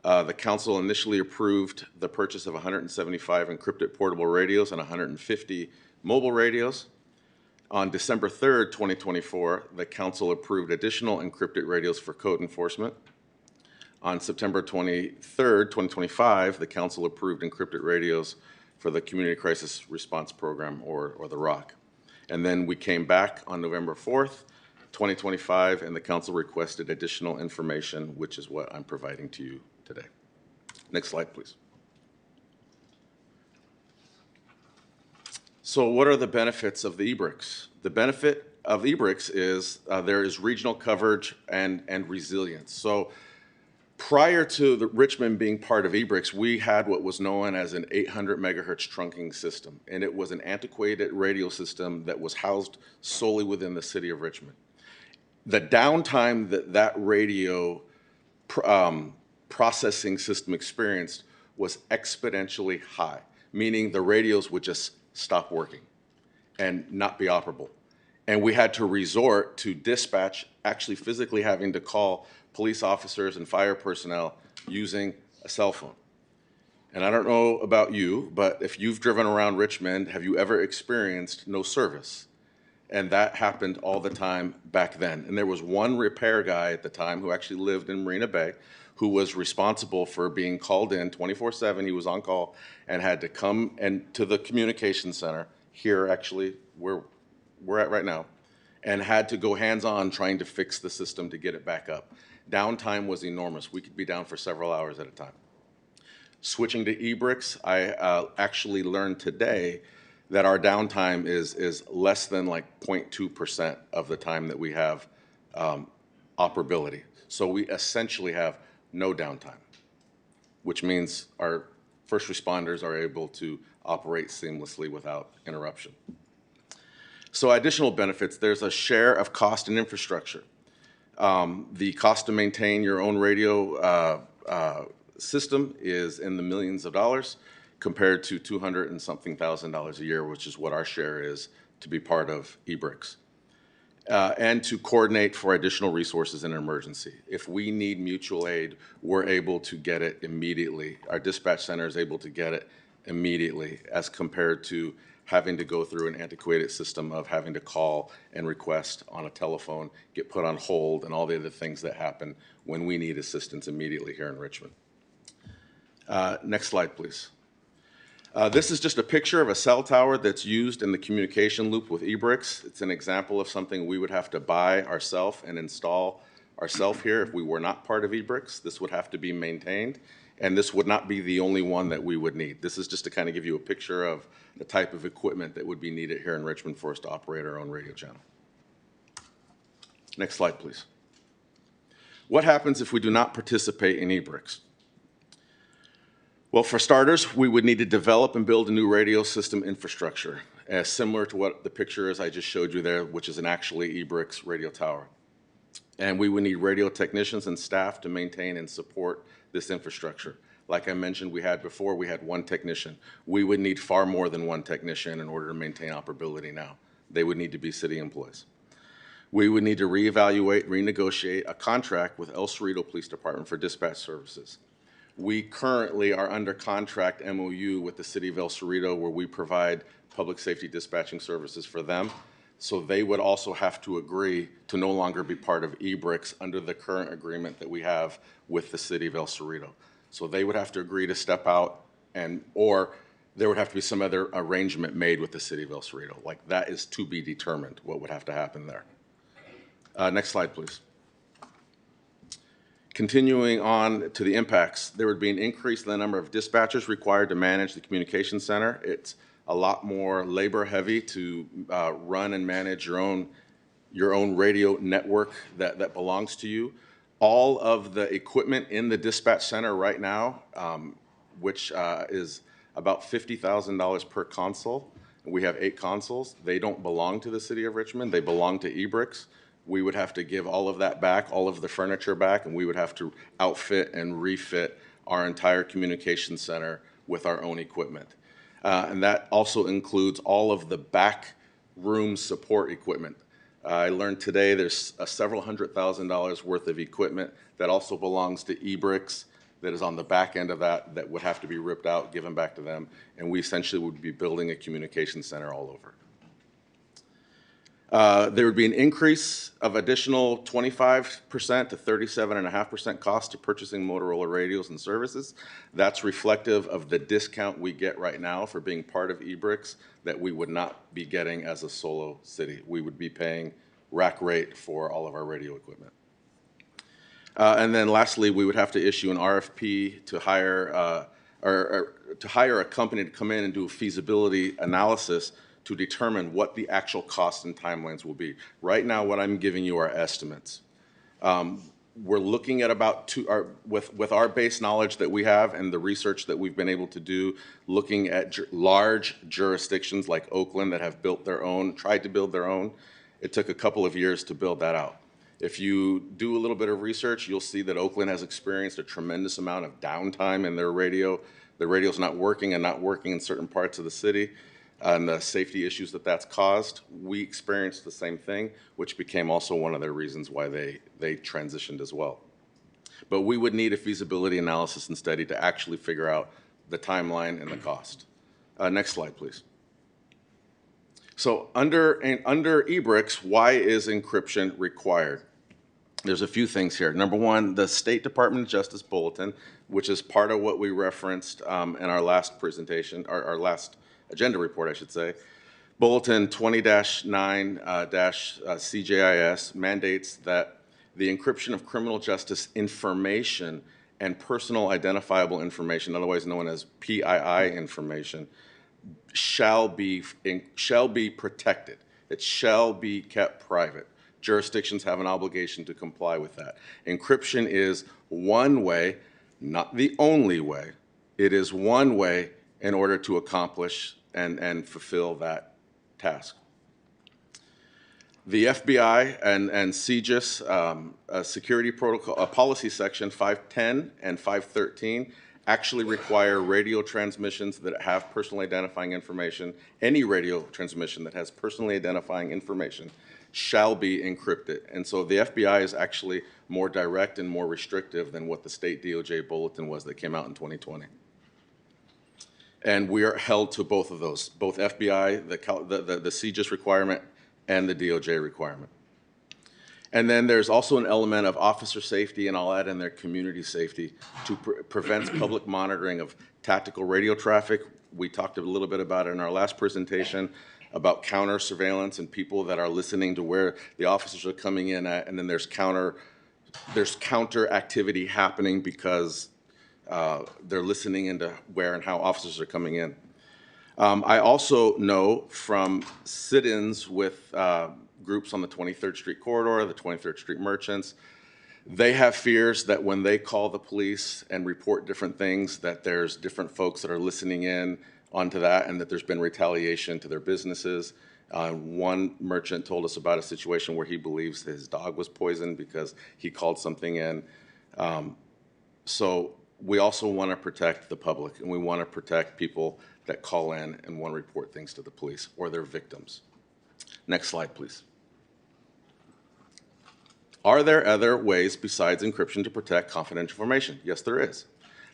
the council initially approved the purchase of 175 encrypted portable radios and 150 mobile radios. On December 3rd, 2024, the council approved additional encrypted radios for code enforcement. On September 23rd, 2025, the council approved encrypted radios for the Community Crisis Response Program, or the ROC. And then we came back on November 4th, 2025, and the council requested additional information, which is what I'm providing to you today. Next slide, please. So what are the benefits of the EBRICS? The benefit of EBRICS is there is regional coverage and resilience. So prior to the Richmond being part of EBRICS, we had what was known as an 800 megahertz trunking system, and it was an antiquated radio system that was housed solely within the city of Richmond. The downtime that radio processing system experienced was exponentially high, meaning the radios would just stop working and not be operable. And we had to resort to dispatch, actually physically having to call police officers and fire personnel using a cell phone. And I don't know about you, but if you've driven around Richmond, have you ever experienced no service? And that happened all the time back then. And there was one repair guy at the time who actually lived in Marina Bay who was responsible for being called in 24/7. He was on call and had to come and to the communication center here, actually, where we're at right now, and had to go hands-on trying to fix the system to get it back up. Downtime was enormous. We could be down for several hours at a time. Switching to eBricks, I actually learned today that our downtime is less than like 0.2% of the time that we have operability. So we essentially have no downtime, which means our first responders are able to operate seamlessly without interruption. So additional benefits, there's a share of cost and infrastructure. The cost to maintain your own radio system is in the millions of dollars compared to $200 and something thousand a year, which is what our share is to be part of eBricks. And to coordinate for additional resources in an emergency. If we need mutual aid, we're able to get it immediately. Our dispatch center is able to get it immediately as compared to having to go through an antiquated system of having to call and request on a telephone, get put on hold, and all the other things that happen when we need assistance immediately here in Richmond. Next slide, please. This is just a picture of a cell tower that's used in the communication loop with eBricks. It's an example of something we would have to buy ourselves and install ourselves here if we were not part of eBricks. This would have to be maintained, and this would not be the only one that we would need. This is just to kind of give you a picture of the type of equipment that would be needed here in Richmond for us to operate our own radio channel. Next slide, please. What happens if we do not participate in eBricks? Well, for starters, we would need to develop and build a new radio system infrastructure, similar to what the picture is I just showed you there, which is an actually eBricks radio tower. And we would need radio technicians and staff to maintain and support this infrastructure. Like I mentioned, we had before, we had one technician. We would need far more than one technician in order to maintain operability now. They would need to be city employees. We would need to reevaluate, renegotiate a contract with El Cerrito Police Department for dispatch services. We currently are under contract MOU with the city of El Cerrito where we provide public safety dispatching services for them. So they would also have to agree to no longer be part of eBricks under the current agreement that we have with the city of El Cerrito. So they would have to agree to step out or there would have to be some other arrangement made with the city of El Cerrito. Like that is to be determined what would have to happen there. Next slide, please. Continuing on to the impacts, there would be an increase in the number of dispatchers required to manage the communication center. It's a lot more labor heavy to run and manage your own radio network that belongs to you. All of the equipment in the dispatch center right now, which is about $50,000 per console. We have 8 consoles. They don't belong to the city of Richmond. They belong to eBricks. We would have to give all of that back, all of the furniture back, and we would have to outfit and refit our entire communication center with our own equipment. And that also includes all of the back room support equipment. I learned today there's several $100,000 worth of equipment that also belongs to eBricks that is on the back end of that would have to be ripped out, given back to them, and we essentially would be building a communication center all over. There would be an increase of additional 25% to 37.5% cost to purchasing Motorola radios and services. That's reflective of the discount we get right now for being part of eBricks that we would not be getting as a solo city. We would be paying rack rate for all of our radio equipment. And then lastly, we would have to issue an RFP to hire to hire a company to come in and do a feasibility analysis to determine what the actual costs and timelines will be. Right now, what I'm giving you are estimates. We're looking at about with our base knowledge that we have and the research that we've been able to do, looking at large jurisdictions like Oakland that have built their own, tried to build their own. It took a couple of years to build that out. If you do a little bit of research, you'll see that Oakland has experienced a tremendous amount of downtime in their radio. The radio's not working and not working in certain parts of the city. And the safety issues that's caused, we experienced the same thing, which became also one of their reasons why they transitioned as well. But we would need a feasibility analysis and study to actually figure out the timeline and the cost. Next slide, please. So under eBricks, why is encryption required? There's a few things here. Number one, the State Department of Justice Bulletin, which is part of what we referenced in our last presentation, our last agenda report, I should say. Bulletin 20-9-CJIS mandates that the encryption of criminal justice information and personal identifiable information, otherwise known as PII information, shall be protected. It shall be kept private. Jurisdictions have an obligation to comply with that. Encryption is one way, not the only way. It is one way in order to accomplish and fulfill that task. The FBI and CJIS security protocol policy section 510 and 513 actually require radio transmissions that have personally identifying information. Any radio transmission that has personally identifying information shall be encrypted. And so the FBI is actually more direct and more restrictive than what the state DOJ bulletin was that came out in 2020. And we are held to both of those, both FBI, the CJIS requirement, and the DOJ requirement. And then there's also an element of officer safety, and I'll add in there community safety, to prevent public monitoring of tactical radio traffic. We talked a little bit about it in our last presentation about counter surveillance and people that are listening to where the officers are coming in at, and then there's counter activity happening because they're listening into where and how officers are coming in. I also know from sit-ins with groups on the 23rd Street corridor, the 23rd Street merchants, they have fears that when they call the police and report different things, that there's different folks that are listening in onto that and that there's been retaliation to their businesses. One merchant told us about a situation where he believes his dog was poisoned because he called something in. So we also want to protect the public, and we want to protect people that call in and want to report things to the police or their victims. Next slide, please. Are there other ways besides encryption to protect confidential information? Yes, there is.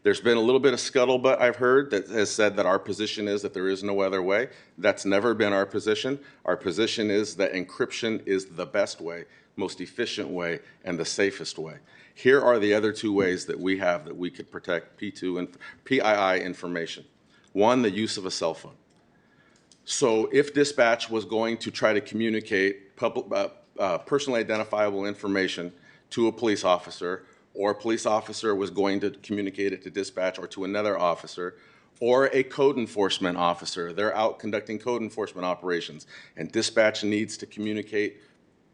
There's been a little bit of scuttlebutt I've heard that has said that our position is that there is no other way. That's never been our position. Our position is that encryption is the best way, most efficient way, and the safest way. Here are the other two ways that we have that we could protect P2 and PII information. One, the use of a cell phone. So if dispatch was going to try to communicate personally identifiable information to a police officer, or a police officer was going to communicate it to dispatch or to another officer, or a code enforcement officer, they're out conducting code enforcement operations, and dispatch needs to communicate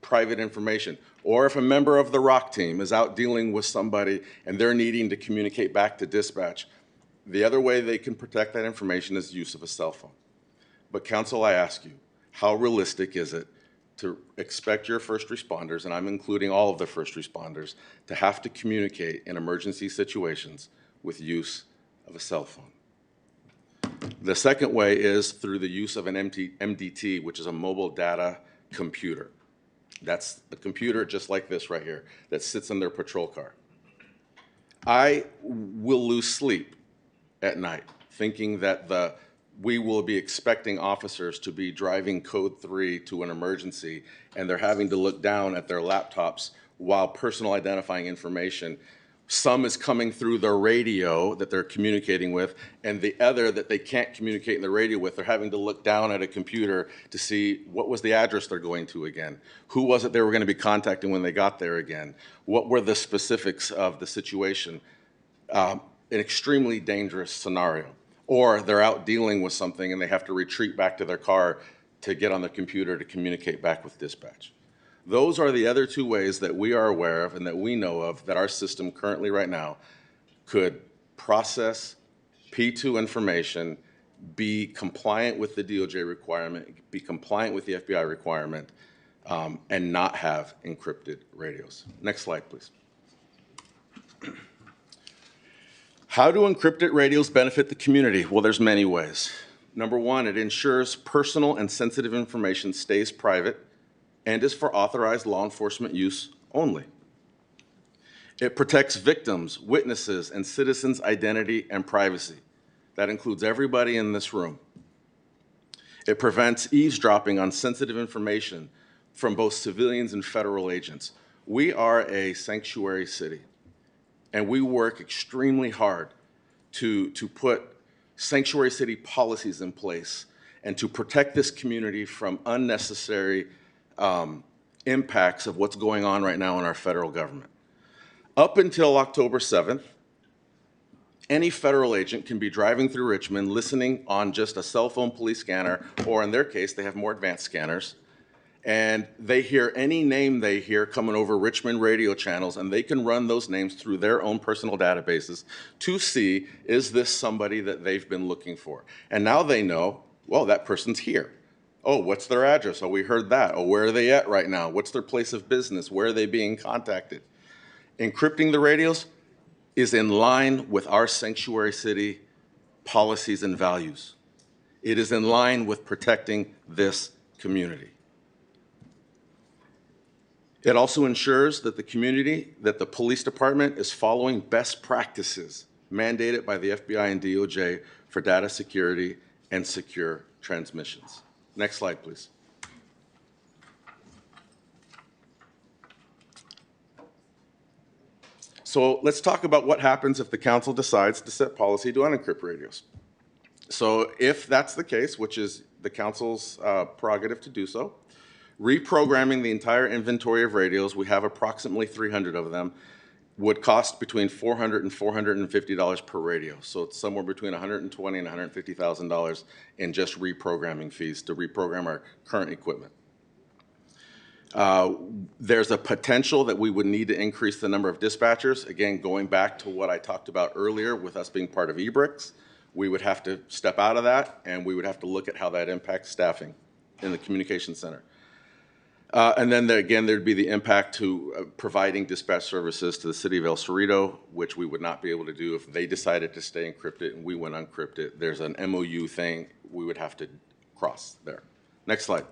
private information. Or if a member of the ROC team is out dealing with somebody and they're needing to communicate back to dispatch, the other way they can protect that information is use of a cell phone. But counsel, I ask you, how realistic is it to expect your first responders, and I'm including all of the first responders, to have to communicate in emergency situations with use of a cell phone? The second way is through the use of an MDT, which is a mobile data computer. That's the computer just like this right here that sits in their patrol car. I will lose sleep at night thinking that we will be expecting officers to be driving code 3 to an emergency, and they're having to look down at their laptops while personal identifying information, some is coming through their radio that they're communicating with, and the other that they can't communicate in the radio with, they're having to look down at a computer to see what was the address they're going to again, who was it they were going to be contacting when they got there again, what were the specifics of the situation. An extremely dangerous scenario. Or they're out dealing with something and they have to retreat back to their car to get on the computer to communicate back with dispatch. Those are the other two ways that we are aware of and that we know of that our system currently right now could process P2 information, be compliant with the DOJ requirement, be compliant with the FBI requirement, and not have encrypted radios. Next slide, please. How do encrypted radios benefit the community? Well, there's many ways. Number one, it ensures personal and sensitive information stays private and is for authorized law enforcement use only. It protects victims, witnesses, and citizens' identity and privacy. That includes everybody in this room. It prevents eavesdropping on sensitive information from both civilians and federal agents. We are a sanctuary city, and we work extremely hard to put sanctuary city policies in place and to protect this community from unnecessary impacts of what's going on right now in our federal government. Up until October 7th, any federal agent can be driving through Richmond, listening on just a cell phone police scanner, or in their case, they have more advanced scanners, and they hear any name they hear coming over Richmond radio channels, and they can run those names through their own personal databases to see, is this somebody that they've been looking for? And now they know, well, that person's here. Oh, what's their address? Oh, we heard that. Oh, where are they at right now? What's their place of business? Where are they being contacted? Encrypting the radios is in line with our sanctuary city policies and values. It is in line with protecting this community. It also ensures that the police department is following best practices mandated by the FBI and DOJ for data security and secure transmissions. Next slide, please. So let's talk about what happens if the council decides to set policy to unencrypt radios. So if that's the case, which is the council's prerogative to do so, reprogramming the entire inventory of radios, we have approximately 300 of them, would cost between $400 and $450 per radio. So it's somewhere between $120,000 and $150,000 in just reprogramming fees to reprogram our current equipment. There's a potential that we would need to increase the number of dispatchers. Again, going back to what I talked about earlier with us being part of eBricks, we would have to step out of that, and we would have to look at how that impacts staffing in the communication center. And then again, there'd be the impact to providing dispatch services to the city of El Cerrito, which we would not be able to do if they decided to stay encrypted and we went unencrypted. There's an MOU thing we would have to cross there. Next slide.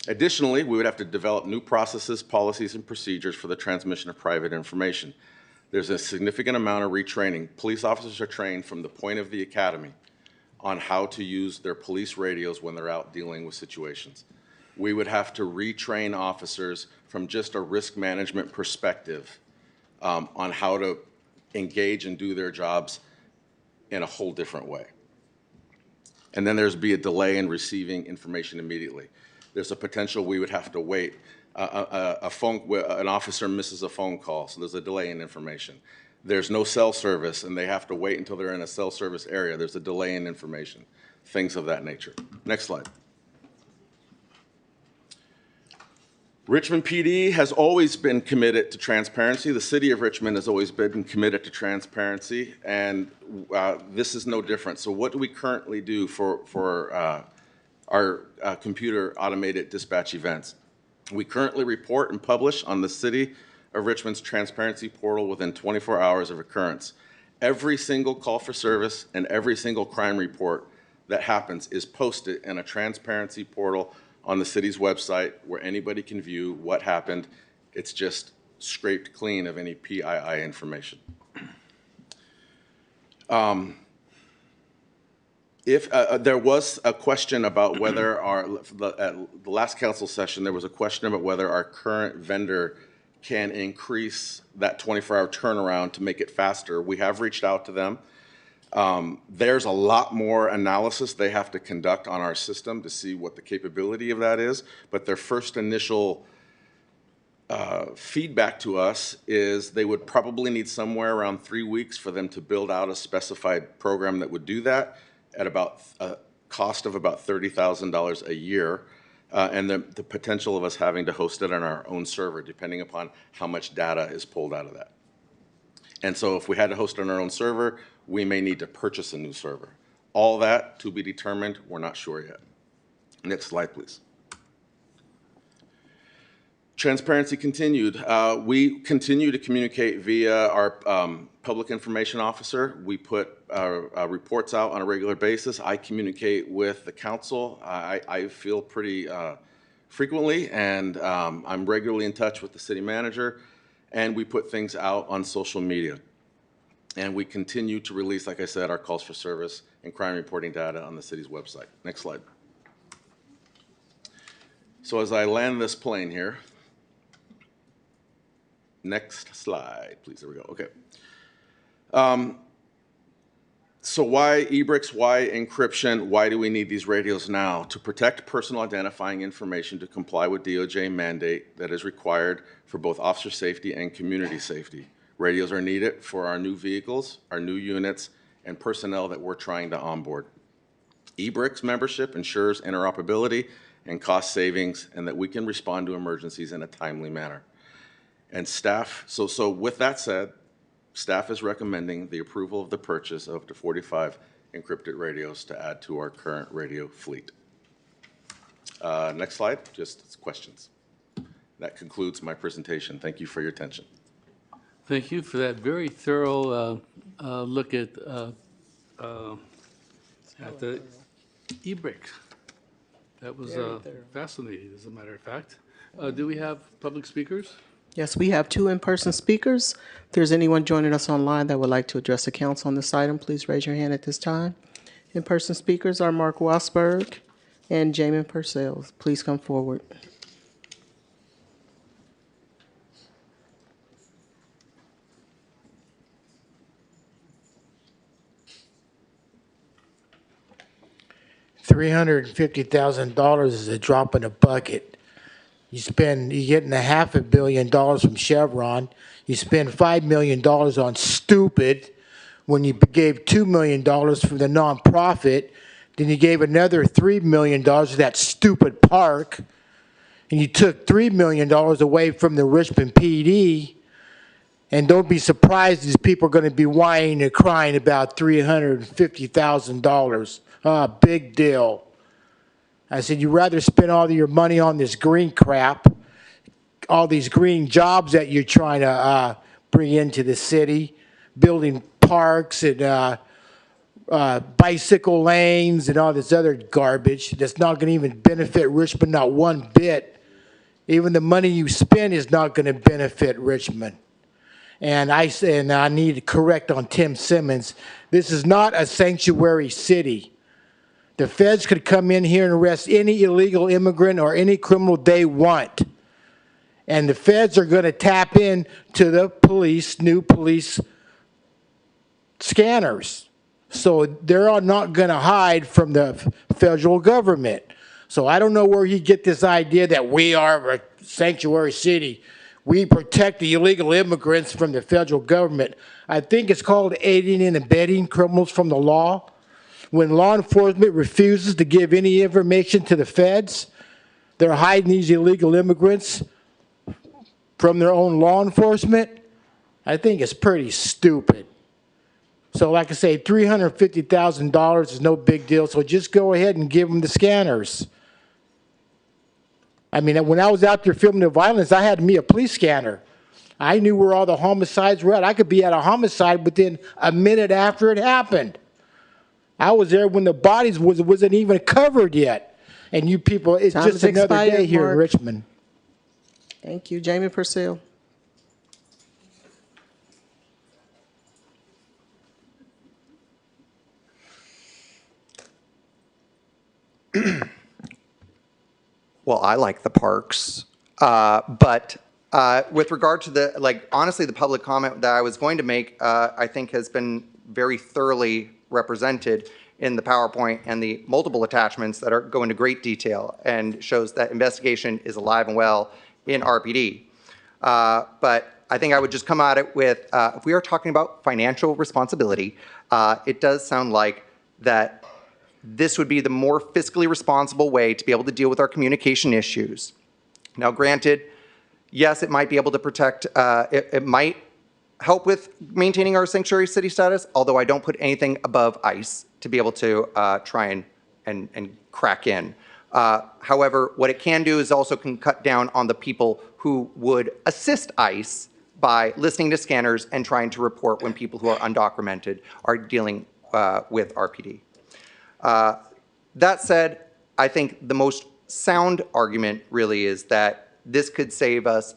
Additionally, we would have to develop new processes, policies, and procedures for the transmission of private information. There's a significant amount of retraining. Police officers are trained from the point of the academy on how to use their police radios when they're out dealing with situations. We would have to retrain officers from just a risk management perspective on how to engage and do their jobs in a whole different way. And then there's be a delay in receiving information immediately. There's a potential we would have to wait. An officer misses a phone call, so there's a delay in information. There's no cell service, and they have to wait until they're in a cell service area. There's a delay in information, things of that nature. Next slide. Richmond PD has always been committed to transparency. The city of Richmond has always been committed to transparency, and this is no different. So what do we currently do for our computer automated dispatch events? We currently report and publish on the City of Richmond's transparency portal within 24 hours of occurrence. Every single call for service and every single crime report that happens is posted in a transparency portal on the city's website where anybody can view what happened. It's just scraped clean of any PII information. If there was a question about whether at the last council session, there was a question about whether our current vendor can increase that 24-hour turnaround to make it faster. We have reached out to them. There's a lot more analysis they have to conduct on our system to see what the capability of that is, but their first initial feedback to us is they would probably need somewhere around 3 weeks for them to build out a specified program that would do that at about a cost of about $30,000 a year, and the potential of us having to host it on our own server, depending upon how much data is pulled out of that. And so if we had to host it on our own server, we may need to purchase a new server. All that to be determined, we're not sure yet. Next slide, please. Transparency continued. We continue to communicate via our public information officer. We put reports out on a regular basis. I communicate with the council. I feel pretty frequently, and I'm regularly in touch with the city manager, and we put things out on social media. And we continue to release, like I said, our calls for service and crime reporting data on the city's website. Next slide. So as I land this plane here, next slide, please. There we go. Okay. So why eBricks? Why encryption? Why do we need these radios now? To protect personal identifying information to comply with DOJ mandate that is required for both officer safety and community safety. Radios are needed for our new vehicles, our new units, and personnel that we're trying to onboard. eBricks membership ensures interoperability and cost savings, and that we can respond to emergencies in a timely manner. And staff, so with that said, staff is recommending the approval of the purchase of the 45 encrypted radios to add to our current radio fleet. Next slide, just questions. That concludes my presentation. Thank you for your attention. Thank you for that very thorough look at the e-brick. That was fascinating, as a matter of fact. Do we have public speakers? Yes, we have 2 in-person speakers. If there's anyone joining us online that would like to address the council on this item, please raise your hand at this time. In-person speakers are Mark Wasberg and Jamin Purcell. Please come forward. $350,000 is a drop in the bucket. You're getting $500 million from Chevron. You spend $5 million on stupid when you gave $2 million for the nonprofit. Then you gave another $3 million to that stupid park. And you took $3 million away from the Richmond PD. And don't be surprised these people are going to be whining and crying about $350,000. Big deal. I said, you'd rather spend all of your money on this green crap, all these green jobs that you're trying to bring into the city, building parks and bicycle lanes and all this other garbage that's not going to even benefit Richmond, not one bit. Even the money you spend is not going to benefit Richmond. And I need to correct on Tim Simmons. This is not a sanctuary city. The feds could come in here and arrest any illegal immigrant or any criminal they want. And the feds are going to tap in to the new police scanners. So they're not going to hide from the federal government. So I don't know where you get this idea that we are a sanctuary city. We protect the illegal immigrants from the federal government. I think it's called aiding and abetting criminals from the law. When law enforcement refuses to give any information to the feds, they're hiding these illegal immigrants from their own law enforcement. I think it's pretty stupid. So like I say, $350,000 is no big deal, so just go ahead and give them the scanners. I mean, when I was out there filming the violence, I had me a police scanner. I knew where all the homicides were at. I could be at a homicide within a minute after it happened. I was there when the bodies wasn't even covered yet. And you people, it's Time just is another expired, day here in Mark. Richmond. Thank you. Jamie Purcell. Well, I like the parks, but with regard to honestly, the public comment that I was going to make, I think has been very thoroughly represented in the PowerPoint and the multiple attachments that go into great detail and shows that investigation is alive and well in RPD. But I think I would just come at it with, if we are talking about financial responsibility, it does sound like that this would be the more fiscally responsible way to be able to deal with our communication issues. Now, granted, yes, it might be able to protect, it might help with maintaining our sanctuary city status, although I don't put anything above ICE to be able to try and crack in. However, what it can do is also can cut down on the people who would assist ICE by listening to scanners and trying to report when people who are undocumented are dealing with RPD. That said, I think the most sound argument really is that this could save us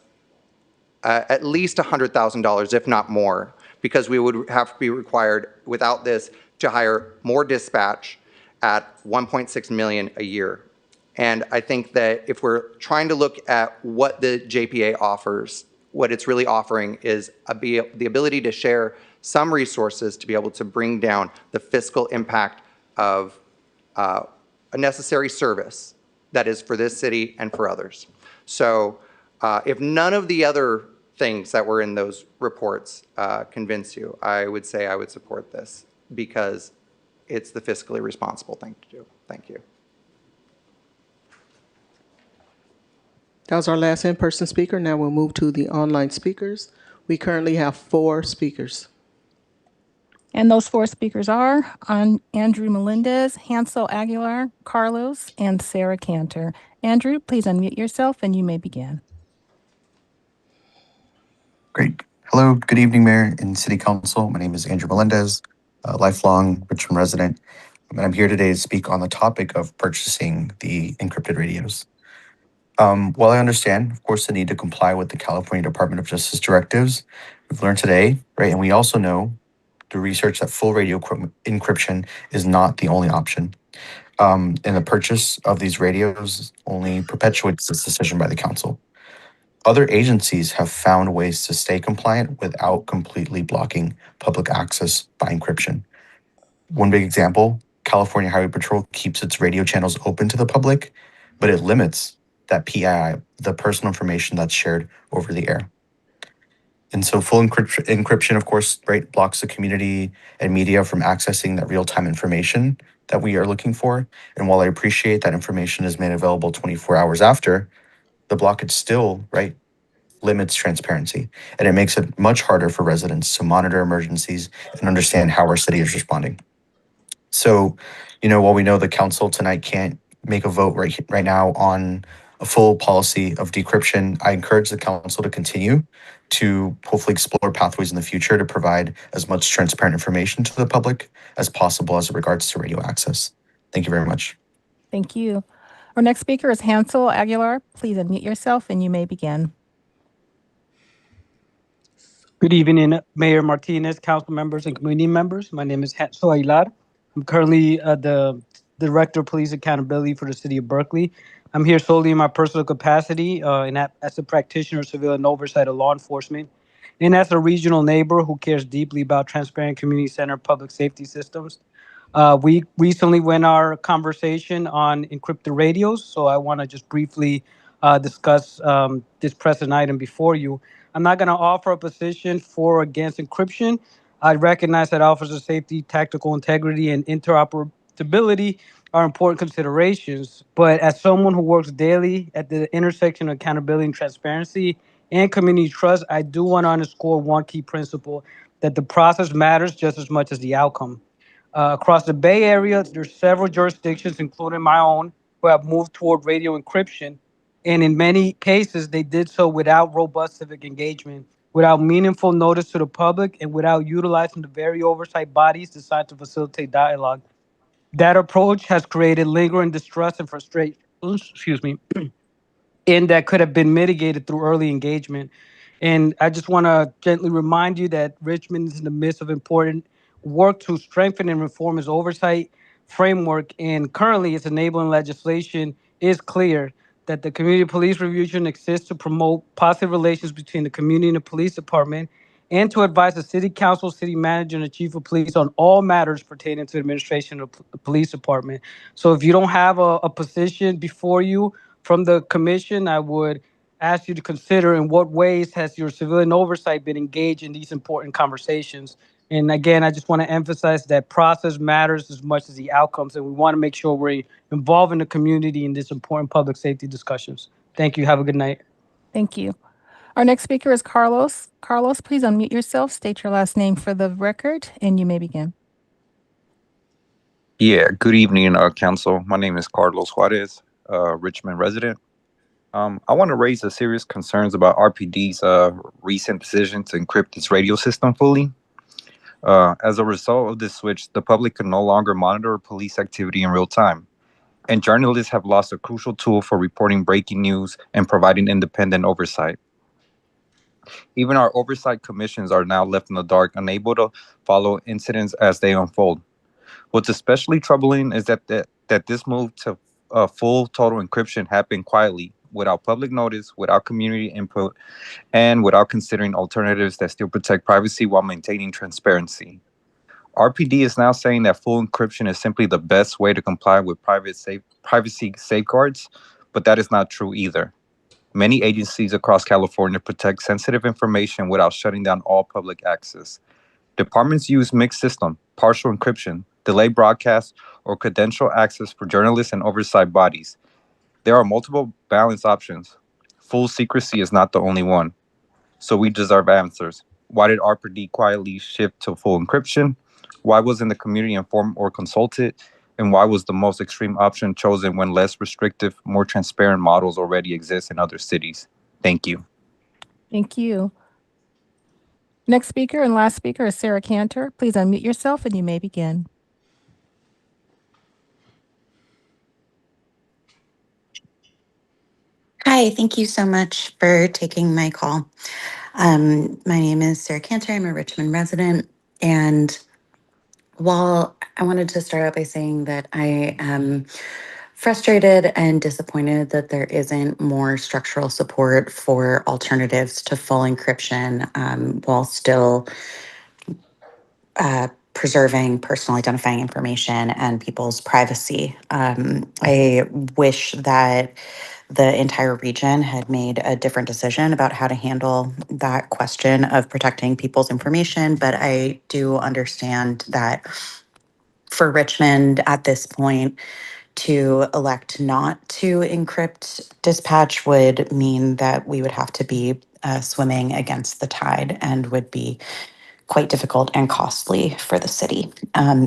at least $100,000, if not more, because we would have to be required, without this, to hire more dispatch at 1.6 million a year. And I think that if we're trying to look at what the JPA offers, what it's really offering is the ability to share some resources to be able to bring down the fiscal impact of a necessary service that is for this city and for others. So if none of the other things that were in those reports convince you, I would say I would support this because it's the fiscally responsible thing to do. Thank you. That was our last in-person speaker. Now we'll move to the online speakers. We currently have 4 speakers. And those 4 speakers are Andrew Melendez, Hansel Aguilar, Carlos, and Sarah Cantor. Andrew, please unmute yourself and you may begin. Great. Hello, good evening, Mayor and City Council. My name is Andrew Melendez, a lifelong Richmond resident, and I'm here today to speak on the topic of purchasing the encrypted radios. While I understand, of course, the need to comply with the California Department of Justice directives, we've learned today, right, and we also know through research that full radio encryption is not the only option. And the purchase of these radios only perpetuates this decision by the council. Other agencies have found ways to stay compliant without completely blocking public access by encryption. One big example, California Highway Patrol keeps its radio channels open to the public, but it limits that PII, the personal information that's shared over the air. And so full encryption, of course, right, blocks the community and media from accessing that real-time information that we are looking for. And while I appreciate that information is made available 24 hours after, the blockage still, right, limits transparency. And it makes it much harder for residents to monitor emergencies and understand how our city is responding. So, while we know the council tonight can't make a vote right now on a full policy of decryption, I encourage the council to continue to hopefully explore pathways in the future to provide as much transparent information to the public as possible as it regards to radio access. Thank you very much. Thank you. Our next speaker is Hansel Aguilar. Please unmute yourself and you may begin. Good evening, Mayor Martinez, council members, and community members. My name is Hansel Aguilar. I'm currently the Director of Police Accountability for the City of Berkeley. I'm here solely in my personal capacity and as a practitioner of civilian oversight of law enforcement, and as a regional neighbor who cares deeply about transparent community-centered public safety systems. We recently went our conversation on encrypted radios, so I want to just briefly discuss this present item before you. I'm not going to offer a position for or against encryption. I recognize that officer safety, tactical integrity, and interoperability are important considerations. But as someone who works daily at the intersection of accountability and transparency and community trust, I do want to underscore one key principle, that the process matters just as much as the outcome. Across the Bay Area, there's several jurisdictions, including my own, who have moved toward radio encryption. And in many cases, they did so without robust civic engagement, without meaningful notice to the public, and without utilizing the very oversight bodies designed to facilitate dialogue. That approach has created lingering distrust and frustration, and that could have been mitigated through early engagement. And I just want to gently remind you that Richmond is in the midst of important work to strengthen and reform its oversight framework. And currently, its enabling legislation is clear that the Community Police Review Unit exists to promote positive relations between the community and the police department, and to advise the city council, city manager, and the chief of police on all matters pertaining to the administration of the police department. So if you don't have a position before you from the commission, I would ask you to consider in what ways has your civilian oversight been engaged in these important conversations. And again, I just want to emphasize that process matters as much as the outcomes, and we want to make sure we're involving the community in this important public safety discussions. Thank you. Have a good night. Thank you. Our next speaker is Carlos. Carlos, please unmute yourself, state your last name for the record, and you may begin. Yeah, good evening, Council. My name is Carlos Juarez, Richmond resident. I want to raise a serious concerns about RPD's recent decision to encrypt its radio system fully. As a result of this switch, the public can no longer monitor police activity in real time, and journalists have lost a crucial tool for reporting breaking news and providing independent oversight. Even our oversight commissions are now left in the dark, unable to follow incidents as they unfold. What's especially troubling is that this move to full total encryption happened quietly, without public notice, without community input, and without considering alternatives that still protect privacy while maintaining transparency. RPD is now saying that full encryption is simply the best way to comply with privacy safeguards, but that is not true either. Many agencies across California protect sensitive information without shutting down all public access. Departments use mixed system, partial encryption, delayed broadcast, or credential access for journalists and oversight bodies. There are multiple balance options. Full secrecy is not the only one. So we deserve answers. Why did RPD quietly shift to full encryption? Why wasn't the community informed or consulted? And why was the most extreme option chosen when less restrictive, more transparent models already exist in other cities? Thank you. Thank you. Next speaker and last speaker is Sarah Cantor. Please unmute yourself and you may begin. Hi, thank you so much for taking my call. My name is Sarah Cantor. I'm a Richmond resident. And while I wanted to start out by saying that I am frustrated and disappointed that there isn't more structural support for alternatives to full encryption while still preserving personal identifying information and people's privacy. I wish that the entire region had made a different decision about how to handle that question of protecting people's information, but I do understand that for Richmond at this point, to elect not to encrypt dispatch would mean that we would have to be swimming against the tide and would be quite difficult and costly for the city.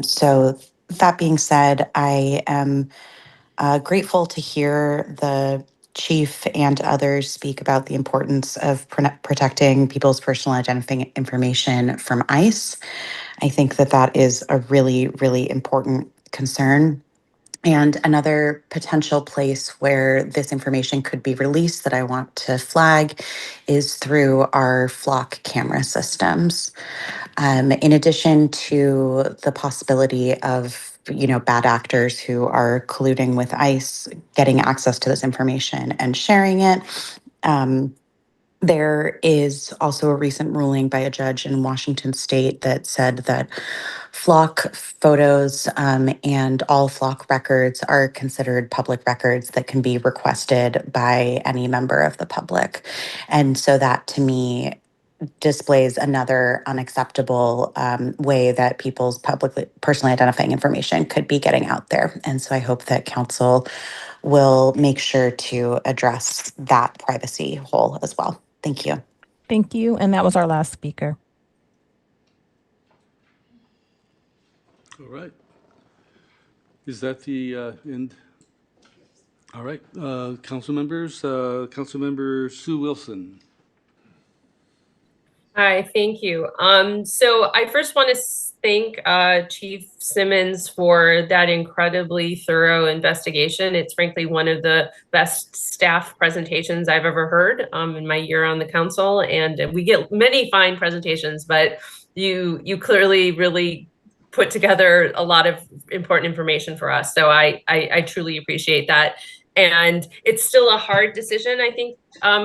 So, that being said, I am grateful to hear the chief and others speak about the importance of protecting people's personal identifying information from ICE. I think that that is a really, really important concern. And another potential place where this information could be released that I want to flag is through our flock camera systems. In addition to the possibility of bad actors who are colluding with ICE getting access to this information and sharing it. There is also a recent ruling by a judge in Washington state that said that flock photos and all flock records are considered public records that can be requested by any member of the public. And so that to me displays another unacceptable way that people's personally identifying information could be getting out there. And so I hope that council will make sure to address that privacy hole as well. Thank you. Thank you. And that was our last speaker. All right. Is that the end? All right. Council members, Councilmember Sue Wilson. Hi, thank you. So I first want to thank Chief Simmons for that incredibly thorough investigation. It's frankly one of the best staff presentations I've ever heard in my year on the council. And we get many fine presentations, but you clearly really put together a lot of important information for us. So I truly appreciate that. And it's still a hard decision, I think,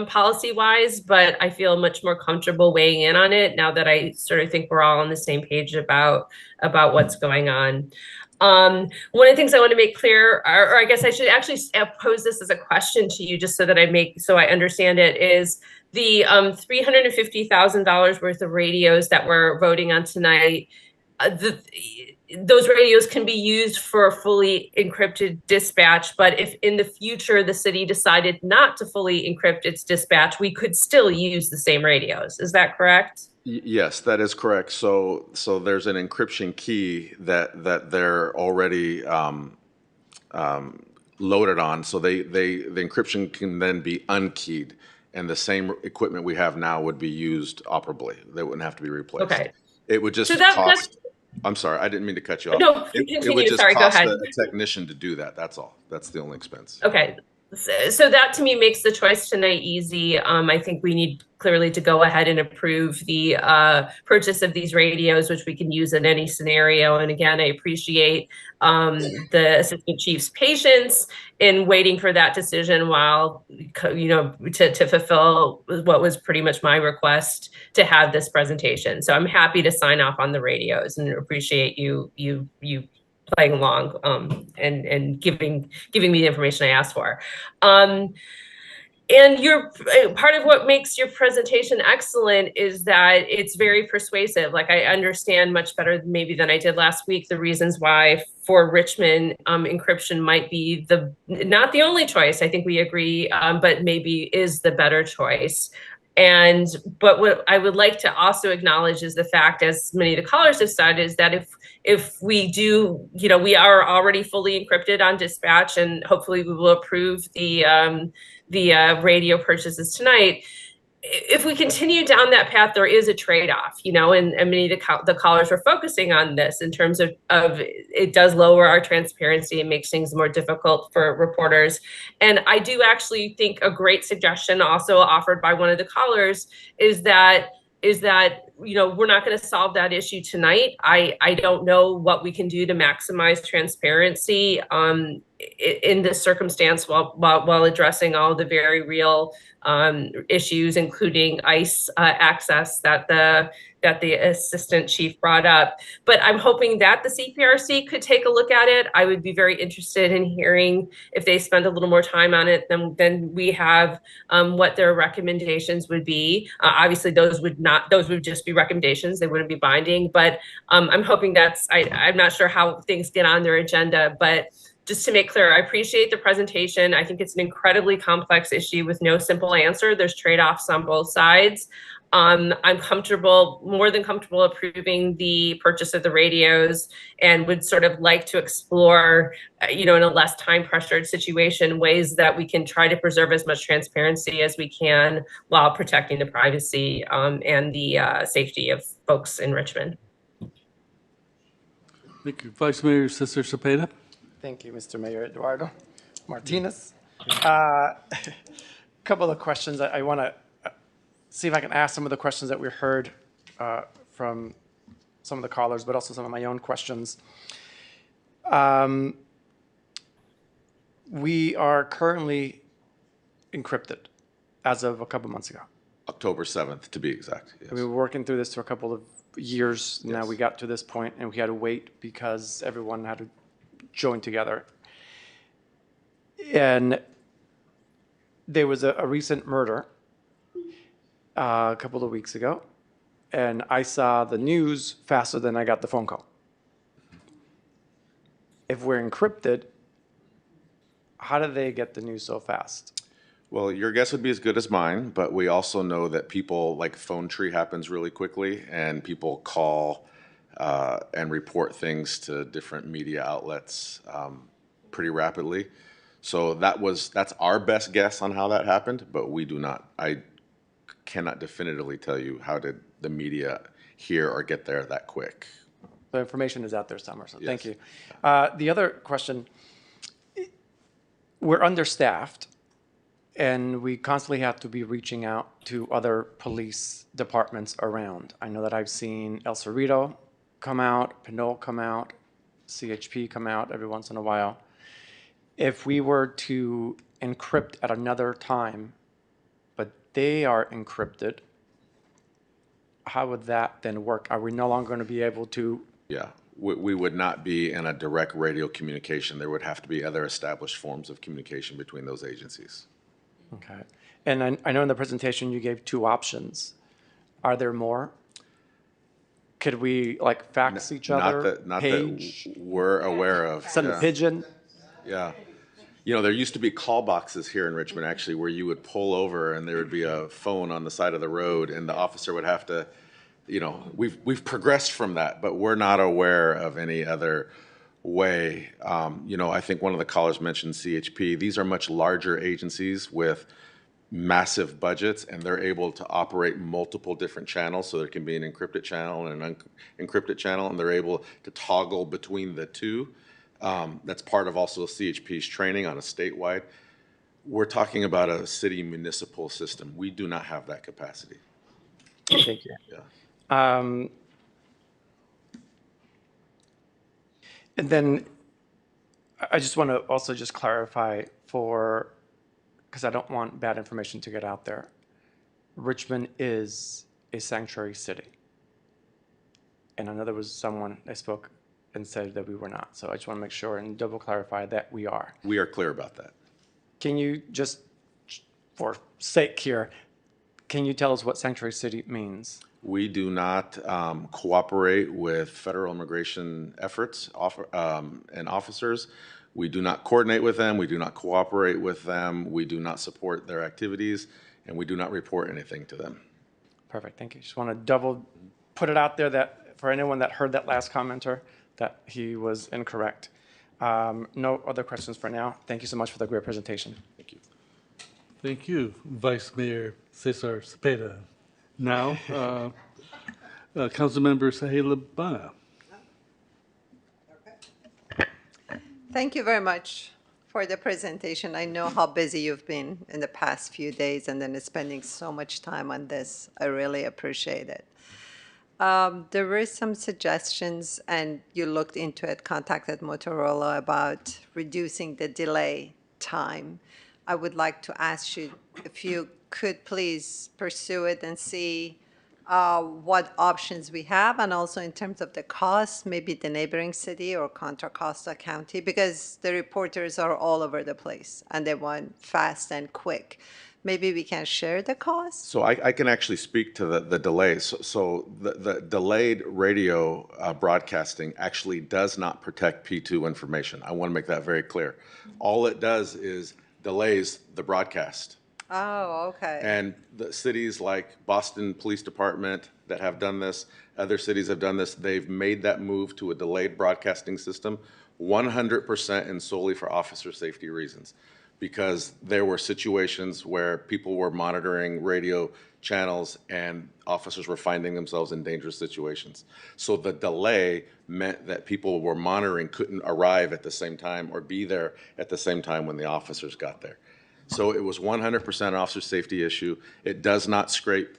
policy wise, but I feel much more comfortable weighing in on it now that I sort of think we're all on the same page about what's going on. One of the things I want to make clear, or I guess I should actually pose this as a question to you, just so that I understand it, is the $350,000 worth of radios that we're voting on tonight. Those radios can be used for fully encrypted dispatch, but if in the future the city decided not to fully encrypt its dispatch, we could still use the same radios. Is that correct? Yes, that is correct. So there's an encryption key that they're already loaded on. So the encryption can then be unkeyed, and the same equipment we have now would be used operably. They wouldn't have to be replaced. Okay. It would just So cost. I'm sorry, I didn't mean to cut you off. No, It continue. would just Sorry, go cost ahead. a technician to do that. That's all. That's the only expense. Okay. So that to me makes the choice tonight easy. I think we need clearly to go ahead and approve the purchase of these radios, which we can use in any scenario. And again, I appreciate the assistant chief's patience in waiting for that decision while, to fulfill what was pretty much my request to have this presentation. So I'm happy to sign off on the radios and appreciate you playing along and giving me the information I asked for. And your part of what makes your presentation excellent is that it's very persuasive. Like, I understand much better maybe than I did last week the reasons why for Richmond encryption might be not the only choice. I think we agree, but maybe is the better choice. But what I would like to also acknowledge is the fact, as many of the callers have said, is that if we do, we are already fully encrypted on dispatch, and hopefully we will approve the radio purchases tonight. If we continue down that path, there is a trade-off, and many of the callers are focusing on this in terms of it does lower our transparency and makes things more difficult for reporters. And I do actually think a great suggestion also offered by one of the callers is that we're not going to solve that issue tonight. I don't know what we can do to maximize transparency in this circumstance while addressing all the very real issues, including ICE access that the assistant chief brought up. But I'm hoping that the CPRC could take a look at it. I would be very interested in hearing if they spend a little more time on it than we have, what their recommendations would be. Obviously, those would just be recommendations; they wouldn't be binding. But I'm hoping I'm not sure how things get on their agenda, but just to make clear, I appreciate the presentation. I think it's an incredibly complex issue with no simple answer. There's trade-offs on both sides. I'm more than comfortable approving the purchase of the radios, and would sort of like to explore, in a less time-pressured situation, ways that we can try to preserve as much transparency as we can while protecting the privacy and the safety of folks in Richmond. Thank you. Vice Mayor Cesar Cepeda. Thank you, Mr. Mayor Eduardo Martinez. A couple of questions. I want to see if I can ask some of the questions that we heard from some of the callers, but also some of my own questions. We are currently encrypted as of a couple months ago. October 7th, to be exact. Yes. We were working through this for a couple of years. Yes. Now we got to this point, and we had to wait because everyone had to join together. And there was a recent murder a couple of weeks ago, and I saw the news faster than I got the phone call. If we're encrypted, how do they get the news so fast? Well, your guess would be as good as mine, but we also know that people, like phone tree happens really quickly, and people call and report things to different media outlets pretty rapidly. So that's our best guess on how that happened, but we do not. I cannot definitively tell you how did the media hear or get there that quick. The information is out there somewhere, so Yes. Thank you. The other question, we're understaffed, and we constantly have to be reaching out to other police departments around. I know that I've seen El Cerrito come out, Pinole come out, CHP come out every once in a while. If we were to encrypt at another time, but they are encrypted, how would that then work? Are we no longer going to be able to? Yeah, we would not be in a direct radio communication. There would have to be other established forms of communication between those agencies. Okay. And I know in the presentation you gave 2 options. Are there more? Could we like fax each other? Not page? that we're aware of. Send a pigeon? Yeah. There used to be call boxes here in Richmond, actually, where you would pull over and there would be a phone on the side of the road, and the officer would have to, we've progressed from that, but we're not aware of any other way. I think one of the callers mentioned CHP. These are much larger agencies with massive budgets, and they're able to operate multiple different channels. So there can be an encrypted channel and an unencrypted channel, and they're able to toggle between the two. That's part of also CHP's training on a statewide. We're talking about a city municipal system. We do not have that capacity. Thank you. Yeah. And then I just want to also just clarify because I don't want bad information to get out there. Richmond is a sanctuary city. And I know there was someone that spoke and said that we were not. So I just want to make sure and double clarify that we are. We are clear about that. Can you just, for sake here, can you tell us what sanctuary city means? We do not cooperate with federal immigration efforts and officers. We do not coordinate with them. We do not cooperate with them. We do not support their activities, and we do not report anything to them. Perfect, thank you. Just want to double put it out there that for anyone that heard that last commenter, that he was incorrect. No other questions for now. Thank you so much for the great presentation. Thank you. Thank you, Vice Mayor Cesar Cepeda. Now, Councilmember Sahela Bana. Thank you very much for the presentation. I know how busy you've been in the past few days and then spending so much time on this. I really appreciate it. There were some suggestions, and you looked into it, contacted Motorola about reducing the delay time. I would like to ask you if you could please pursue it and see what options we have, and also in terms of the cost, maybe the neighboring city or Contra Costa County, because the reporters are all over the place and they want fast and quick. Maybe we can share the cost? So I can actually speak to the delays. So the delayed radio broadcasting actually does not protect P2 information. I want to make that very clear. All it does is delays the broadcast. Oh, okay. And the cities like Boston Police Department that have done this, other cities have done this, they've made that move to a delayed broadcasting system 100% and solely for officer safety reasons. Because there were situations where people were monitoring radio channels and officers were finding themselves in dangerous situations. So the delay meant that people were monitoring couldn't arrive at the same time or be there at the same time when the officers got there. So it was 100% an officer safety issue. It does not scrape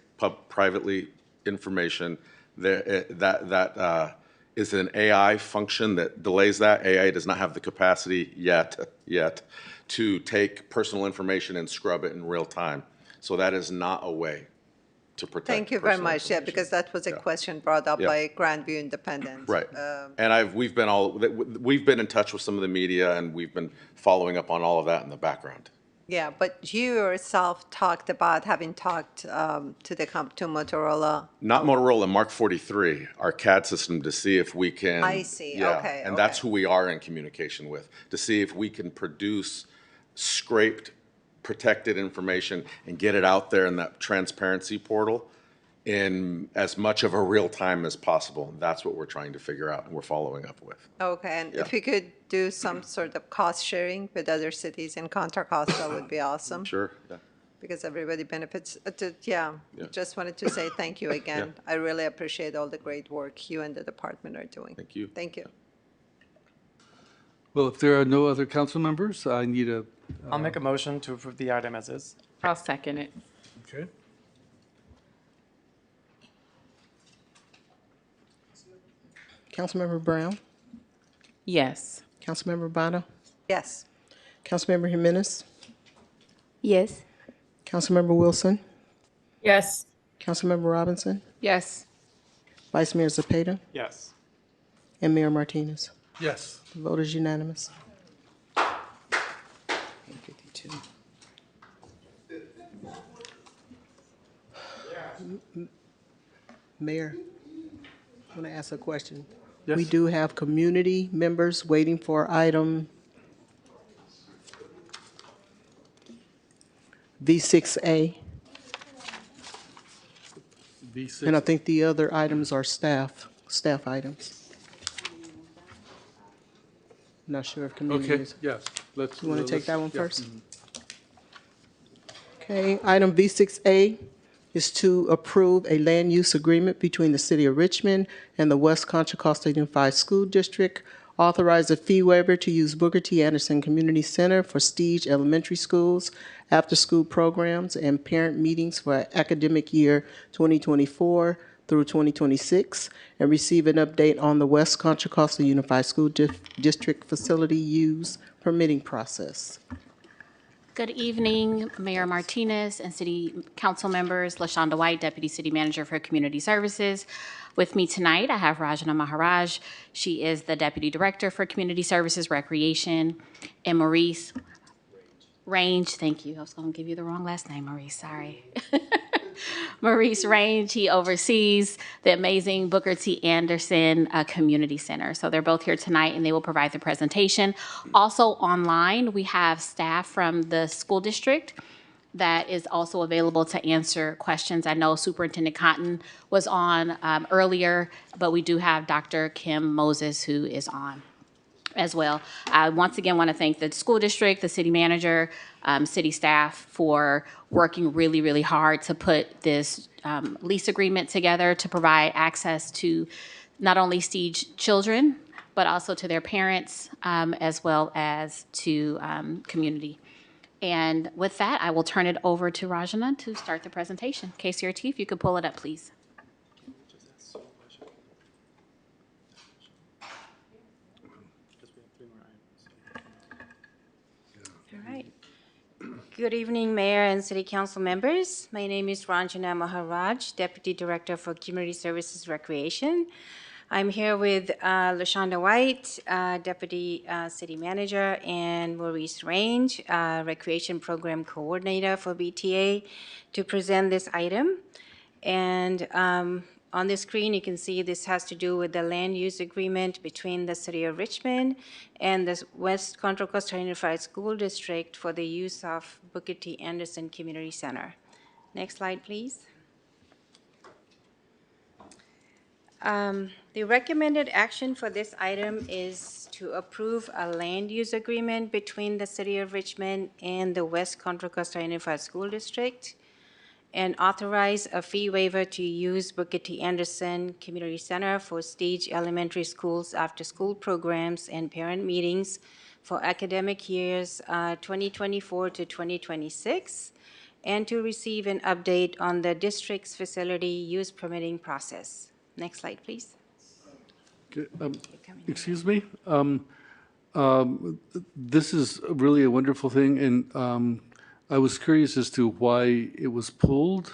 privately information. That is an AI function that delays that. AI does not have the capacity yet to take personal information and scrub it in real time. So that is not a way to protect. Thank you very much. Yeah, because that was a question brought up by Grandview Independent. Right. And we've been in touch with some of the media, and we've been following up on all of that in the background. Yeah, but you yourself talked about having talked to Motorola. Not Motorola, Mark 43, our CAD system, to see if we can. I see. Yeah, okay. And that's who we are in communication with, to see if we can produce scraped, protected information and get it out there in that transparency portal in as much of a real time as possible. That's what we're trying to figure out and we're following up with. Okay, and if you could do some sort of cost sharing with other cities in Contra Costa would be awesome. Sure, yeah. Because everybody benefits. Just wanted to say thank you again. I really appreciate all the great work you and the department are doing. Thank you. Thank you. Well, if there are no other council members, I need a. I'll make a motion to approve the item as is. I'll second it. Okay. Councilmember Brown? Yes. Councilmember Bana? Yes. Councilmember Jimenez? Yes. Councilmember Wilson? Yes. Councilmember Robinson? Yes. Vice Mayor Zepeda? Yes. And Mayor Martinez? Yes. The vote is unanimous. 52. Mayor, I want to ask a question. Yes. We do have community members waiting for item V6A, V6. and I think the other items are staff items. Not sure if community Okay, is. yes. Let's. You want to take that one yeah. first? Okay, item V6A is to approve a land use agreement between the City of Richmond and the West Contra Costa Unified School District Authorize a fee waiver to use Booker T. Anderson Community Center for Stage Elementary Schools, after-school programs, and parent meetings for academic year 2024 through 2026, and receive an update on the West Contra Costa Unified School District facility use permitting process. Good evening, Mayor Martinez and City Council members. LaShonda White, Deputy City Manager for Community Services. With me tonight, I have Rajana Maharaj. She is the Deputy Director for Community Services Recreation, and Maurice Range. Thank you. I was going to give you the wrong last name, Maurice. Sorry. Maurice Range, he oversees the amazing Booker T. Anderson Community Center. So they're both here tonight and they will provide the presentation. Also online, we have staff from the school district that is also available to answer questions. I know Superintendent Cotton was on earlier, but we do have Dr. Kim Moses who is on as well. I once again want to thank the school district, the city manager, city staff for working really, really hard to put this lease agreement together to provide access to not only Siege children, but also to their parents, as well as to community. And with that, I will turn it over to Rajana to start the presentation. KCRT, if you could pull it up, please. All right. Good evening, Mayor and City Council members. My name is Ranjana Maharaj, Deputy Director for Community Services Recreation. I'm here with LaShonda White, Deputy City Manager, and Maurice Range, Recreation Program Coordinator for BTA, to present this item. And on the screen, you can see this has to do with the land use agreement between the City of Richmond and the West Contra Costa Unified School District for the use of Booker T. Anderson Community Center. Next slide, please. The recommended action for this item is to approve a land use agreement between the City of Richmond and the West Contra Costa Unified School District, and authorize a fee waiver to use Booker T. Anderson Community Center for Stage Elementary Schools after-school programs and parent meetings for academic years 2024 to 2026, and to receive an update on the district's facility use permitting process. Next slide, please. Okay, excuse me. This is really a wonderful thing, and I was curious as to why it was pulled.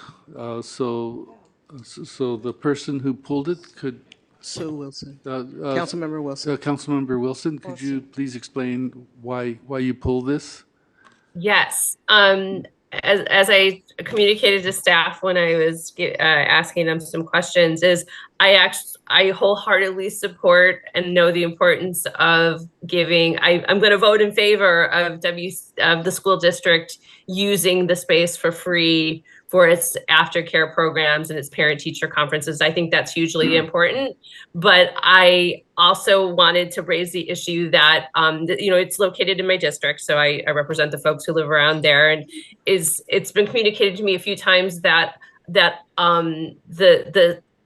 So the person who pulled it could. Sue Wilson. Councilmember Wilson. Councilmember Wilson, could you please explain why you pulled this? Yes. As I communicated to staff when I was asking them some questions, is I wholeheartedly support and know the importance of giving. I'm going to vote in favor of the school district using the space for free for its aftercare programs and its parent-teacher conferences. I think that's hugely important. But I also wanted to raise the issue that, it's located in my district, so I represent the folks who live around there, and it's been communicated to me a few times that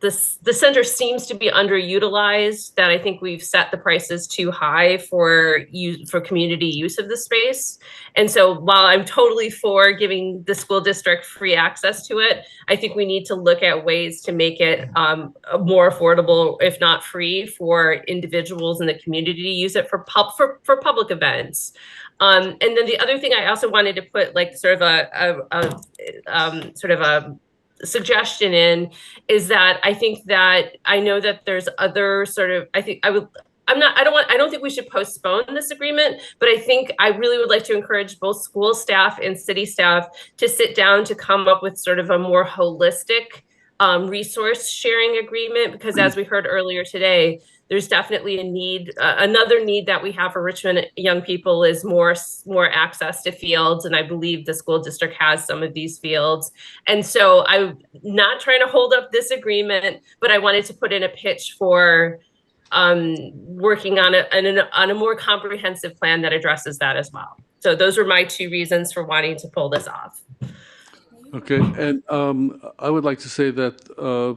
the center seems to be underutilized, that I think we've set the prices too high for community use of the space. And so while I'm totally for giving the school district free access to it, I think we need to look at ways to make it more affordable, if not free, for individuals in the community to use it for public events. And then the other thing I also wanted to put like sort of a suggestion in is that I think that I know that there's other sort of, I don't think we should postpone this agreement, but I think I really would like to encourage both school staff and city staff to sit down to come up with sort of a more holistic resource sharing agreement, because as we heard earlier today, there's definitely a need. Another need that we have for Richmond young people is more access to fields, and I believe the school district has some of these fields. And so I'm not trying to hold up this agreement, but I wanted to put in a pitch for working on a more comprehensive plan that addresses that as well. So those are my two reasons for wanting to pull this off. Okay, and I would like to say that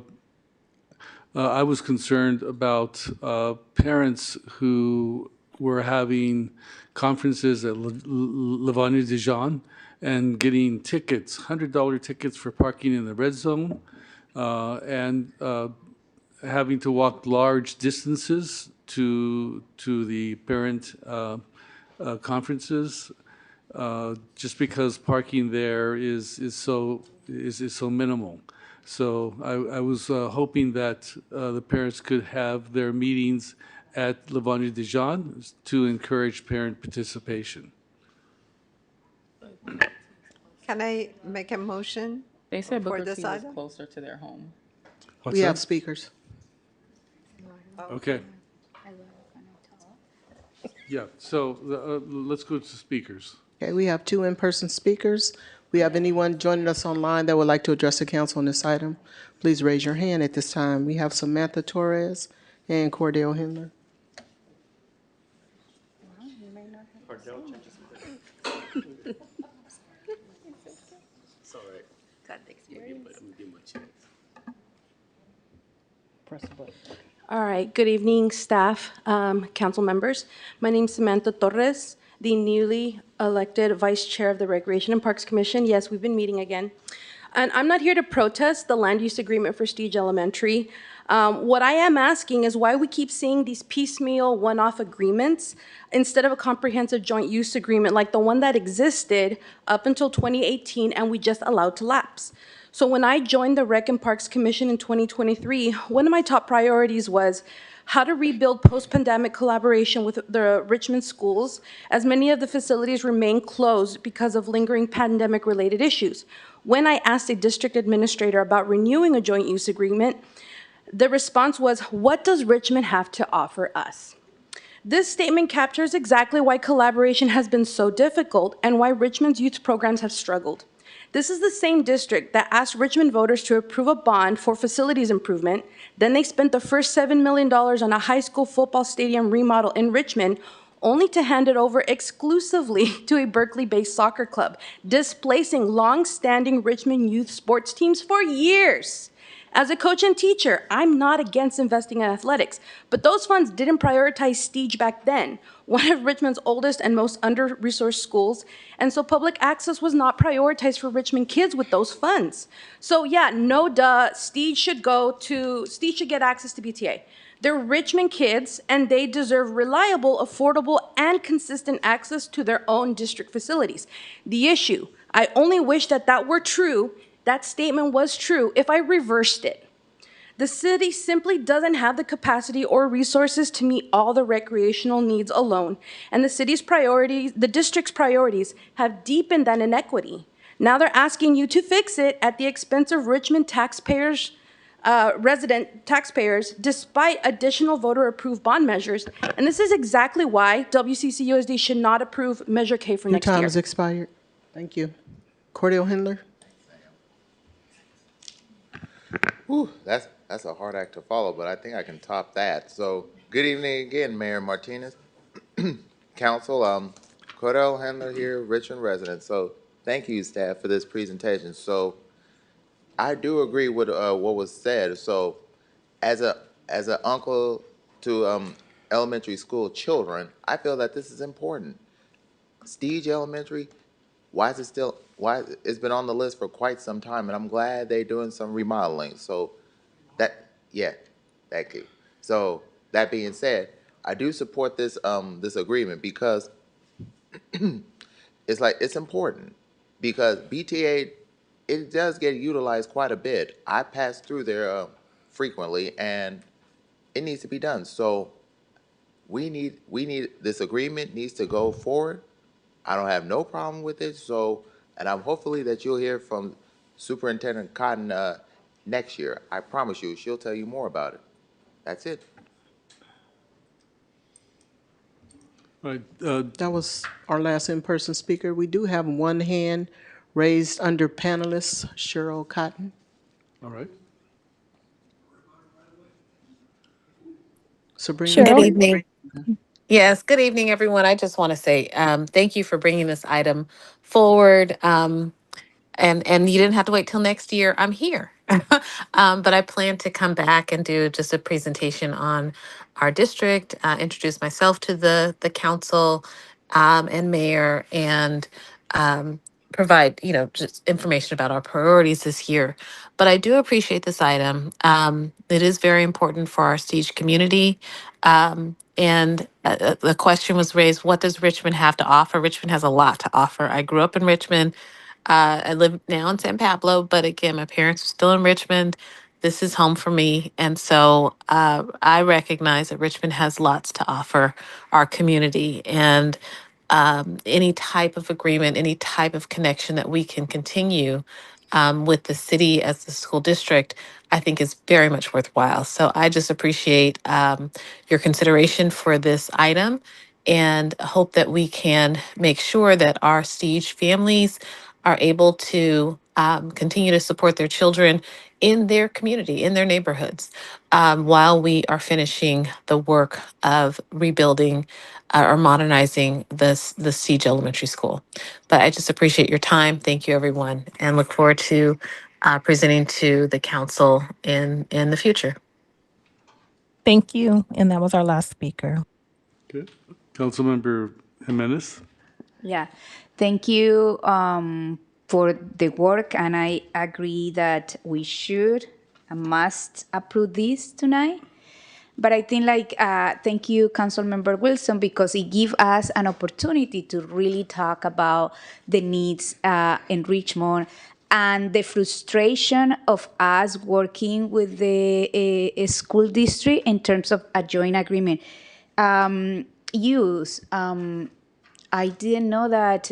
I was concerned about parents who were having conferences at Lavanya Dijon and getting tickets, $100 tickets for parking in the red zone, and having to walk large distances to the parent conferences, just because parking there is so minimal. So I was hoping that the parents could have their meetings at Lavanya Dijon to encourage parent participation. Can I make a motion They said for Booker this T was item? closer to their home. What's We have that? speakers. Okay. Yeah, so let's go to speakers. Okay, we have 2 in-person speakers. We have anyone joining us online that would like to address the council on this item? Please raise your hand at this time. We have Samantha Torres and Cordell Hindler. All right, good evening, staff, council members. My name is Samantha Torres, the newly elected Vice Chair of the Recreation and Parks Commission. Yes, we've been meeting again. And I'm not here to protest the land use agreement for Stige Elementary. What I am asking is why we keep seeing these piecemeal one-off agreements instead of a comprehensive joint use agreement like the one that existed up until 2018 and we just allowed to lapse. So when I joined the Rec and Parks Commission in 2023, one of my top priorities was how to rebuild post-pandemic collaboration with the Richmond schools, as many of the facilities remain closed because of lingering pandemic-related issues. When I asked a district administrator about renewing a joint use agreement, the response was, "What does Richmond have to offer us?" This statement captures exactly why collaboration has been so difficult and why Richmond's youth programs have struggled. This is the same district that asked Richmond voters to approve a bond for facilities improvement. Then they spent the first $7 million on a high school football stadium remodel in Richmond, only to hand it over exclusively to a Berkeley-based soccer club, displacing long-standing Richmond youth sports teams for years. As a coach and teacher, I'm not against investing in athletics, but those funds didn't prioritize Stige back then, one of Richmond's oldest and most under-resourced schools, and so public access was not prioritized for Richmond kids with those funds. So yeah, no duh, Stige should get access to BTA. They're Richmond kids, and they deserve reliable, affordable, and consistent access to their own district facilities. The issue, I only wish that were true, that statement was true, if I reversed it. The city simply doesn't have the capacity or resources to meet all the recreational needs alone, and the district's priorities have deepened that inequity. Now they're asking you to fix it at the expense of Richmond taxpayers, resident taxpayers, despite additional voter-approved bond measures. And this is exactly why WCCUSD should not approve Measure K for Your next year. time has expired. Thank you. Cordell Hindler. Whew, that's a hard act to follow, but I think I can top that. So, good evening again, Mayor Martinez, Council. Cordell Handler here, Richmond resident. So, thank you, staff, for this presentation. So, I do agree with what was said. So, as a uncle to elementary school children, I feel that this is important. Stige Elementary, why it's been on the list for quite some time, and I'm glad they're doing some remodeling. So yeah, thank you. So that being said, I do support this agreement because it's important because BTA, it does get utilized quite a bit. I pass through there frequently, and it needs to be done. So we need this agreement needs to go forward. I don't have no problem with it. So, and I'm hopefully that you'll hear from Superintendent Cotton next year. I promise you, she'll tell you more about it. That's it. All right, That was our last in-person speaker. We do have one hand raised under panelists, Cheryl Cotton. all right. Sabrina. Good evening. Yes, good evening, everyone. I just want to say thank you for bringing this item forward. And you didn't have to wait till next year. I'm here. But I plan to come back and do just a presentation on our district, introduce myself to the council and mayor, and provide, just information about our priorities this year. But I do appreciate this item. It is very important for our Siege community. And the question was raised, what does Richmond have to offer? Richmond has a lot to offer. I grew up in Richmond. I live now in San Pablo, but again, my parents are still in Richmond. This is home for me. And so I recognize that Richmond has lots to offer our community. And any type of agreement, any type of connection that we can continue with the city as the school district, I think is very much worthwhile. So I just appreciate your consideration for this item and hope that we can make sure that our Siege families are able to continue to support their children in their community, in their neighborhoods, while we are finishing the work of rebuilding or modernizing the Siege Elementary School. But I just appreciate your time. Thank you, everyone, and look forward to presenting to the council in the future. Thank you. And that was our last speaker. Okay. Councilmember Jimenez. Yeah, thank you for the work, and I agree that we should and must approve this tonight. But I think thank you, Councilmember Wilson, because it gives us an opportunity to really talk about the needs in Richmond and the frustration of us working with the school district in terms of a joint agreement. Use. I didn't know that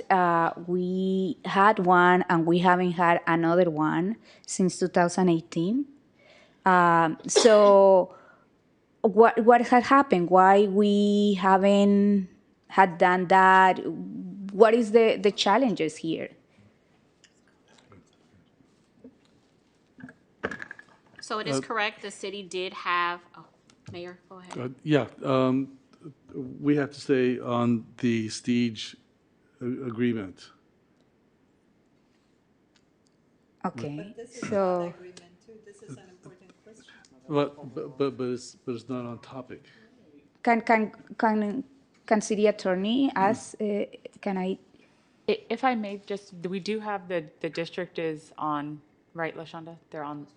we had one and we haven't had another one since 2018. So what had happened? Why we haven't had done that? What is the challenges here? So it is correct, the city did have, oh, Mayor, go ahead. Yeah, we have to stay on the Siege agreement. Okay, so But it's not on topic. can city attorney ask? Can I? If I may, just, we do have the district is on, right, LaShonda? They're on.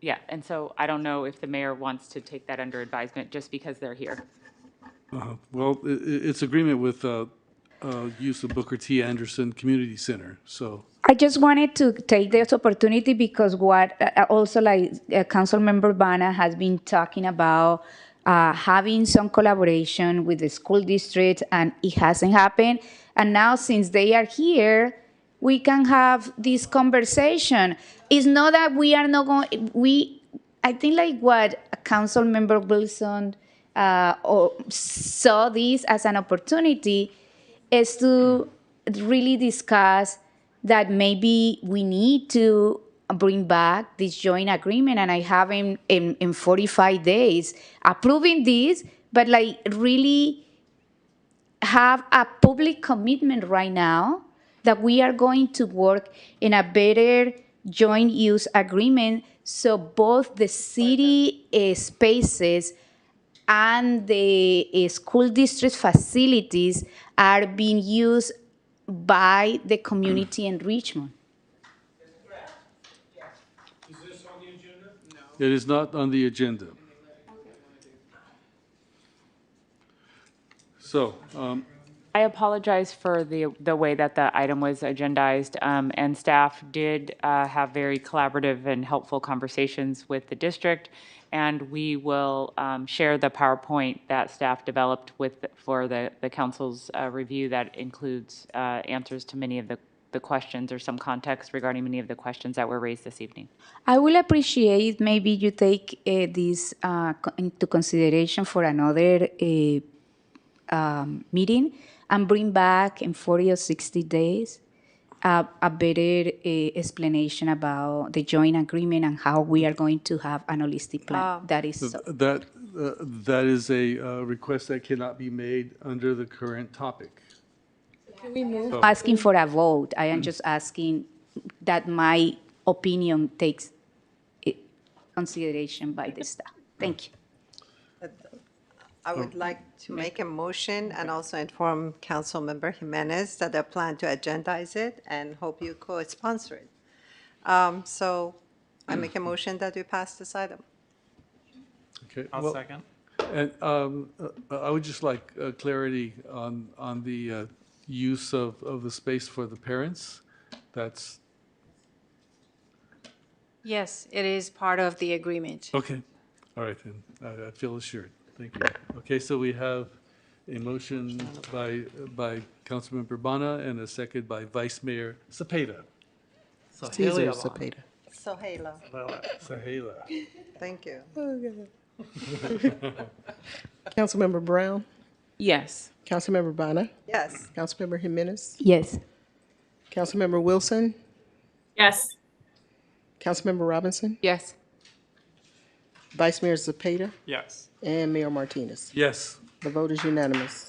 Yeah, and so I don't know if the mayor wants to take that under advisement just because they're here. Well, it's agreement with use of Booker T. Anderson Community Center, so. I just wanted to take this opportunity because what also Council Member Bana has been talking about having some collaboration with the school district, and it hasn't happened. And now since they are here, we can have this conversation. It's not that we are not going, I think what Council Member Wilson saw this as an opportunity is to really discuss that maybe we need to bring back this joint agreement, and I have in 45 days approving this, but really have a public commitment right now that we are going to work in a better joint use agreement so both the city spaces and the school district facilities are being used by the community in Richmond. It is not on the agenda. So, I apologize for the way that the item was agendized, and staff did have very collaborative and helpful conversations with the district, and we will share the PowerPoint that staff developed for the council's review that includes answers to many of the questions or some context regarding many of the questions that were raised this evening. I will appreciate maybe you take this into consideration for another meeting and bring back in 40 or 60 days a better explanation about the joint agreement and how we are going to have an holistic plan. That is so. that is a request that cannot be made under the current topic. Can we move? Asking for a vote. I am just asking that might opinion takes consideration by the staff. Thank you. I would like to make a motion and also inform Councilmember Jimenez that I plan to agendize it and hope you co-sponsor it. So I make a motion that we pass this item. Okay. I'll Well, second. and I would just like clarity on the use of the space for the parents. That's, Yes, it is part of the agreement. okay. All right, then. I feel assured. Thank you. Okay, so we have a motion by Councilmember Bana and a second by Vice Mayor Cepeda. Cesar Cepeda. Sohaila. Sahela. Thank you. Councilmember Brown, Yes. Councilmember Bana, Yes. Councilmember Jimenez, Yes. Councilmember Wilson, Yes. Councilmember Robinson, Yes. Vice Mayor Cepeda, Yes. and Mayor Martinez. Yes. The vote is unanimous.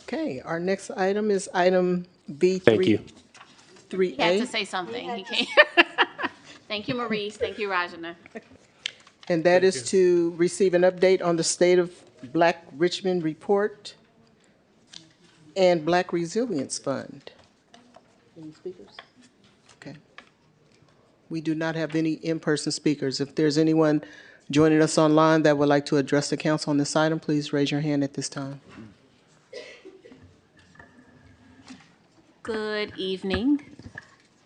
Okay, our next item is item B3. Thank you. He had to 3A, say something. He can't. Thank you, Maurice. Thank you, Rajana. and that is to receive an update on the State of Black Richmond report and Black Resilience Fund. Any speakers? Okay. We do not have any in-person speakers. If there's anyone joining us online that would like to address the council on this item, please raise your hand at this time. Good evening,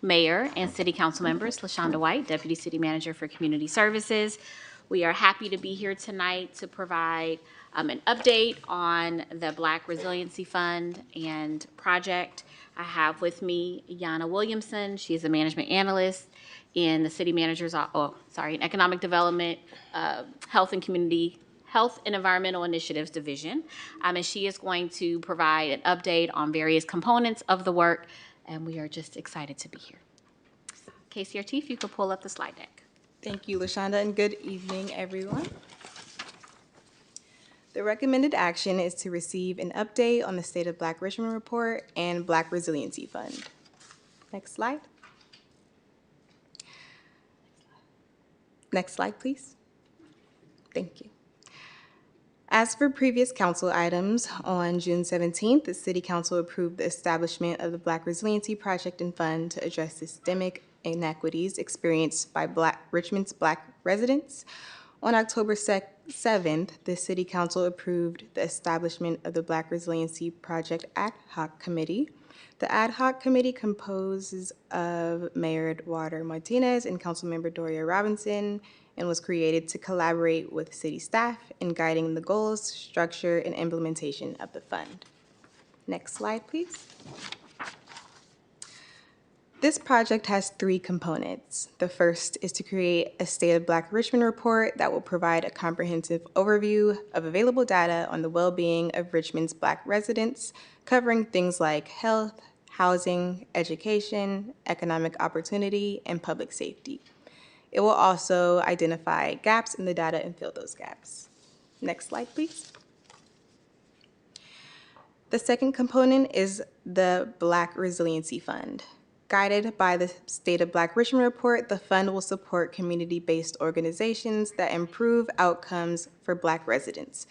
Mayor and City Council members. LaShonda White, Deputy City Manager for Community Services. We are happy to be here tonight to provide an update on the Black Resiliency Fund and project. I have with me Yana Williamson. She is a management analyst in the City Manager's, in Economic Development, Health and Environmental Initiatives Division. And she is going to provide an update on various components of the work, and we are just excited to be here. KCRT, if you could pull up the slide deck. Thank you, LaShonda, and good evening, everyone. The recommended action is to receive an update on the State of Black Richmond report and Black Resiliency Fund. Next slide. Next slide, please. Thank you. As for previous council items, on June 17th, the City Council approved the establishment of the Black Resiliency Project and Fund to address systemic inequities experienced by Richmond's Black residents. On October 7th, the City Council approved the establishment of the Black Resiliency Project Ad Hoc Committee. The Ad Hoc Committee composes of Mayor Eduardo Martinez and Councilmember Doria Robinson, and was created to collaborate with city staff in guiding the goals, structure, and implementation of the fund. Next slide, please. This project has three components. The first is to create a State of Black Richmond report that will provide a comprehensive overview of available data on the well-being of Richmond's Black residents, covering things like health, housing, education, economic opportunity, and public safety. It will also identify gaps in the data and fill those gaps. Next slide, please. The second component is the Black Resiliency Fund. Guided by the State of Black Richmond report, the fund will support community-based organizations that improve outcomes for Black residents.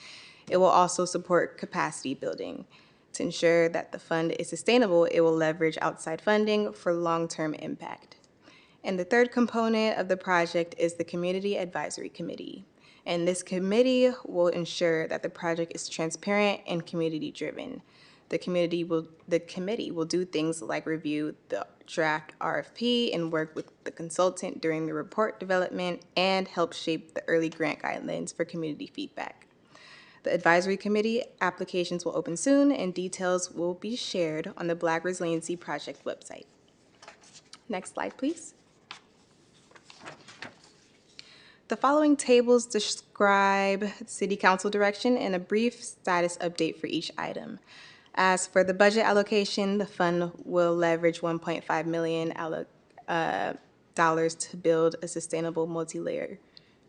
It will also support capacity building. To ensure that the fund is sustainable, it will leverage outside funding for long-term impact. And the third component of the project is the Community Advisory Committee. And this committee will ensure that the project is transparent and community-driven. The committee will do things like review the draft RFP and work with the consultant during the report development and help shape the early grant guidelines for community feedback. The advisory committee applications will open soon and details will be shared on the Black Resiliency Project website. Next slide, please. The following tables describe City Council direction and a brief status update for each item. As for the budget allocation, the fund will leverage $1.5 million to build a sustainable multi-layer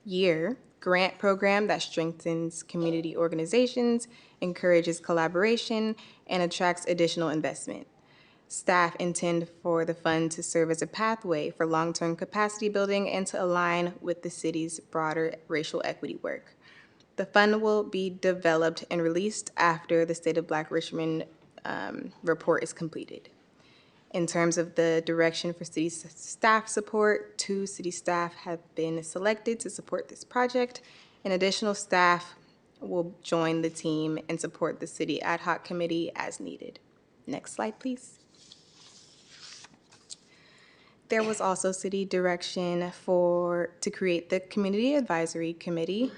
year grant program that strengthens community organizations, encourages collaboration, and attracts additional investment. Staff intend for the fund to serve as a pathway for long-term capacity building and to align with the city's broader racial equity work. The fund will be developed and released after the State of Black Richmond report is completed. In terms of the direction for city staff support, 2 city staff have been selected to support this project, and additional staff will join the team and support the city ad hoc committee as needed. Next slide, please. There was also city direction to create the Community Advisory Committee.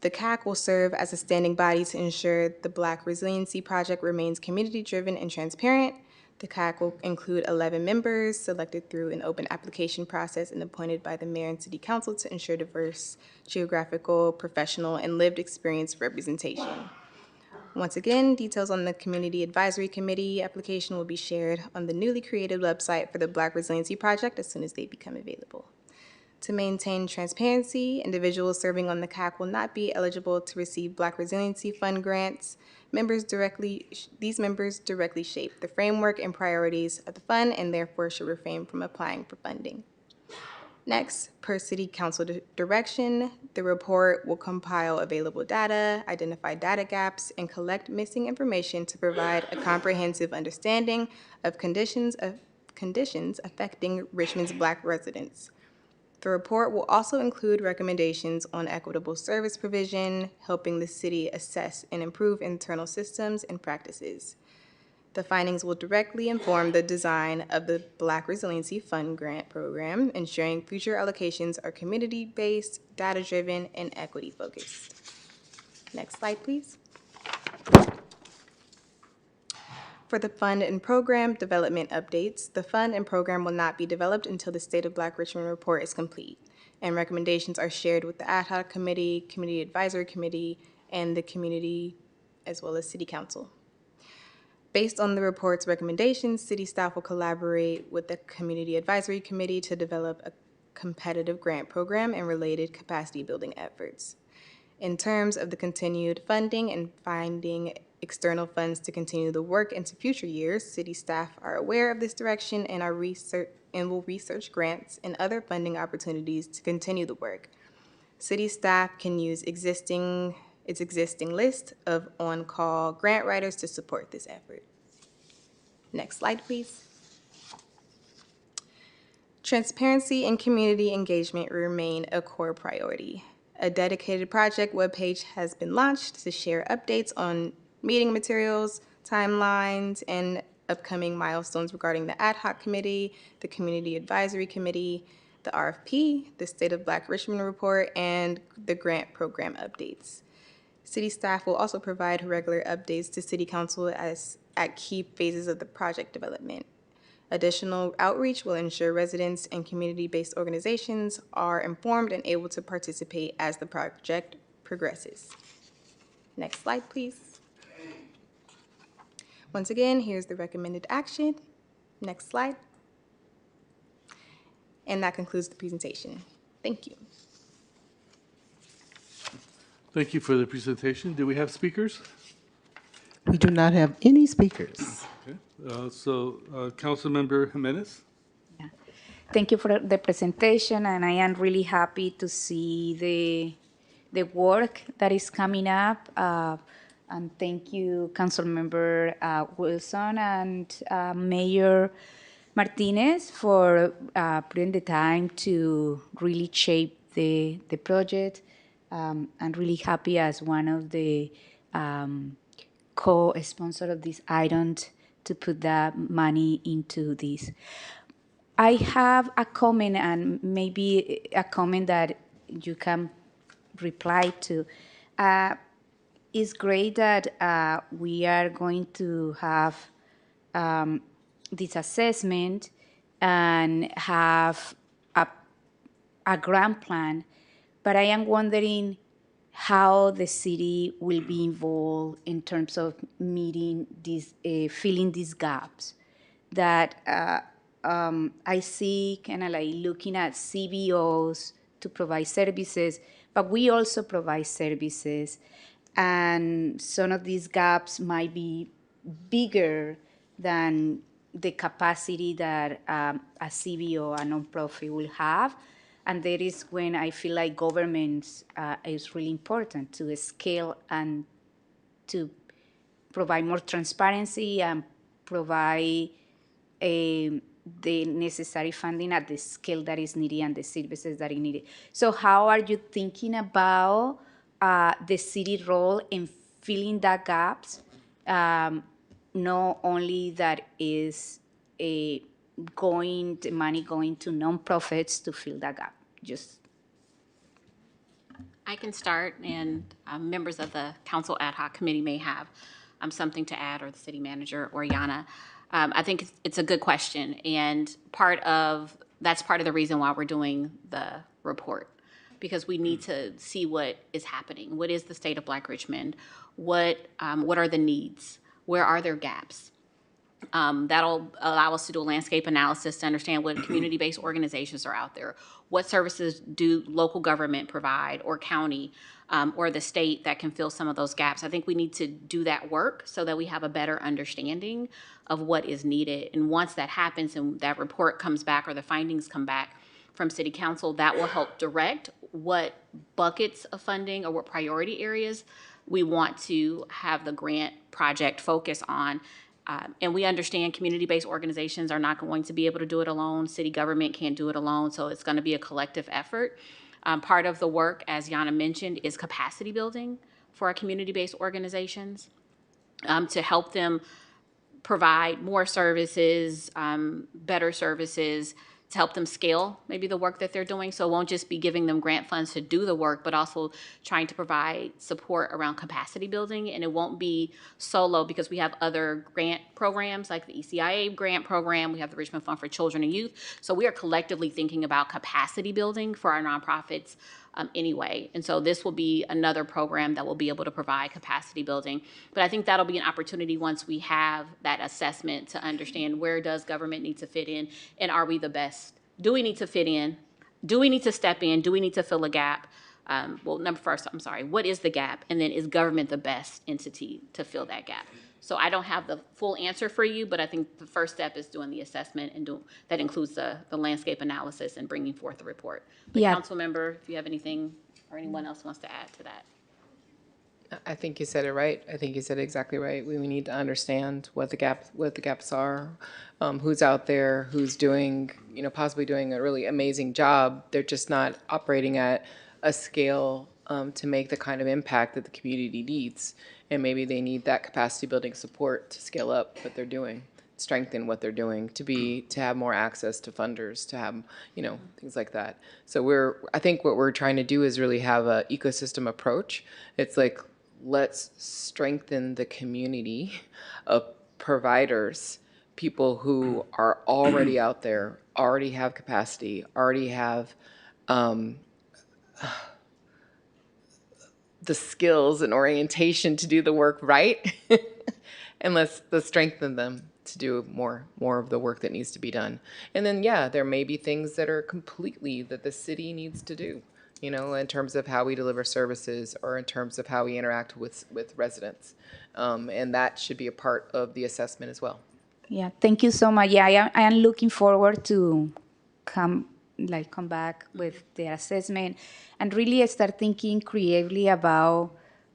The CAC will serve as a standing body to ensure the Black Resiliency Project remains community-driven and transparent. The CAC will include 11 members selected through an open application process and appointed by the mayor and city council to ensure diverse geographical, professional, and lived experience representation. Once again, details on the Community Advisory Committee application will be shared on the newly created website for the Black Resiliency Project as soon as they become available. To maintain transparency, individuals serving on the CAC will not be eligible to receive Black Resiliency Fund grants. These members directly shape the framework and priorities of the fund and therefore should refrain from applying for funding. Next, per City Council direction, the report will compile available data, identify data gaps, and collect missing information to provide a comprehensive understanding of conditions affecting Richmond's Black residents. The report will also include recommendations on equitable service provision, helping the city assess and improve internal systems and practices. The findings will directly inform the design of the Black Resiliency Fund grant program, ensuring future allocations are community-based, data-driven, and equity-focused. Next slide, please. For the fund and program development updates, the fund and program will not be developed until the State of Black Richmond report is complete, and recommendations are shared with the ad hoc committee, community advisory committee, and the community, as well as city council. Based on the report's recommendations, city staff will collaborate with the Community Advisory Committee to develop a competitive grant program and related capacity building efforts. In terms of the continued funding and finding external funds to continue the work into future years, city staff are aware of this direction and will research grants and other funding opportunities to continue the work. City staff can use its existing list of on-call grant writers to support this effort. Next slide, please. Transparency and community engagement remain a core priority. A dedicated project webpage has been launched to share updates on meeting materials, timelines, and upcoming milestones regarding the ad hoc committee, the community advisory committee, the RFP, the State of Black Richmond report, and the grant program updates. City staff will also provide regular updates to City Council at key phases of the project development. Additional outreach will ensure residents and community-based organizations are informed and able to participate as the project progresses. Next slide, please. Once again, here's the recommended action. Next slide. And that concludes the presentation. Thank you. Thank you for the presentation. Do we have speakers? We do not have any speakers. Okay. Councilmember Jimenez? Thank you for the presentation, and I am really happy to see the work that is coming up. And thank you, Councilmember Wilson and Mayor Martinez for putting the time to really shape the project. I'm really happy as one of the co-sponsor of this item to put that money into this. I have a comment, and maybe a comment that you can reply to. It's great that we are going to have this assessment and have a grand plan, but I am wondering how the city will be involved in terms of meeting these, filling these gaps that I see kind of like looking at CBOs to provide services, but we also provide services. And some of these gaps might be bigger than the capacity that a CBO, a nonprofit, will have. And that is when I feel like government is really important to scale and to provide more transparency and provide the necessary funding at the scale that is needed and the services that are needed. So how are you thinking about the city role in filling that gaps? Not only that is the money going to nonprofits to fill that gap. Just I can start, and members of the council ad hoc committee may have something to add, or the city manager or Yana. I think it's a good question, and that's part of the reason why we're doing the report, because we need to see what is happening. What is the state of Black Richmond? What are the needs? Where are there gaps? That'll allow us to do a landscape analysis to understand what community-based organizations are out there. What services do local government provide, or county, or the state, that can fill some of those gaps? I think we need to do that work so that we have a better understanding of what is needed. And once that happens and that report comes back, or the findings come back from City Council, that will help direct what buckets of funding or what priority areas we want to have the grant project focus on. And we understand community-based organizations are not going to be able to do it alone. City government can't do it alone, so it's going to be a collective effort. Part of the work, as Yana mentioned, is capacity building for our community-based organizations to help them provide more services, better services, to help them scale maybe the work that they're doing. So it won't just be giving them grant funds to do the work, but also trying to provide support around capacity building. And it won't be solo, because we have other grant programs like the ECIA grant program. We have the Richmond Fund for Children and Youth. So we are collectively thinking about capacity building for our nonprofits anyway. And so this will be another program that will be able to provide capacity building. But I think that'll be an opportunity once we have that assessment to understand, where does government need to fit in, and are we the best? Do we need to fit in? Do we need to step in? Do we need to fill a gap? What is the gap? And then, is government the best entity to fill that gap? So I don't have the full answer for you, but I think the first step is doing the assessment, and that includes the landscape analysis and bringing forth the report. But Yeah. Council member, if you have anything, or anyone else wants to add to that. I think you said it right. I think you said it exactly right. We need to understand what the gaps are, who's out there, who's doing, possibly doing a really amazing job. They're just not operating at a scale to make the kind of impact that the community needs. And maybe they need that capacity building support to scale up what they're doing, strengthen what they're doing, to have more access to funders, to have, things like that. So I think what we're trying to do is really have an ecosystem approach. It's like, let's strengthen the community of providers, people who are already out there, already have capacity, already have the skills and orientation to do the work right. And let's strengthen them to do more of the work that needs to be done. And then, there may be things that are completely that the city needs to do, in terms of how we deliver services, or in terms of how we interact with residents. And that should be a part of the assessment as well. Yeah, thank you so much. Yeah, I am looking forward to come back with the assessment and really start thinking creatively about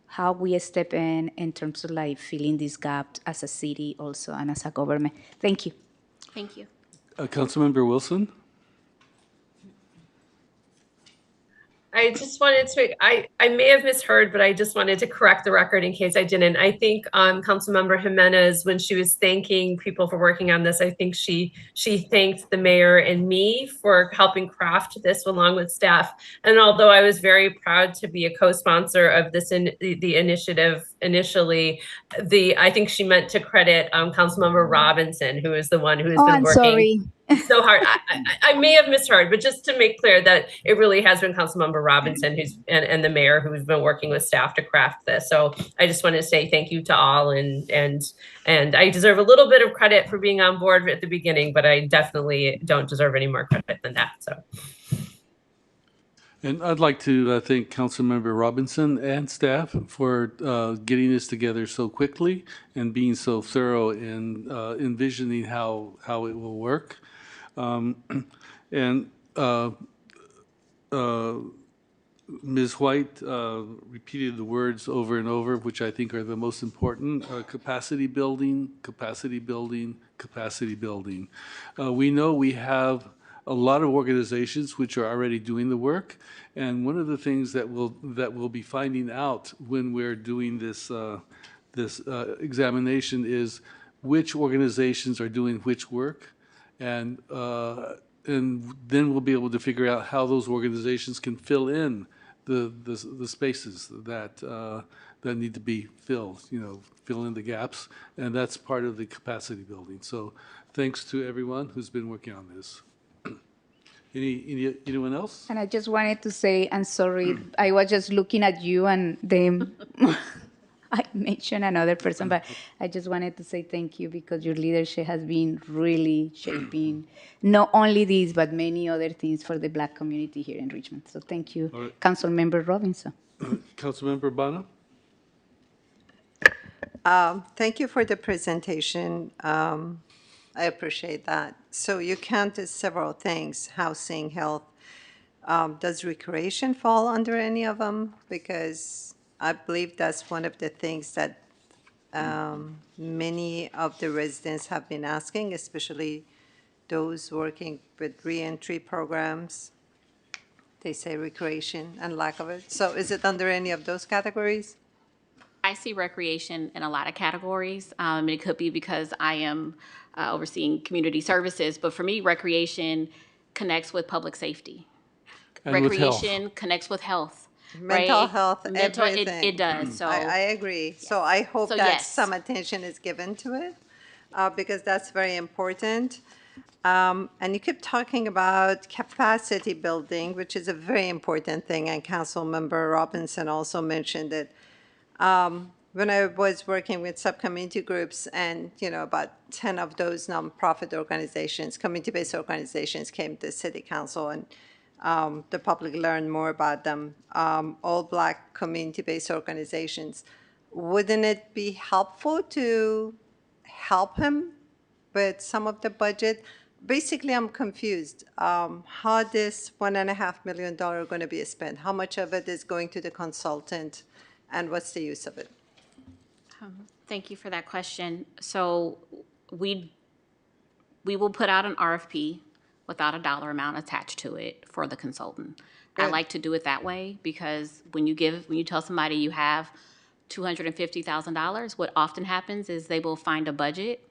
how we step in terms of filling these gaps as a city also, and as a government. Thank you. Thank you. Councilmember Wilson? I just wanted to, I may have misheard, but I just wanted to correct the record in case I didn't. I think Councilmember Jimenez, when she was thanking people for working on this, I think she thanked the mayor and me for helping craft this along with staff. And although I was very proud to be a co-sponsor of this the initiative initially, I think she meant to credit Councilmember Robinson, who is the one who has been working sorry. so hard. I may have misheard, but just to make clear that it really has been Councilmember Robinson and the mayor who's been working with staff to craft this. So I just wanted to say thank you to all, and I deserve a little bit of credit for being on board at the beginning, but I definitely don't deserve any more credit than that. So And I'd like to thank Councilmember Robinson and staff for getting this together so quickly and being so thorough in envisioning how it will work. And Ms. White repeated the words over and over, which I think are the most important: capacity building, capacity building, capacity building. We know we have a lot of organizations which are already doing the work, and one of the things that we'll be finding out when we're doing this examination is which organizations are doing which work, and then we'll be able to figure out how those organizations can fill in the spaces that need to be filled, fill in the gaps, and that's part of the capacity building. So thanks to everyone who's been working on this. Anyone else? And I just wanted to say, I'm sorry, I was just looking at you and then I mentioned another person, but I just wanted to say thank you because your leadership has been really shaping not only this, but many other things for the Black community here in Richmond. So thank you, All right. Councilmember Robinson. Councilmember Bana? Thank you for the presentation. I appreciate that. So you counted several things: housing, health. Does recreation fall under any of them? Because I believe that's one of the things that many of the residents have been asking, especially those working with reentry programs. They say recreation and lack of it. So is it under any of those categories? I see recreation in a lot of categories. It could be because I am overseeing community services, but for me, recreation connects with public safety. And with health. Recreation connects with health. Mental right? health, everything. It does. So I agree. So I hope So that yes. some attention is given to it because that's very important. And you keep talking about capacity building, which is a very important thing, and Councilmember Robinson also mentioned it. When I was working with sub-community groups and, about 10 of those nonprofit organizations, community-based organizations came to city council and the public learned more about them, all Black community-based organizations. Wouldn't it be helpful to help him with some of the budget? Basically, I'm confused. How this $1.5 million going to be spent? How much of it is going to the consultant, and what's the use of it? thank you for that question. So we will put out an RFP without a dollar amount attached to it for the consultant. I Good. like to do it that way because when you tell somebody you have $250,000, what often happens is they will find a budget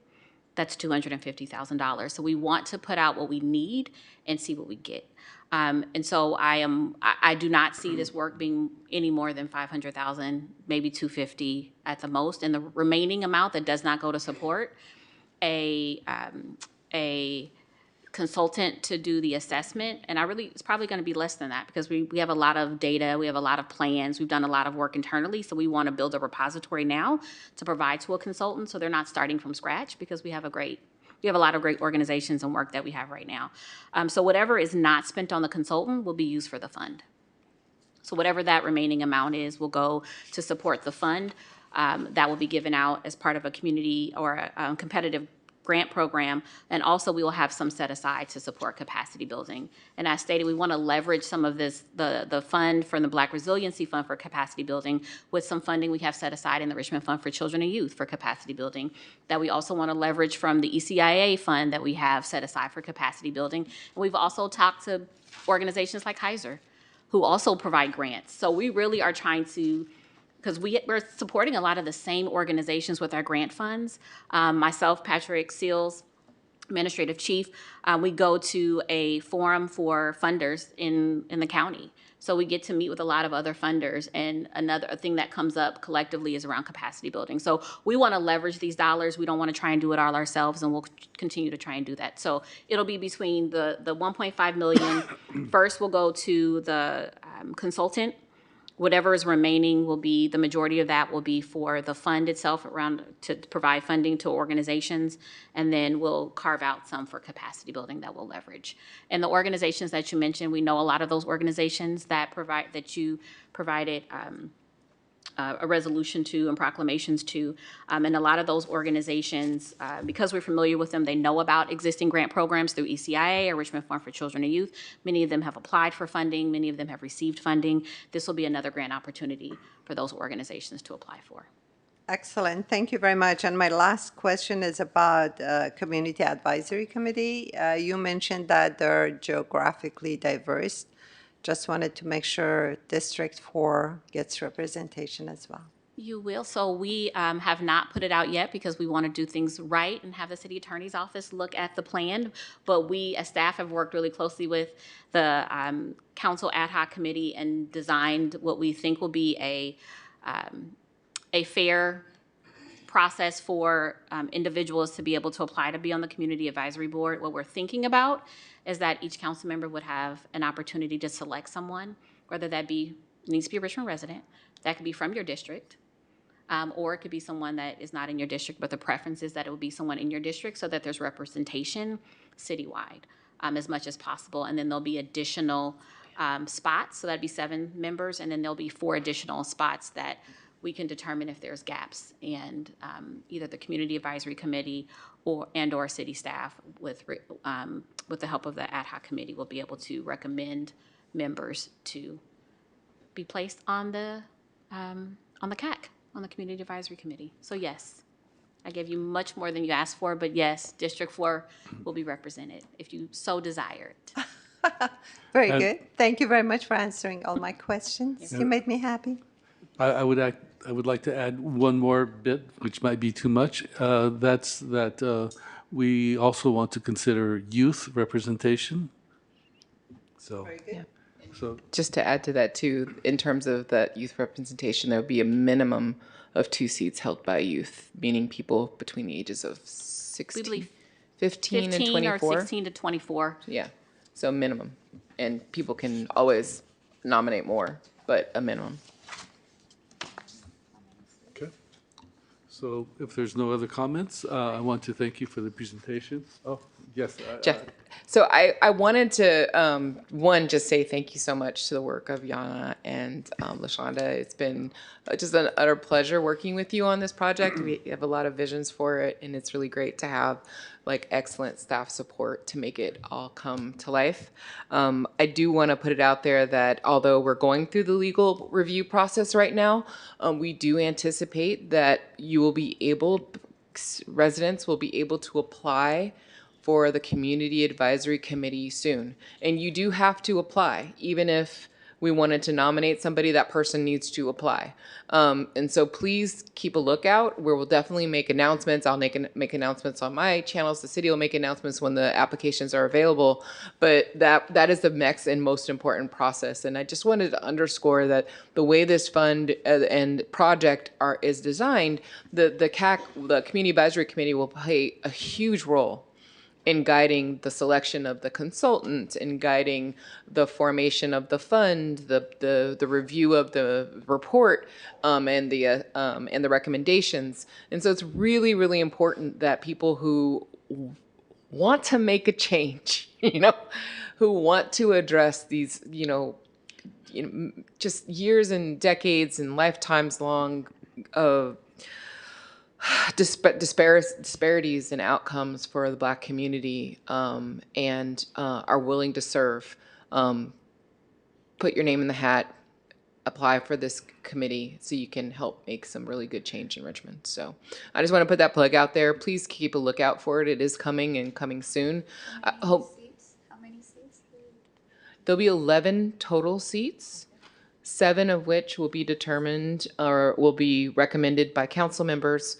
that's $250,000. So we want to put out what we need and see what we get. And so I do not see this work being any more than 500,000, maybe 250 at the most. And the remaining amount that does not go to support a consultant to do the assessment, and it's probably going to be less than that because we have a lot of data, we have a lot of plans, we've done a lot of work internally, so we want to build a repository now to provide to a consultant so they're not starting from scratch because we have a lot of great organizations and work that we have right now. So whatever is not spent on the consultant will be used for the fund. So whatever that remaining amount is will go to support the fund. That will be given out as part of a community or a competitive grant program, and also we will have some set aside to support capacity building. And as stated, we want to leverage some of this, the fund from the Black Resiliency Fund for capacity building with some funding we have set aside in the Richmond Fund for Children and Youth for capacity building, that we also want to leverage from the ECIA fund that we have set aside for capacity building. And we've also talked to organizations like Kaiser, who also provide grants. So we really are trying to, because we're supporting a lot of the same organizations with our grant funds. Myself, Patrick Seals, Administrative Chief, we go to a forum for funders in the county. So we get to meet with a lot of other funders, and another thing that comes up collectively is around capacity building. So we want to leverage these dollars. We don't want to try and do it all ourselves, and we'll continue to try and do that. So it'll be between the 1.5 million. First, we'll go to the consultant Whatever is remaining will be, the majority of that will be for the fund itself around to provide funding to organizations. And then we'll carve out some for capacity building that we'll leverage. And the organizations that you mentioned, we know a lot of those organizations that you provided a resolution to and proclamations to. And a lot of those organizations, because we're familiar with them, they know about existing grant programs through ECIA or Richmond Fund for Children and Youth. Many of them have applied for funding. Many of them have received funding. This will be another grant opportunity for those organizations to apply for. Excellent. Thank you very much. And my last question is about Community Advisory Committee. You mentioned that they're geographically diverse. Just wanted to make sure District 4 gets representation as well. You will. So we have not put it out yet because we want to do things right and have the city attorney's office look at the plan. But we, as staff, have worked really closely with the council ad hoc committee and designed what we think will be a fair process for individuals to be able to apply to be on the community advisory board. What we're thinking about is that each council member would have an opportunity to select someone, whether that needs to be a Richmond resident, that could be from your district, or it could be someone that is not in your district, but the preference is that it would be someone in your district so that there's representation citywide as much as possible. And then there'll be additional spots, so that'd be 7 members, and then there'll be 4 additional spots that we can determine if there's gaps, and either the Community Advisory Committee or city staff with the help of the ad hoc committee will be able to recommend members to be placed on the CAC, on the Community Advisory Committee. So yes, I gave you much more than you asked for, but yes, District 4 will be represented if you so desire it. Very good. Thank you very much for answering all my questions. You made me happy. I would like to add one more bit, which might be too much. That's that we also want to consider youth representation. So, Very good. So just to add to that too, in terms of that youth representation, there would be a minimum of 2 seats held by youth, meaning people between the ages of 16, 15 and 24. Or 16 to 24. Yeah, so minimum. And people can always nominate more, but a minimum. Okay. So if there's no other comments, I want to thank you for the presentation. Oh, yes. Jeff. So I wanted to, one, just say thank you so much to the work of Yana and LaShonda. It's been just an utter pleasure working with you on this project. We have a lot of visions for it, and it's really great to have like excellent staff support to make it all come to life. I do want to put it out there that although we're going through the legal review process right now, we do anticipate that you will be able, residents will be able to apply for the Community Advisory Committee soon. And you do have to apply, even if we wanted to nominate somebody, that person needs to apply. And so please keep a lookout. We will definitely make announcements. I'll make announcements on my channels. The city will make announcements when the applications are available. But that is the next and most important process. And I just wanted to underscore that the way this fund and project is designed, the CAC, the Community Advisory Committee, will play a huge role in guiding the selection of the consultant, in guiding the formation of the fund, the review of the report, and the recommendations. And so it's really, really important that people who want to make a change, who want to address these, just years and decades and lifetimes long of disparities in outcomes for the Black community, and are willing to serve, put your name in the hat, apply for this committee so you can help make some really good change in Richmond. So I just want to put that plug out there. Please keep a lookout for it. It is coming and coming soon. I hope How many seats? there'll be 11 total seats, 7 of which will be determined or will be recommended by council members.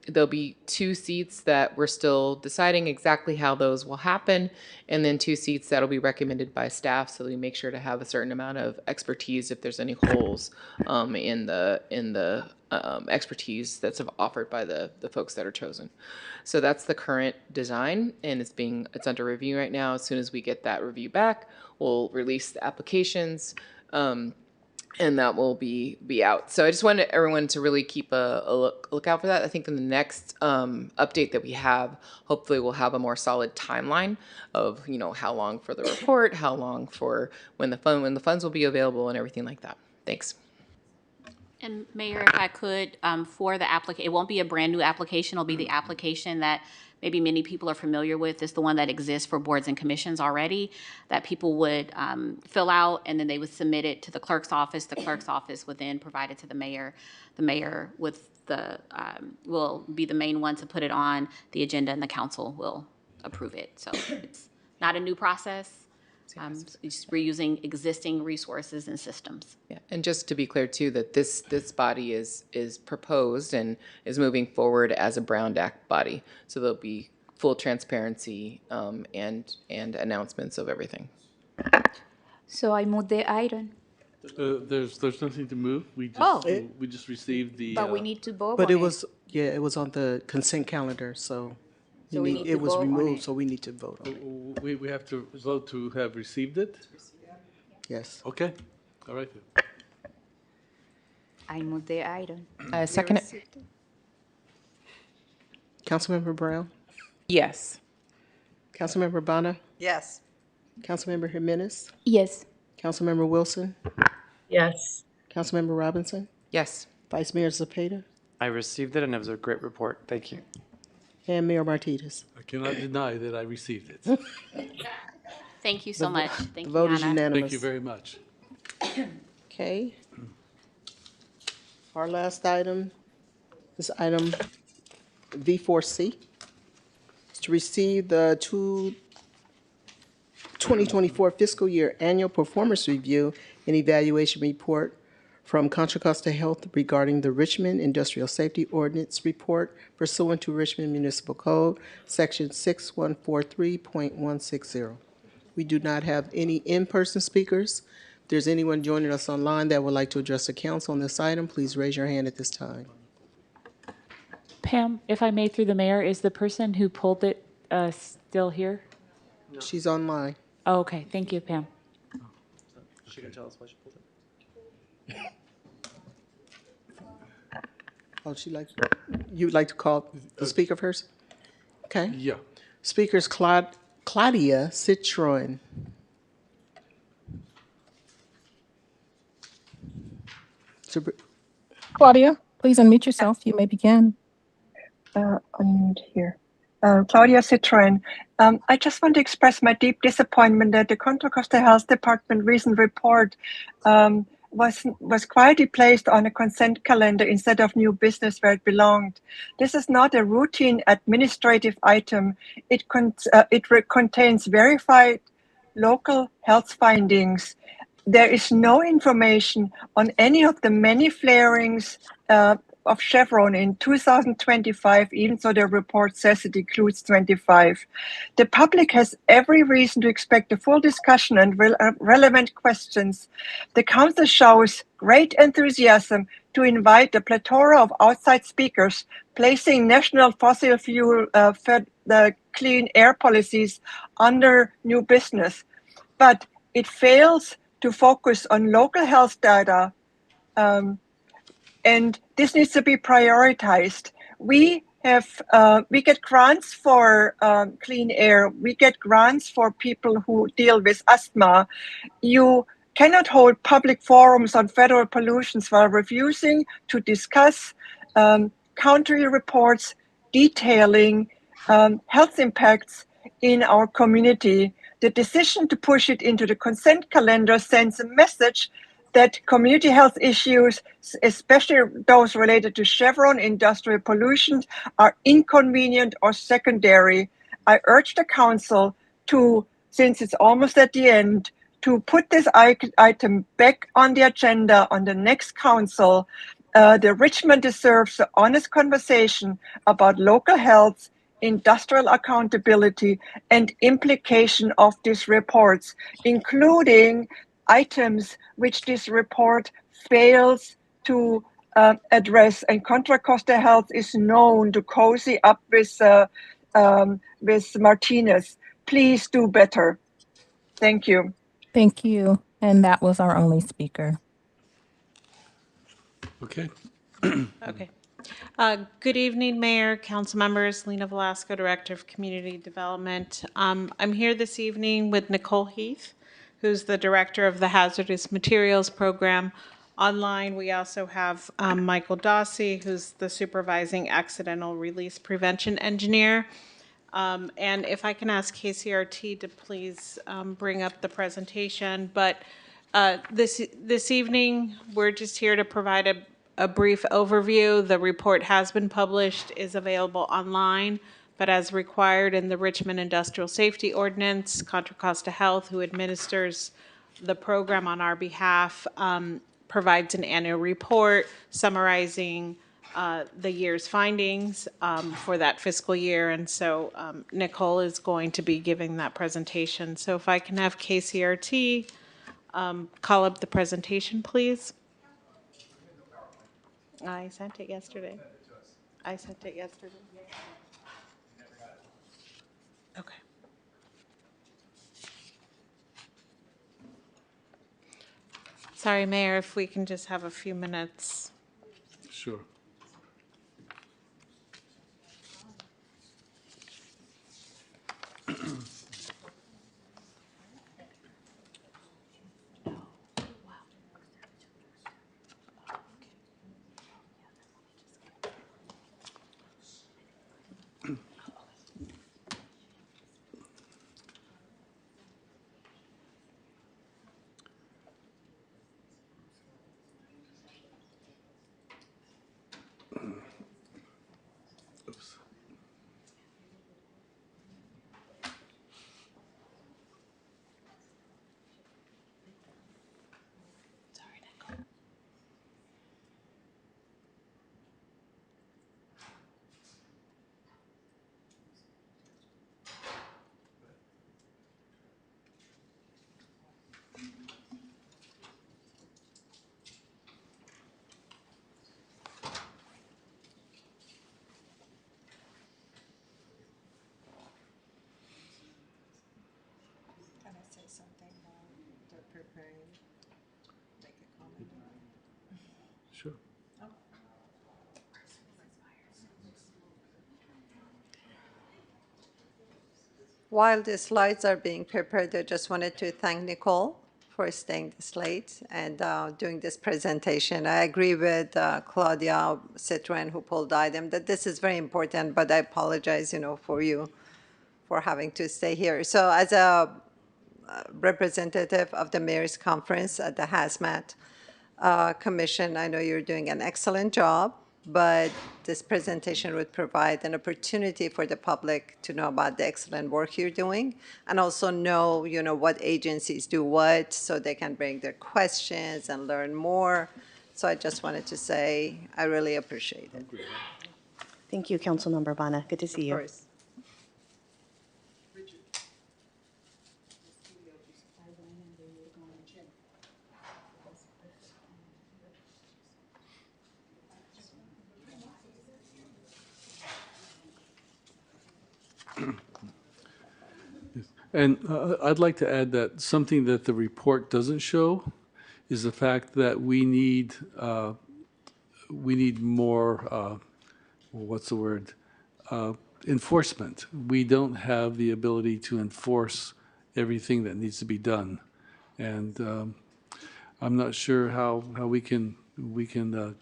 There'll be 2 seats that we're still deciding exactly how those will happen, and then 2 seats that'll be recommended by staff, so we make sure to have a certain amount of expertise if there's any holes in the expertise that's offered by the folks that are chosen. So that's the current design, and it's under review right now. As soon as we get that review back, we'll release the applications. and that will be out. So I just wanted everyone to really keep a look out for that. I think in the next update that we have, hopefully we'll have a more solid timeline of how long for the report, how long for when the funds will be available, and everything like that. Thanks. And Mayor, if I could, for the application, it won't be a brand-new application. It'll be the application that maybe many people are familiar with. It's the one that exists for boards and commissions already, that people would fill out, and then they would submit it to the clerk's office. The clerk's office would then provide it to the mayor. The mayor will be the main one to put it on the agenda, and the council will approve it. So it's not a new process. It's reusing existing resources and systems. Yeah, and just to be clear too, that this body is proposed and is moving forward as a Brown Act body, so there'll be full transparency and announcements of everything. So I move the item. There's nothing to move. We just received the. But we need to vote But on it was, it was on the consent calendar, so it was removed, so we need to vote on it. We have to vote to have received it? Yes. Okay, all right. I move the item. Second it. Councilmember Brown? Yes. Councilmember Bonner? Yes. Councilmember Jimenez? Yes. Councilmember Wilson? Yes. Councilmember Robinson? Yes. Vice Mayor Zepeda? I received it, and it was a great report. Thank you. And Mayor Martinez? I cannot deny that I received it. Thank you so much. Thank The you, vote is Hannah. unanimous. Thank you very much. Okay. Our last item is item V4C. It's to receive the 2024 fiscal year annual performance review and evaluation report from Contra Costa Health regarding the Richmond Industrial Safety Ordinance Report pursuant to Richmond Municipal Code, Section 6143.160. We do not have any in-person speakers. If there's anyone joining us online that would like to address the council on this item, please raise your hand at this time. Pam, if I may, through the mayor, is the person who pulled it still here? No. She's online. Oh, okay. Thank you, Pam. She can tell us why she pulled it. Oh, you'd like to call the speaker first? Okay. Yeah. Speaker's Claudia Citroen. Claudia, please unmute yourself. You may begin. Unmute here. Claudia Citroen. I just want to express my deep disappointment that the Contra Costa Health Department recent report was quietly placed on a consent calendar instead of new business where it belonged. This is not a routine administrative item. It contains verified local health findings. There is no information on any of the many flarings of Chevron in 2025, even though the report says it includes 25. The public has every reason to expect a full discussion and relevant questions. The council shows great enthusiasm to invite a plethora of outside speakers, placing national fossil fuel the clean air policies under new business. But it fails to focus on local health data, and this needs to be prioritized. We get grants for clean air. We get grants for people who deal with asthma. You cannot hold public forums on federal pollutions while refusing to discuss country reports detailing health impacts in our community. The decision to push it into the consent calendar sends a message that community health issues, especially those related to Chevron industrial pollution, are inconvenient or secondary. I urge the council to, since it's almost at the end, to put this item back on the agenda on the next council. The Richmond deserves an honest conversation about local health, industrial accountability, and implication of these reports, including items which this report fails to address. And Contra Costa Health is known to cozy up with Martinez. Please do better. Thank you. Thank you. And that was our only speaker. Okay. Okay. Good evening, Mayor, council members. Lena Velasco, Director of Community Development. I'm here this evening with Nicole Heath, who's the Director of the Hazardous Materials Program. Online, we also have Michael Dossi, who's the Supervising Accidental Release Prevention Engineer. And if I can ask KCRT to please bring up the presentation. But this evening, we're just here to provide a brief overview. The report has been published, is available online, but as required in the Richmond Industrial Safety Ordinance, Contra Costa Health, who administers the program on our behalf, provides an annual report summarizing the year's findings for that fiscal year. And so Nicole is going to be giving that presentation. So if I can have KCRT call up the presentation, please. I sent it yesterday. I sent it yesterday. Okay. Sorry, Mayor, if we can just have a few minutes. Sure. Oops. Can I say something while they're preparing? Make a comment? Sure. While the slides are being prepared, I just wanted to thank Nicole for staying this late and doing this presentation. I agree with Claudia Citron, who pulled the item, that this is very important, but I apologize, for you for having to stay here. So as a representative of the Mayor's Conference at the Hazmat Commission, I know you're doing an excellent job, but this presentation would provide an opportunity for the public to know about the excellent work you're doing and also know, what agencies do what so they can bring their questions and learn more. So I just wanted to say I really appreciate it. Thank you, Councilmember Bana. Good to see you. Of course. And I'd like to add that something that the report doesn't show is the fact that we need more, what's the word, enforcement. We don't have the ability to enforce everything that needs to be done. And I'm not sure how we can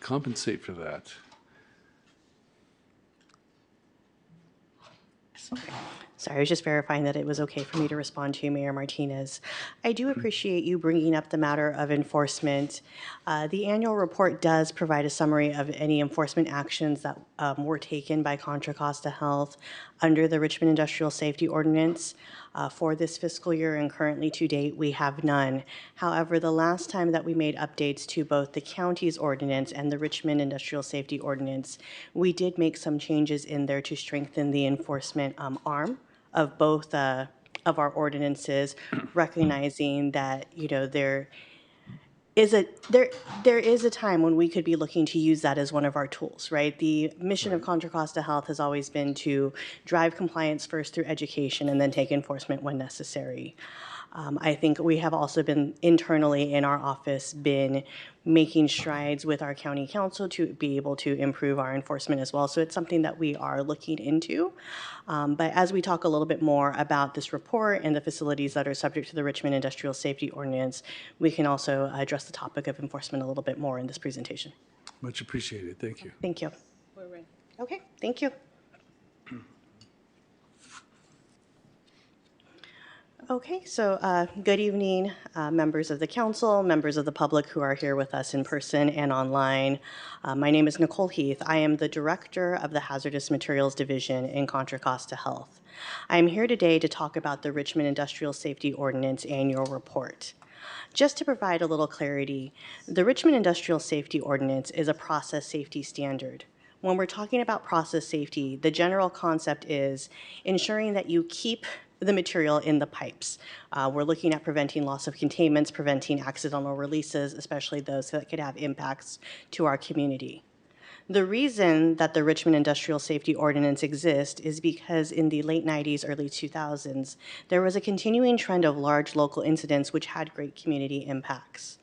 compensate for that. Sorry, I was just verifying that it was okay for me to respond to you, Mayor Martinez. I do appreciate you bringing up the matter of enforcement. The annual report does provide a summary of any enforcement actions that were taken by Contra Costa Health under the Richmond Industrial Safety Ordinance. For this fiscal year and currently to date, we have none. However, the last time that we made updates to both the county's ordinance and the Richmond Industrial Safety Ordinance, we did make some changes in there to strengthen the enforcement arm of both of our ordinances, recognizing that there is a time when we could be looking to use that as one of our tools, right? The mission of Contra Costa Health has always been to drive compliance first through education and then take enforcement when necessary. I think we have also been internally in our office been making strides with our county council to be able to improve our enforcement as well. So it's something that we are looking into. But as we talk a little bit more about this report and the facilities that are subject to the Richmond Industrial Safety Ordinance, we can also address the topic of enforcement a little bit more in this presentation. Much appreciated. Thank you. Thank you. Okay, thank you. Okay, so good evening, members of the council, members of the public who are here with us in person and online. My name is Nicole Heath. I am the director of the Hazardous Materials Division in Contra Costa Health. I am here today to talk about the Richmond Industrial Safety Ordinance Annual Report. Just to provide a little clarity, the Richmond Industrial Safety Ordinance is a process safety standard. When we're talking about process safety, the general concept is ensuring that you keep the material in the pipes. We're looking at preventing loss of containments, preventing accidental releases, especially those that could have impacts to our community. The reason that the Richmond Industrial Safety Ordinance exists is because in the late 90s, early 2000s, there was a continuing trend of large local incidents which had great community impacts.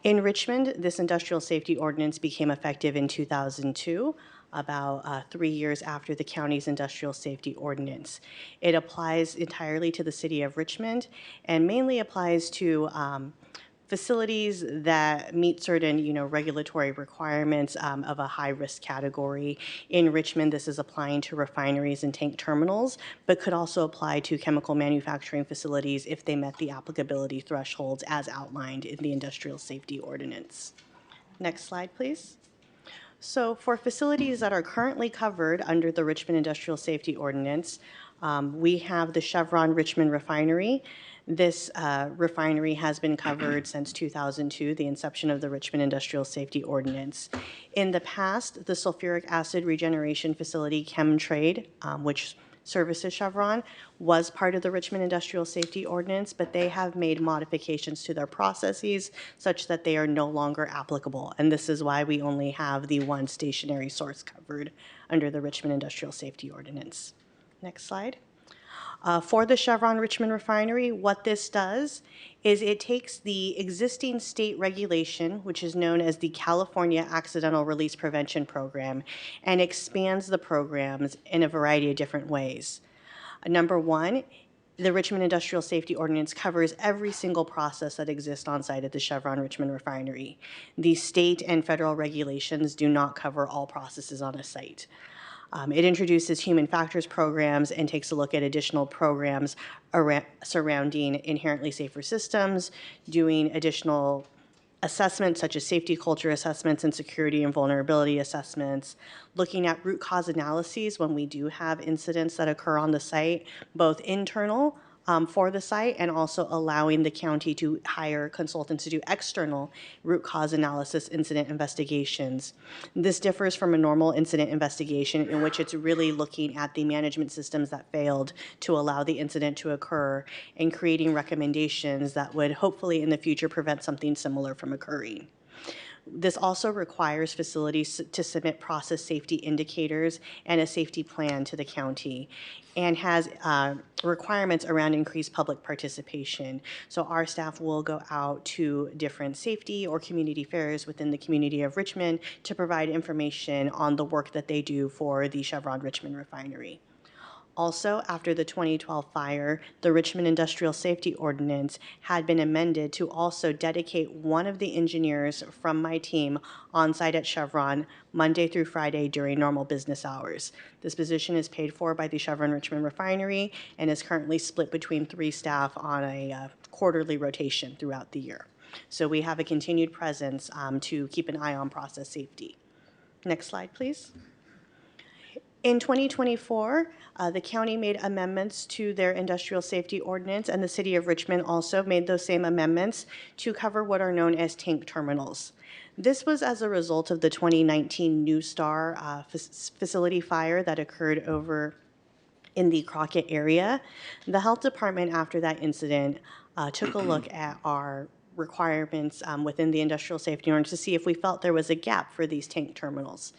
In Richmond, this industrial safety ordinance became effective in 2002, about 3 years after the county's industrial safety ordinance. It applies entirely to the city of Richmond and mainly applies to facilities that meet certain, regulatory requirements of a high-risk category. In Richmond, this is applying to refineries and tank terminals, but could also apply to chemical manufacturing facilities if they met the applicability thresholds as outlined in the Industrial Safety Ordinance. Next slide, please. So for facilities that are currently covered under the Richmond Industrial Safety Ordinance, we have the Chevron Richmond Refinery. This refinery has been covered since 2002, the inception of the Richmond Industrial Safety Ordinance. In the past, the sulfuric acid regeneration facility Chemtrade, which services Chevron, was part of the Richmond Industrial Safety Ordinance, but they have made modifications to their processes such that they are no longer applicable. And this is why we only have the one stationary source covered under the Richmond Industrial Safety Ordinance. Next slide. For the Chevron Richmond Refinery, what this does is it takes the existing state regulation, which is known as the California Accidental Release Prevention Program, and expands the programs in a variety of different ways. Number one, the Richmond Industrial Safety Ordinance covers every single process that exists on site at the Chevron Richmond Refinery. The state and federal regulations do not cover all processes on a site. It introduces human factors programs and takes a look at additional programs surrounding inherently safer systems, doing additional assessments such as safety culture assessments and security and vulnerability assessments, looking at root cause analyses when we do have incidents that occur on the site, both internal for the site and also allowing the county to hire consultants to do external root cause analysis incident investigations. This differs from a normal incident investigation in which it's really looking at the management systems that failed to allow the incident to occur and creating recommendations that would hopefully in the future prevent something similar from occurring. This also requires facilities to submit process safety indicators and a safety plan to the county and has requirements around increased public participation. So our staff will go out to different safety or community fairs within the community of Richmond to provide information on the work that they do for the Chevron Richmond Refinery. Also, after the 2012 fire, the Richmond Industrial Safety Ordinance had been amended to also dedicate one of the engineers from my team on site at Chevron Monday through Friday during normal business hours. This position is paid for by the Chevron Richmond Refinery and is currently split between 3 staff on a quarterly rotation throughout the year. So we have a continued presence to keep an eye on process safety. Next slide, please. In 2024, the county made amendments to their industrial safety ordinance, and the city of Richmond also made those same amendments to cover what are known as tank terminals. This was as a result of the 2019 New Star facility fire that occurred over in the Crockett area. The health department, after that incident, took a look at our requirements within the industrial safety ordinance to see if we felt there was a gap for these tank terminals.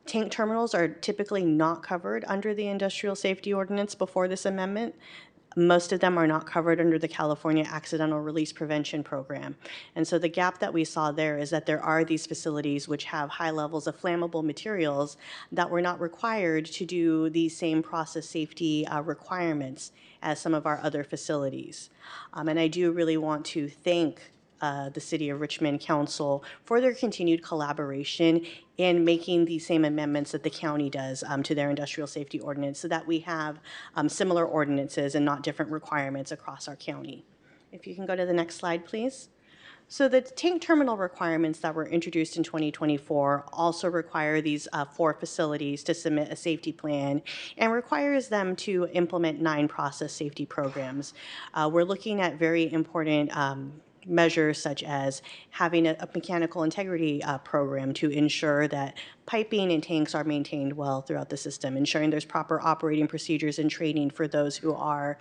Tank terminals are typically not covered under the Industrial Safety Ordinance before this amendment. Most of them are not covered under the California Accidental Release Prevention Program. And so the gap that we saw there is that there are these facilities which have high levels of flammable materials that were not required to do the same process safety requirements as some of our other facilities. And I do really want to thank the City of Richmond Council for their continued collaboration in making the same amendments that the county does to their industrial safety ordinance so that we have similar ordinances and not different requirements across our county. If you can go to the next slide, please. So the tank terminal requirements that were introduced in 2024 also require these 4 facilities to submit a safety plan and requires them to implement 9 process safety programs. We're looking at very important measures such as having a mechanical integrity program to ensure that piping and tanks are maintained well throughout the system, ensuring there's proper operating procedures and training for those who are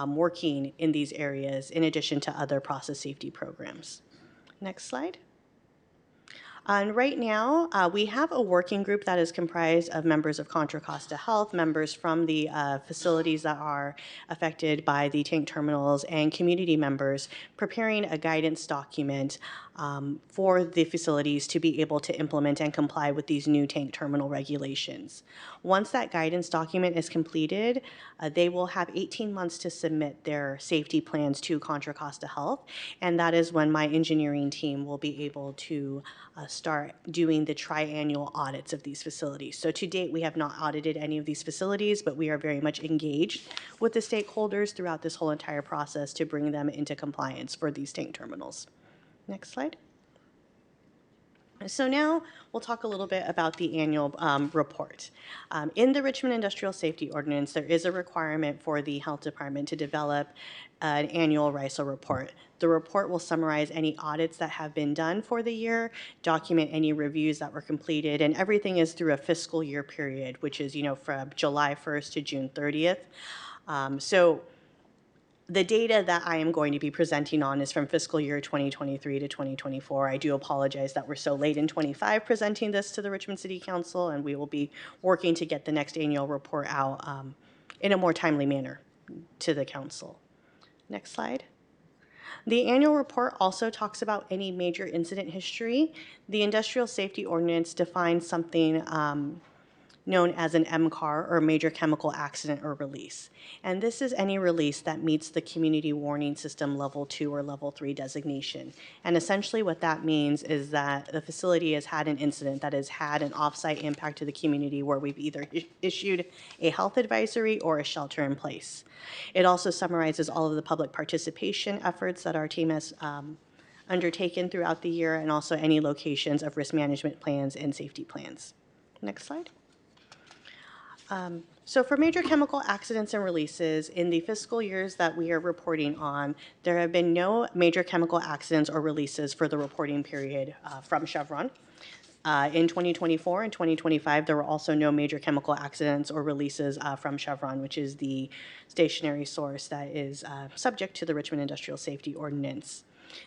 working in these areas, in addition to other process safety programs. Next slide. And right now, we have a working group that is comprised of members of Contra Costa Health, members from the facilities that are affected by the tank terminals, and community members preparing a guidance document for the facilities to be able to implement and comply with these new tank terminal regulations. Once that guidance document is completed, they will have 18 months to submit their safety plans to Contra Costa Health, and that is when my engineering team will be able to start doing the triannual audits of these facilities. So to date, we have not audited any of these facilities, but we are very much engaged with the stakeholders throughout this whole entire process to bring them into compliance for these tank terminals. Next slide. So now we'll talk a little bit about the annual report. In the Richmond Industrial Safety Ordinance, there is a requirement for the Health Department to develop an annual RISO report. The report will summarize any audits that have been done for the year, document any reviews that were completed, and everything is through a fiscal year period, which is, from July 1st to June 30th. So the data that I am going to be presenting on is from fiscal year 2023 to 2024. I do apologize that we're so late in 25 presenting this to the Richmond City Council, and we will be working to get the next annual report out in a more timely manner to the council. Next slide. The annual report also talks about any major incident history. The Industrial Safety Ordinance defines something known as an MCAR, or major chemical accident or release. And this is any release that meets the Community Warning System Level 2 or Level 3 designation. And essentially what that means is that the facility has had an incident that has had an off-site impact to the community where we've either issued a health advisory or a shelter in place. It also summarizes all of the public participation efforts that our team has undertaken throughout the year, and also any locations of risk management plans and safety plans. Next slide. So for major chemical accidents and releases, in the fiscal years that we are reporting on, there have been no major chemical accidents or releases for the reporting period from Chevron. In 2024 and 2025, there were also no major chemical accidents or releases from Chevron, which is the stationary source that is subject to the Richmond Industrial Safety Ordinance.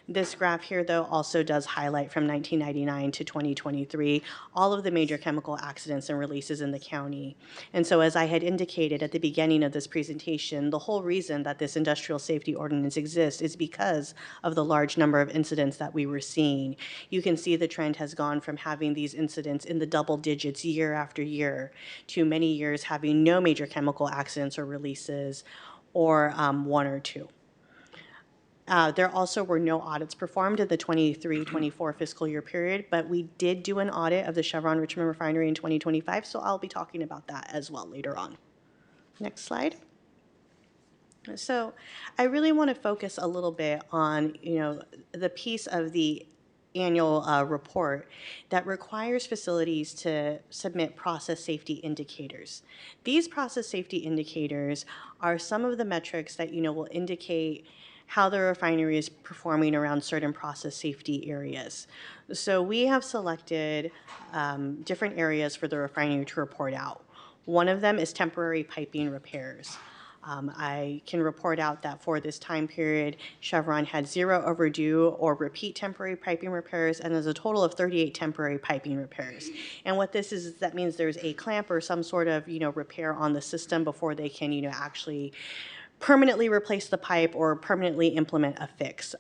This graph here, though, also does highlight from 1999 to 2023 all of the major chemical accidents and releases in the county. And so, as I had indicated at the beginning of this presentation, the whole reason that this industrial safety ordinance exists is because of the large number of incidents that we were seeing. You can see the trend has gone from having these incidents in the double digits year after year to many years having no major chemical accidents or releases, or 1 or 2. There also were no audits performed in the 23-24 fiscal year period, but we did do an audit of the Chevron Richmond refinery in 2025, so I'll be talking about that as well later on. Next slide. So I really want to focus a little bit on, the piece of the annual report that requires facilities to submit process safety indicators. These process safety indicators are some of the metrics that, will indicate how the refinery is performing around certain process safety areas. So we have selected different areas for the refinery to report out. One of them is temporary piping repairs. I can report out that for this time period, Chevron had 0 overdue or repeat temporary piping repairs, and there's a total of 38 temporary piping repairs. And what this is that means there's a clamp or some sort of, repair on the system before they can, actually permanently replace the pipe or permanently implement a fix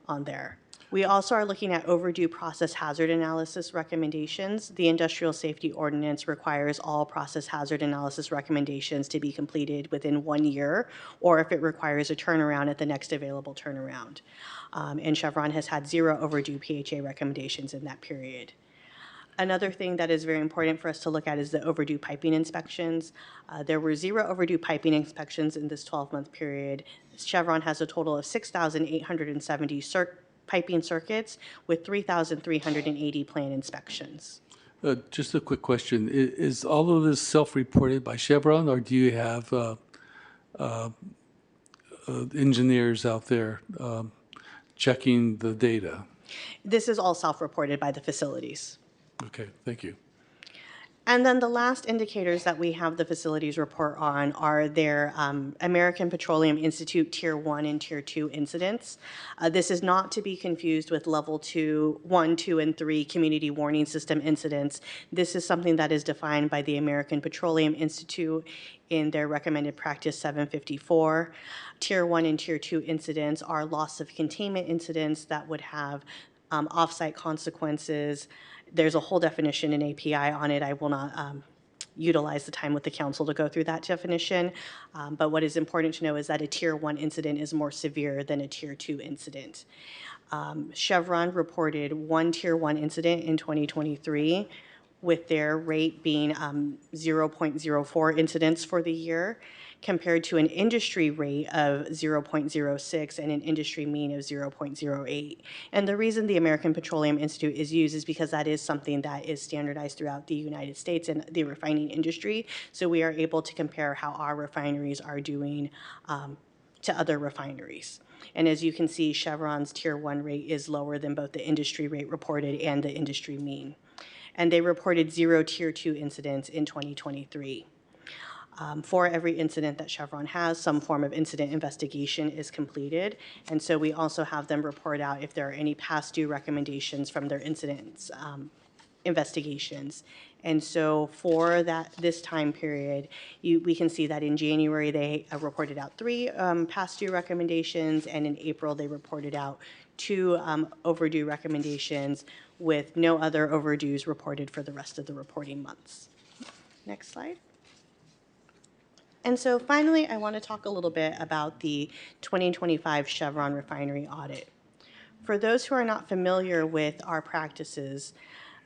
on there. We also are looking at overdue process hazard analysis recommendations. The Industrial Safety Ordinance requires all process hazard analysis recommendations to be completed within 1 year, or if it requires a turnaround at the next available turnaround. And Chevron has had 0 overdue PHA recommendations in that period. Another thing that is very important for us to look at is the overdue piping inspections. There were 0 overdue piping inspections in this 12-month period. Chevron has a total of 6,870 piping circuits with 3,380 planned inspections. Just a quick question. Is all of this self-reported by Chevron, or do you have engineers out there checking the data? This is all self-reported by the facilities. Okay, thank you. And then the last indicators that we have the facilities report on are their American Petroleum Institute Tier 1 and Tier 2 incidents. This is not to be confused with Level 2, 1, 2, and 3 Community Warning System incidents. This is something that is defined by the American Petroleum Institute in their recommended practice 754. Tier 1 and Tier 2 incidents are loss of containment incidents that would have off-site consequences. There's a whole definition in API on it. I will not utilize the time with the council to go through that definition. But what is important to know is that a Tier 1 incident is more severe than a Tier 2 incident. Chevron reported 1 Tier 1 incident in 2023, with their rate being 0.04 incidents for the year, compared to an industry rate of 0.06 and an industry mean of 0.08. And the reason the American Petroleum Institute is used is because that is something that is standardized throughout the United States and the refining industry. So we are able to compare how our refineries are doing to other refineries. And as you can see, Chevron's Tier 1 rate is lower than both the industry rate reported and the industry mean. And they reported 0 Tier 2 incidents in 2023. For every incident that Chevron has, some form of incident investigation is completed. And so we also have them report out if there are any past due recommendations from their incidents investigations. And so for this time period, we can see that in January, they reported out 3 past due recommendations, and in April, they reported out 2 overdue recommendations, with no other overdues reported for the rest of the reporting months. Next slide. And so finally, I want to talk a little bit about the 2025 Chevron refinery audit. For those who are not familiar with our practices,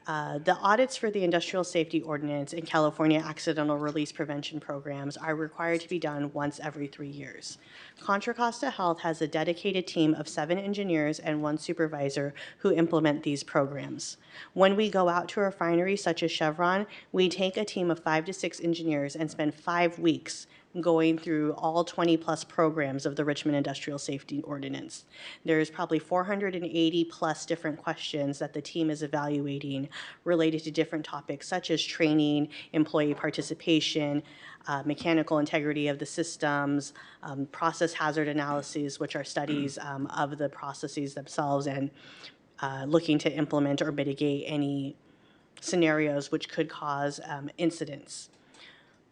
the audits for the Industrial Safety Ordinance and California Accidental Release Prevention Programs are required to be done once every 3 years. Contra Costa Health has a dedicated team of 7 engineers and 1 supervisor who implement these programs. When we go out to a refinery such as Chevron, we take a team of 5 to 6 engineers and spend 5 weeks going through all 20-plus programs of the Richmond Industrial Safety Ordinance. There's probably 480-plus different questions that the team is evaluating related to different topics such as training, employee participation, mechanical integrity of the systems, process hazard analyses, which are studies of the processes themselves, and looking to implement or mitigate any scenarios which could cause incidents.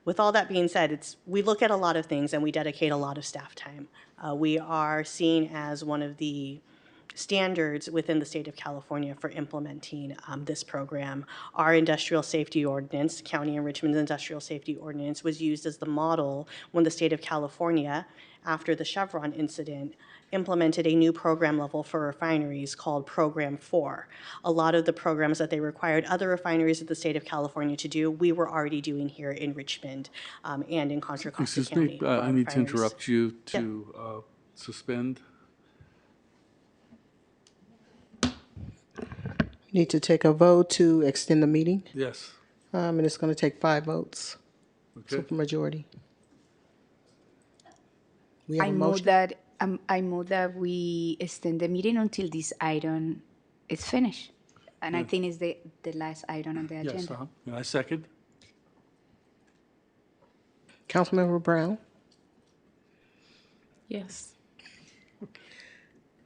With all that being said, we look at a lot of things and we dedicate a lot of staff time. We are seen as one of the standards within the state of California for implementing this program. Our industrial safety ordinance, County and Richmond's industrial safety ordinance, was used as the model when the state of California, after the Chevron incident, implemented a new program level for refineries called Program 4. A lot of the programs that they required other refineries of the state of California to do, we were already doing here in Richmond and in Contra Costa County. Excuse me, I need to interrupt you to suspend. Need to take a vote to extend the meeting, Yes. and it's going to take 5 votes. Okay. So for majority. We have I a move motion. that we extend the meeting until this item is finished. And I think it's the last item on the agenda. Yes, and I second. Councilmember Brown, Yes.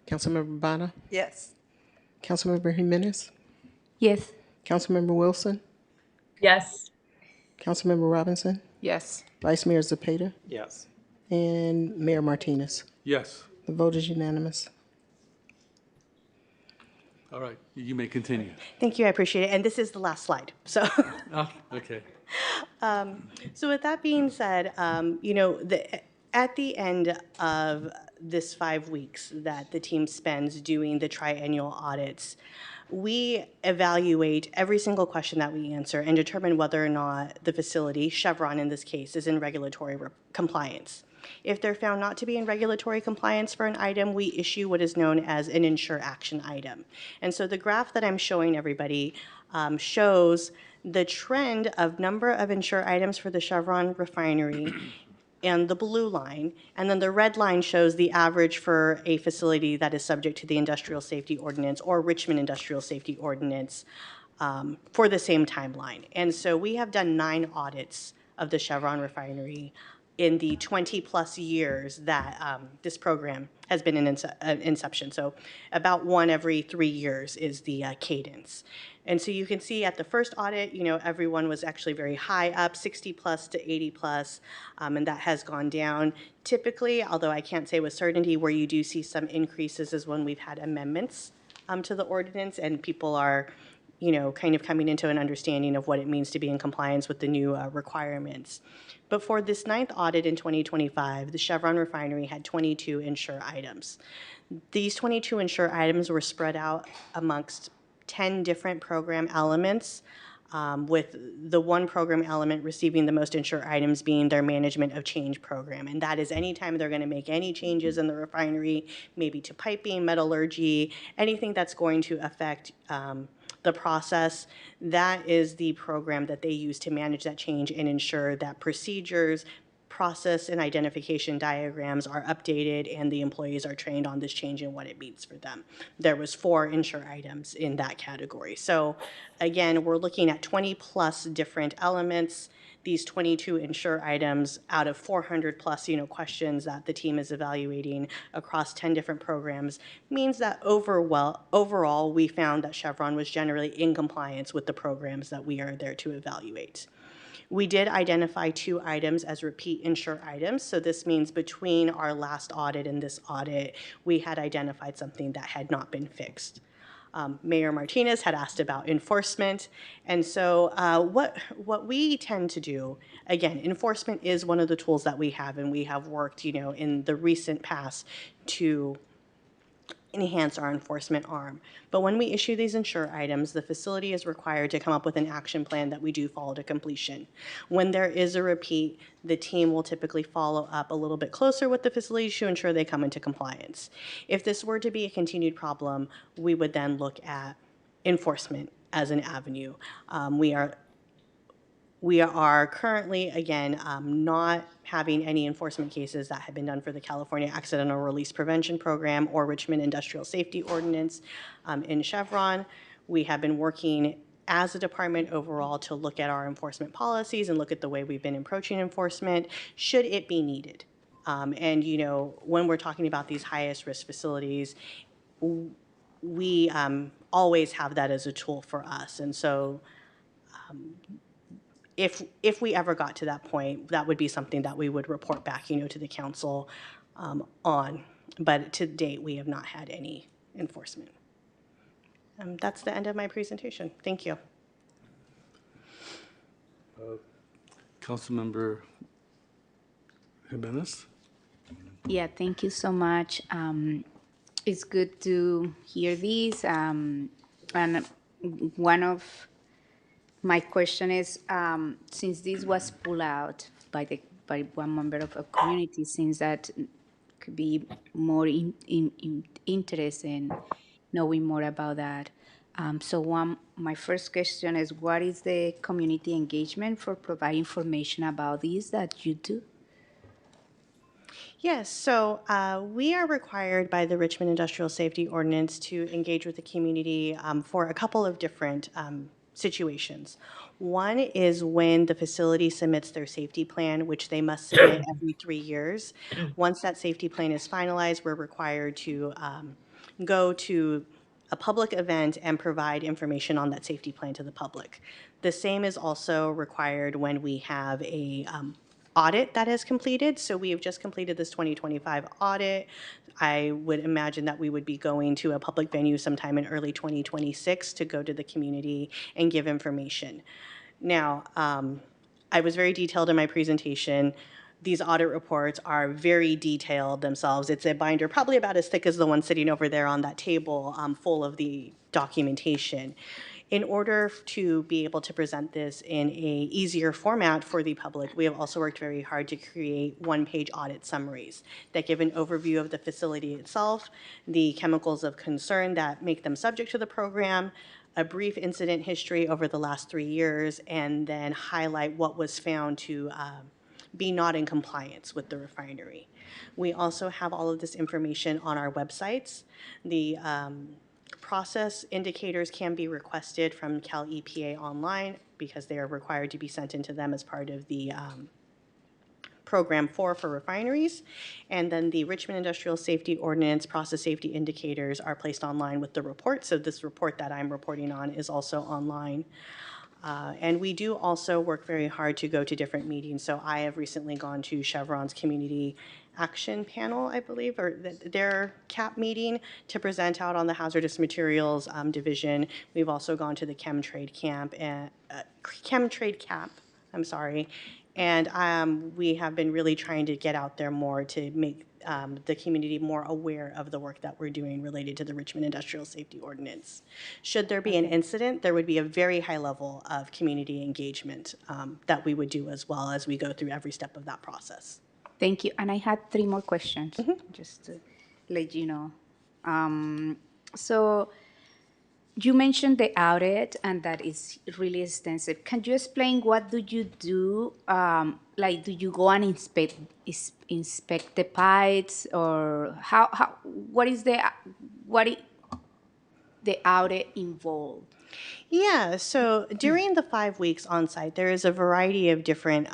Councilmember Bana, Yes. Councilmember Jimenez, And Mayor Martinez. Yes. The vote is unanimous. All right, you may continue. Thank you, I appreciate it. And this is the last slide, so. Oh, okay. So with that being said, at the end of this 5 weeks that the team spends doing the triennial audits, we evaluate every single question that we answer and determine whether or not the facility, Chevron in this case, is in regulatory compliance. If they're found not to be in regulatory compliance for an item, we issue what is known as an ensure action item. And so the graph that I'm showing everybody shows the trend of number of ensure items for the Chevron refinery and the blue line, and then the red line shows the average for a facility that is subject to the Industrial Safety Ordinance or Richmond Industrial Safety Ordinance for the same timeline. And so we have done 9 audits of the Chevron refinery in the 20-plus years that this program has been in inception. So about 1 every 3 years is the cadence. And so you can see at the first audit, everyone was actually very high up, 60 plus to 80 plus, and that has gone down. Typically, although I can't say with certainty, where you do see some increases is when we've had amendments to the ordinance and people are, kind of coming into an understanding of what it means to be in compliance with the new requirements. But for this 9th audit in 2025, the Chevron refinery had 22 ensure items. These 22 ensure items were spread out amongst 10 different program elements, with the one program element receiving the most ensure items being their management of change program. And that is anytime they're going to make any changes in the refinery, maybe to piping, metallurgy, anything that's going to affect the process, that is the program that they use to manage that change and ensure that procedures, process and identification diagrams are updated and the employees are trained on this change and what it means for them. There was 4 ensure items in that category. So again, we're looking at 20 plus different elements. These 22 ensure items out of 400 plus, questions that the team is evaluating across 10 different programs means that overall, we found that Chevron was generally in compliance with the programs that we are there to evaluate. We did identify 2 items as repeat ensure items. So this means between our last audit and this audit, we had identified something that had not been fixed. Mayor Martinez had asked about enforcement. And so what we tend to do, again, enforcement is one of the tools that we have, and we have worked, in the recent past to enhance our enforcement arm. But when we issue these ensure items, the facility is required to come up with an action plan that we do follow to completion. When there is a repeat, the team will typically follow up a little bit closer with the facility to ensure they come into compliance. If this were to be a continued problem, we would then look at enforcement as an avenue. We are currently, again, not having any enforcement cases that have been done for the California Accidental Release Prevention Program or Richmond Industrial Safety Ordinance in Chevron. We have been working as a department overall to look at our enforcement policies and look at the way we've been approaching enforcement, should it be needed. And, when we're talking about these highest risk facilities, we always have that as a tool for us. And so if we ever got to that point, that would be something that we would report back, to the council on. But to date, we have not had any enforcement. That's the end of my presentation. Thank you. Councilmember Jimenez? Yeah, thank you so much. It's good to hear these. And one of my question is, since this was pulled out by one member of a community, since that could be more interest in knowing more about that. My first question is, what is the community engagement for providing information about these that you do? Yes, so we are required by the Richmond Industrial Safety Ordinance to engage with the community for a couple of different situations. One is when the facility submits their safety plan, which they must submit every 3 years. Once that safety plan is finalized, we're required to go to a public event and provide information on that safety plan to the public. The same is also required when we have a audit that has completed. So we have just completed this 2025 audit. I would imagine that we would be going to a public venue sometime in early 2026 to go to the community and give information. Now, I was very detailed in my presentation. These audit reports are very detailed themselves. It's a binder probably about as thick as the one sitting over there on that table, full of the documentation. In order to be able to present this in a easier format for the public, we have also worked very hard to create one-page audit summaries that give an overview of the facility itself, the chemicals of concern that make them subject to the program, a brief incident history over the last 3 years, and then highlight what was found to be not in compliance with the refinery. We also have all of this information on our websites. The process indicators can be requested from Cal EPA online because they are required to be sent into them as part of the program for refineries. And then the Richmond Industrial Safety Ordinance process safety indicators are placed online with the report. So this report that I'm reporting on is also online. And we do also work very hard to go to different meetings. So I have recently gone to Chevron's Community Action Panel, I believe, or their CAP meeting to present out on the hazardous materials division. We've also gone to the Chemtrade camp and Chemtrade CAP, I'm sorry. And we have been really trying to get out there more to make the community more aware of the work that we're doing related to the Richmond Industrial Safety Ordinance. Should there be an incident, there would be a very high level of community engagement that we would do as well as we go through every step of that process. Thank you. And I had 3 more questions, just to let you know. So you mentioned the audit, and that is really extensive. Can you explain what do you do? Like, do you go and inspect the pipes, or what is the audit involved? Yeah, so during the 5 weeks on site, there is a variety of different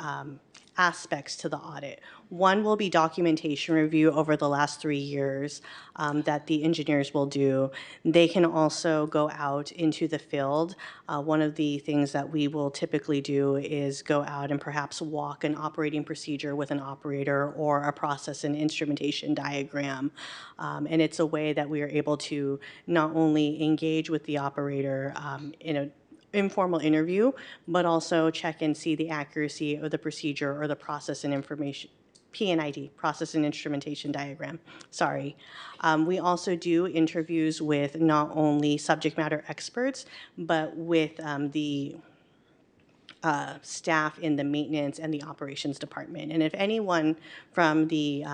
aspects to the audit. One will be documentation review over the last 3 years that the engineers will do. They can also go out into the field. One of the things that we will typically do is go out and perhaps walk an operating procedure with an operator or a process and instrumentation diagram. And it's a way that we are able to not only engage with the operator in an informal interview, but also check and see the accuracy of the procedure or the process and information, PNID, process and instrumentation diagram, sorry. We also do interviews with not only subject matter experts, but with the staff in the maintenance and the operations department. And if anyone from the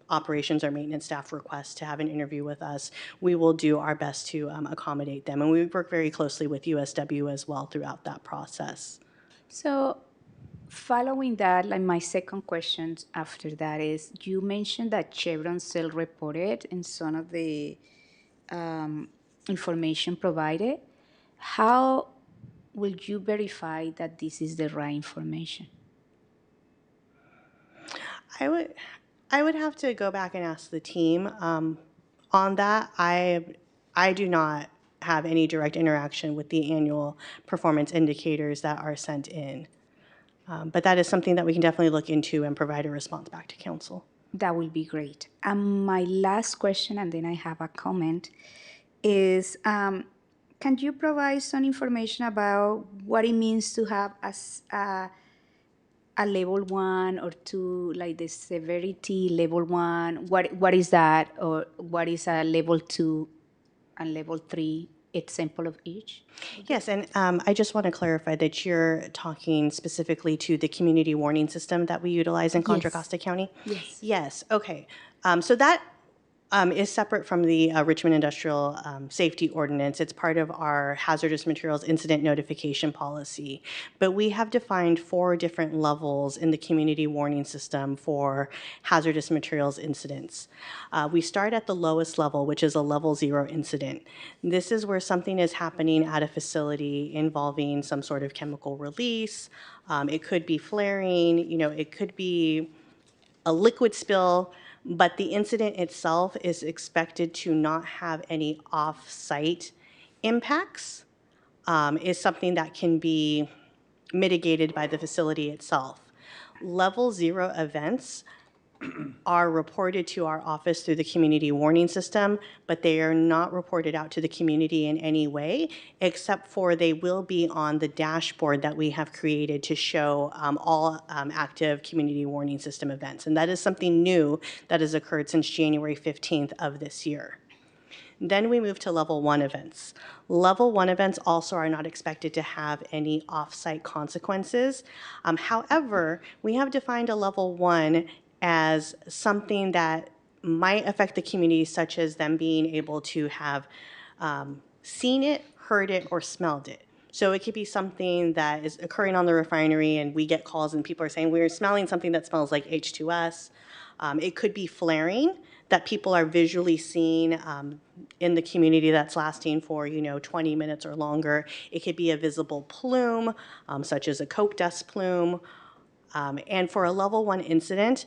operations or maintenance staff requests to have an interview with us, we will do our best to accommodate them. And we work very closely with USW as well throughout that process. So following that, like my second question after that is, you mentioned that Chevron self-reported in some of the information provided. How will you verify that this is the right information? I would have to go back and ask the team on that. I do not have any direct interaction with the annual performance indicators that are sent in. But that is something that we can definitely look into and provide a response back to council. That will be great. And my last question, and then I have a comment, is can you provide some information about what it means to have a level 1 or 2, like the severity level 1? What is that? Or what is a level 2 and level 3? Example of each? Yes, and I just want to clarify that you're talking specifically to the community warning system that we utilize in Contra Costa County? Yes. Yes, okay. So that is separate from the Richmond Industrial Safety Ordinance. It's part of our hazardous materials incident notification policy. But we have defined 4 different levels in the community warning system for hazardous materials incidents. We start at the lowest level, which is a level 0 incident. This is where something is happening at a facility involving some sort of chemical release. It could be flaring, it could be a liquid spill, but the incident itself is expected to not have any off-site impacts, is something that can be mitigated by the facility itself. Level 0 events are reported to our office through the community warning system, but they are not reported out to the community in any way, except for they will be on the dashboard that we have created to show all active community warning system events. And that is something new that has occurred since January 15th of this year. Then we move to level 1 events. Level 1 events also are not expected to have any off-site consequences. However, we have defined a level 1 as something that might affect the community, such as them being able to have seen it, heard it, or smelled it. So it could be something that is occurring on the refinery and we get calls and people are saying, we're smelling something that smells like H2S. It could be flaring that people are visually seeing in the community that's lasting for, 20 minutes or longer. It could be a visible plume, such as a coke dust plume. And for a level 1 incident,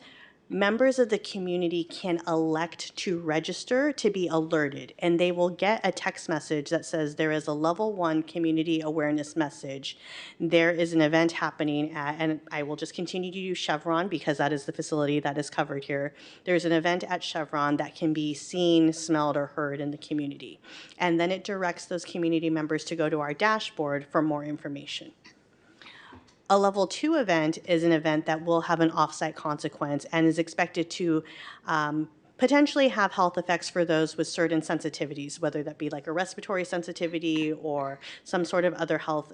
members of the community can elect to register to be alerted, and they will get a text message that says there is a level 1 community awareness message. There is an event happening at, and I will just continue to use Chevron because that is the facility that is covered here. There's an event at Chevron that can be seen, smelled, or heard in the community. And then it directs those community members to go to our dashboard for more information. A level 2 event is an event that will have an off-site consequence and is expected to potentially have health effects for those with certain sensitivities, whether that be like a respiratory sensitivity or some sort of other health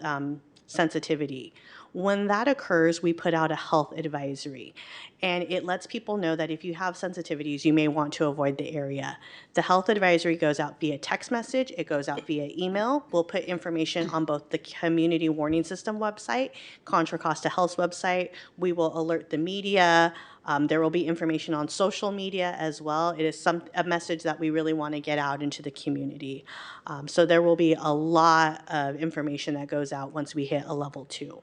sensitivity. When that occurs, we put out a health advisory, and it lets people know that if you have sensitivities, you may want to avoid the area. The health advisory goes out via text message, it goes out via email. We'll put information on both the Community Warning System website, Contra Costa Health's website. We will alert the media. There will be information on social media as well. It is a message that we really want to get out into the community. So there will be a lot of information that goes out once we hit a level 2.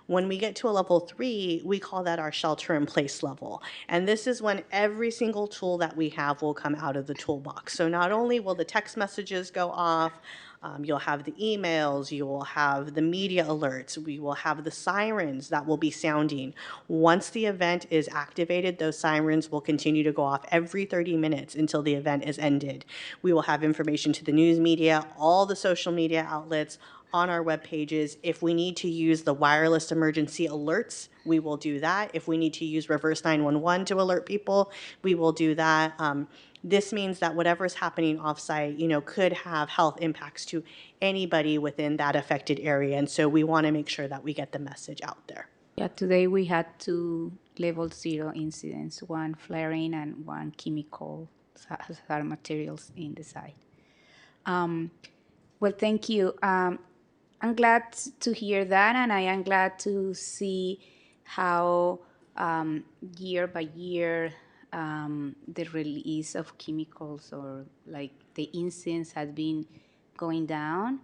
When we get to a level 3, we call that our shelter in place level. And this is when every single tool that we have will come out of the toolbox. So not only will the text messages go off, you'll have the emails, you will have the media alerts, we will have the sirens that will be sounding. Once the event is activated, those sirens will continue to go off every 30 minutes until the event is ended. We will have information to the news media, all the social media outlets, on our web pages. If we need to use the wireless emergency alerts, we will do that. If we need to use reverse 911 to alert people, we will do that. This means that whatever's happening offsite, could have health impacts to anybody within that affected area. And so we want to make sure that we get the message out there. Yeah, today we had 2 level 0 incidents, one flaring and one chemical hazard materials in the site. Well, thank you. I'm glad to hear that, and I am glad to see how year by year the release of chemicals or like the incidents has been going down.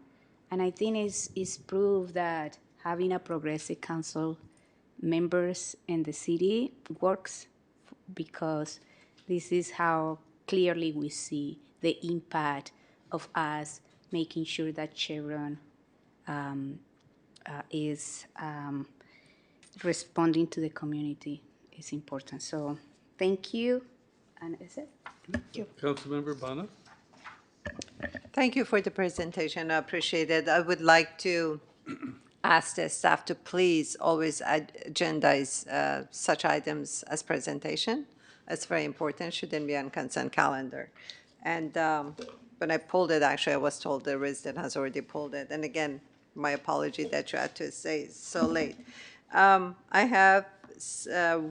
And I think it's proof that having a progressive council members in the city works, because this is how clearly we see the impact of us making sure that Chevron is responding to the community is important. So thank you. And is it? Thank you. Councilmember Bana? Thank you for the presentation. I appreciate it. I would like to ask the staff to please always agendize such items as presentation. It's very important, shouldn't be on consent calendar. And when I pulled it, actually, I was told the resident has already pulled it. And again, my apology that you had to say so late. I have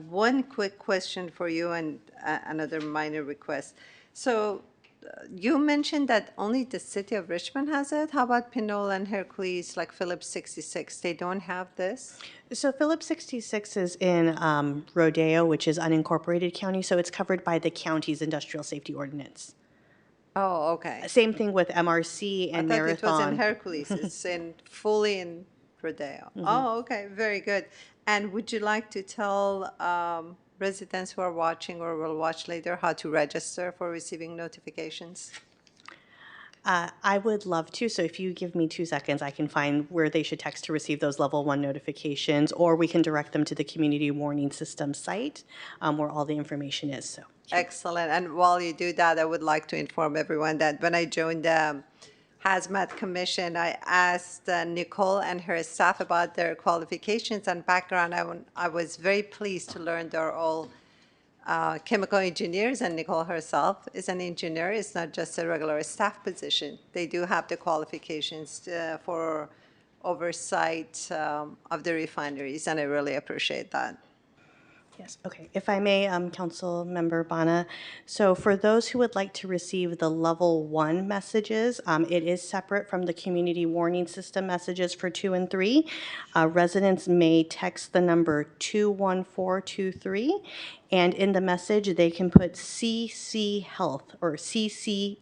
one quick question for you and another minor request. So you mentioned that only the city of Richmond has it. How about Pinole and Hercules, like Phillips 66? They don't have this? So Phillips 66 is in Rodeo, which is unincorporated county, so it's covered by the county's industrial safety ordinance. Oh, okay. Same thing with MRC and I thought Marathon. it was in Hercules. It's fully in Rodeo. Oh, okay, very good. And would you like to tell residents who are watching or will watch later how to register for receiving notifications? I would love to. So if you give me 2 seconds, I can find where they should text to receive those level 1 notifications, or we can direct them to the community warning system site where all the information is. So Excellent. And while you do that, I would like to inform everyone that when I joined the Hazmat Commission, I asked Nicole and her staff about their qualifications and background. I was very pleased to learn they're all chemical engineers, and Nicole herself is an engineer. It's not just a regular staff position. They do have the qualifications for oversight of the refineries, and I really appreciate that. yes, okay. If I may, Council Member Bana, so for those who would like to receive the level 1 messages, it is separate from the community warning system messages for 2 and 3. Residents may text the number 21423, and in the message, they can put CC Health or CCHEALTH.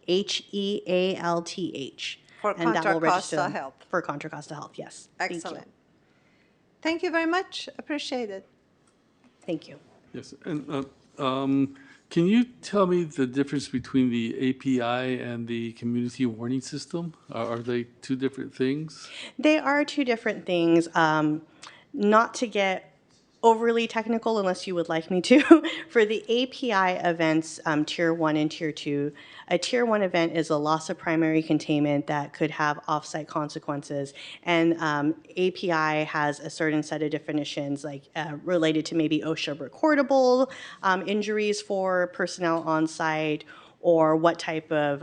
For And that Contra will register Costa them Health. for Contra Costa Health, yes. Excellent. Thank you very much. Appreciate it. Thank you. Yes, and can you tell me the difference between the API and the community warning system? Are they two different things? They are two different things. Not to get overly technical, unless you would like me to, for the API events, Tier 1 and Tier 2, a Tier 1 event is a loss of primary containment that could have off-site consequences. And API has a certain set of definitions, like related to maybe OSHA recordable injuries for personnel on site, or what type of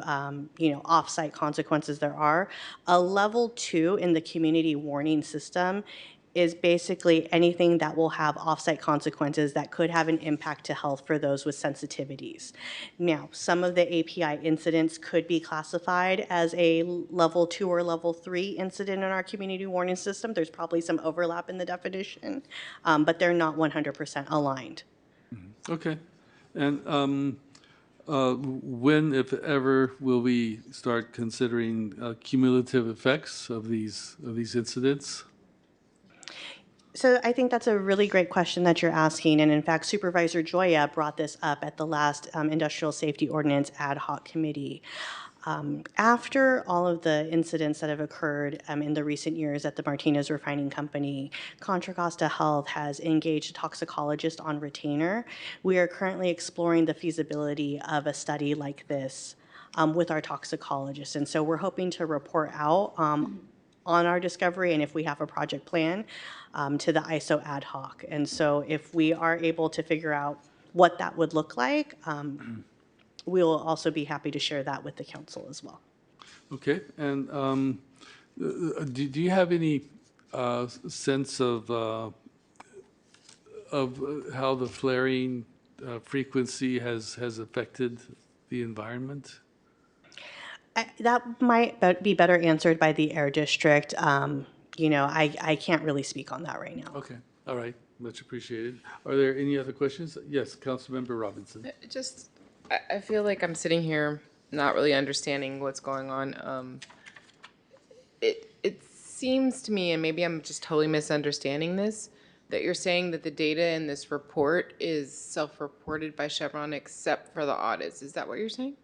off-site consequences there are. A level 2 in the community warning system is basically anything that will have off-site consequences that could have an impact to health for those with sensitivities. Now, some of the API incidents could be classified as a level 2 or level 3 incident in our community warning system. There's probably some overlap in the definition, but they're not 100% aligned. Okay. And when, if ever, will we start considering cumulative effects of these incidents? So I think that's a really great question that you're asking. And in fact, Supervisor Joya brought this up at the last Industrial Safety Ordinance Ad Hoc Committee. After all of the incidents that have occurred in the recent years at the Martinez Refining Company, Contra Costa Health has engaged a toxicologist on retainer. We are currently exploring the feasibility of a study like this with our toxicologist. And so we're hoping to report out on our discovery, and if we have a project plan, to the ISO ad hoc. And so if we are able to figure out what that would look like, we will also be happy to share that with the council as well. Okay. And do you have any sense of how the flaring frequency has affected the environment? That might be better answered by the Air District. I can't really speak on that right now. Okay, all right, much appreciated. Are there any other questions? Yes, Councilmember Robinson. I feel like I'm sitting here not really understanding what's going on. It seems to me, and maybe I'm just totally misunderstanding this, that you're saying that the data in this report is self-reported by Chevron except for the audits. Is that what you're saying?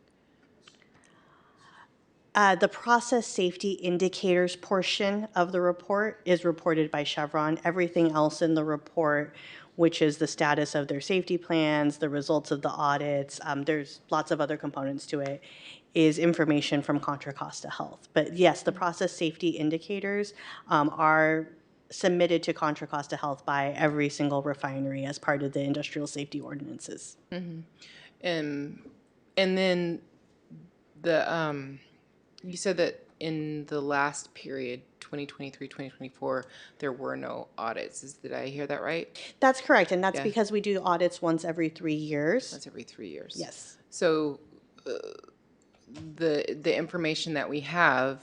The process safety indicators portion of the report is reported by Chevron. Everything else in the report, which is the status of their safety plans, the results of the audits, there's lots of other components to it, is information from Contra Costa Health. But yes, the process safety indicators are submitted to Contra Costa Health by every single refinery as part of the industrial safety ordinances. Mm-hmm. And then you said that in the last period, 2023, 2024, there were no audits. Did I hear that right? That's correct, and that's because we do audits once every 3 years. Once every 3 years. Yes. So the information that we have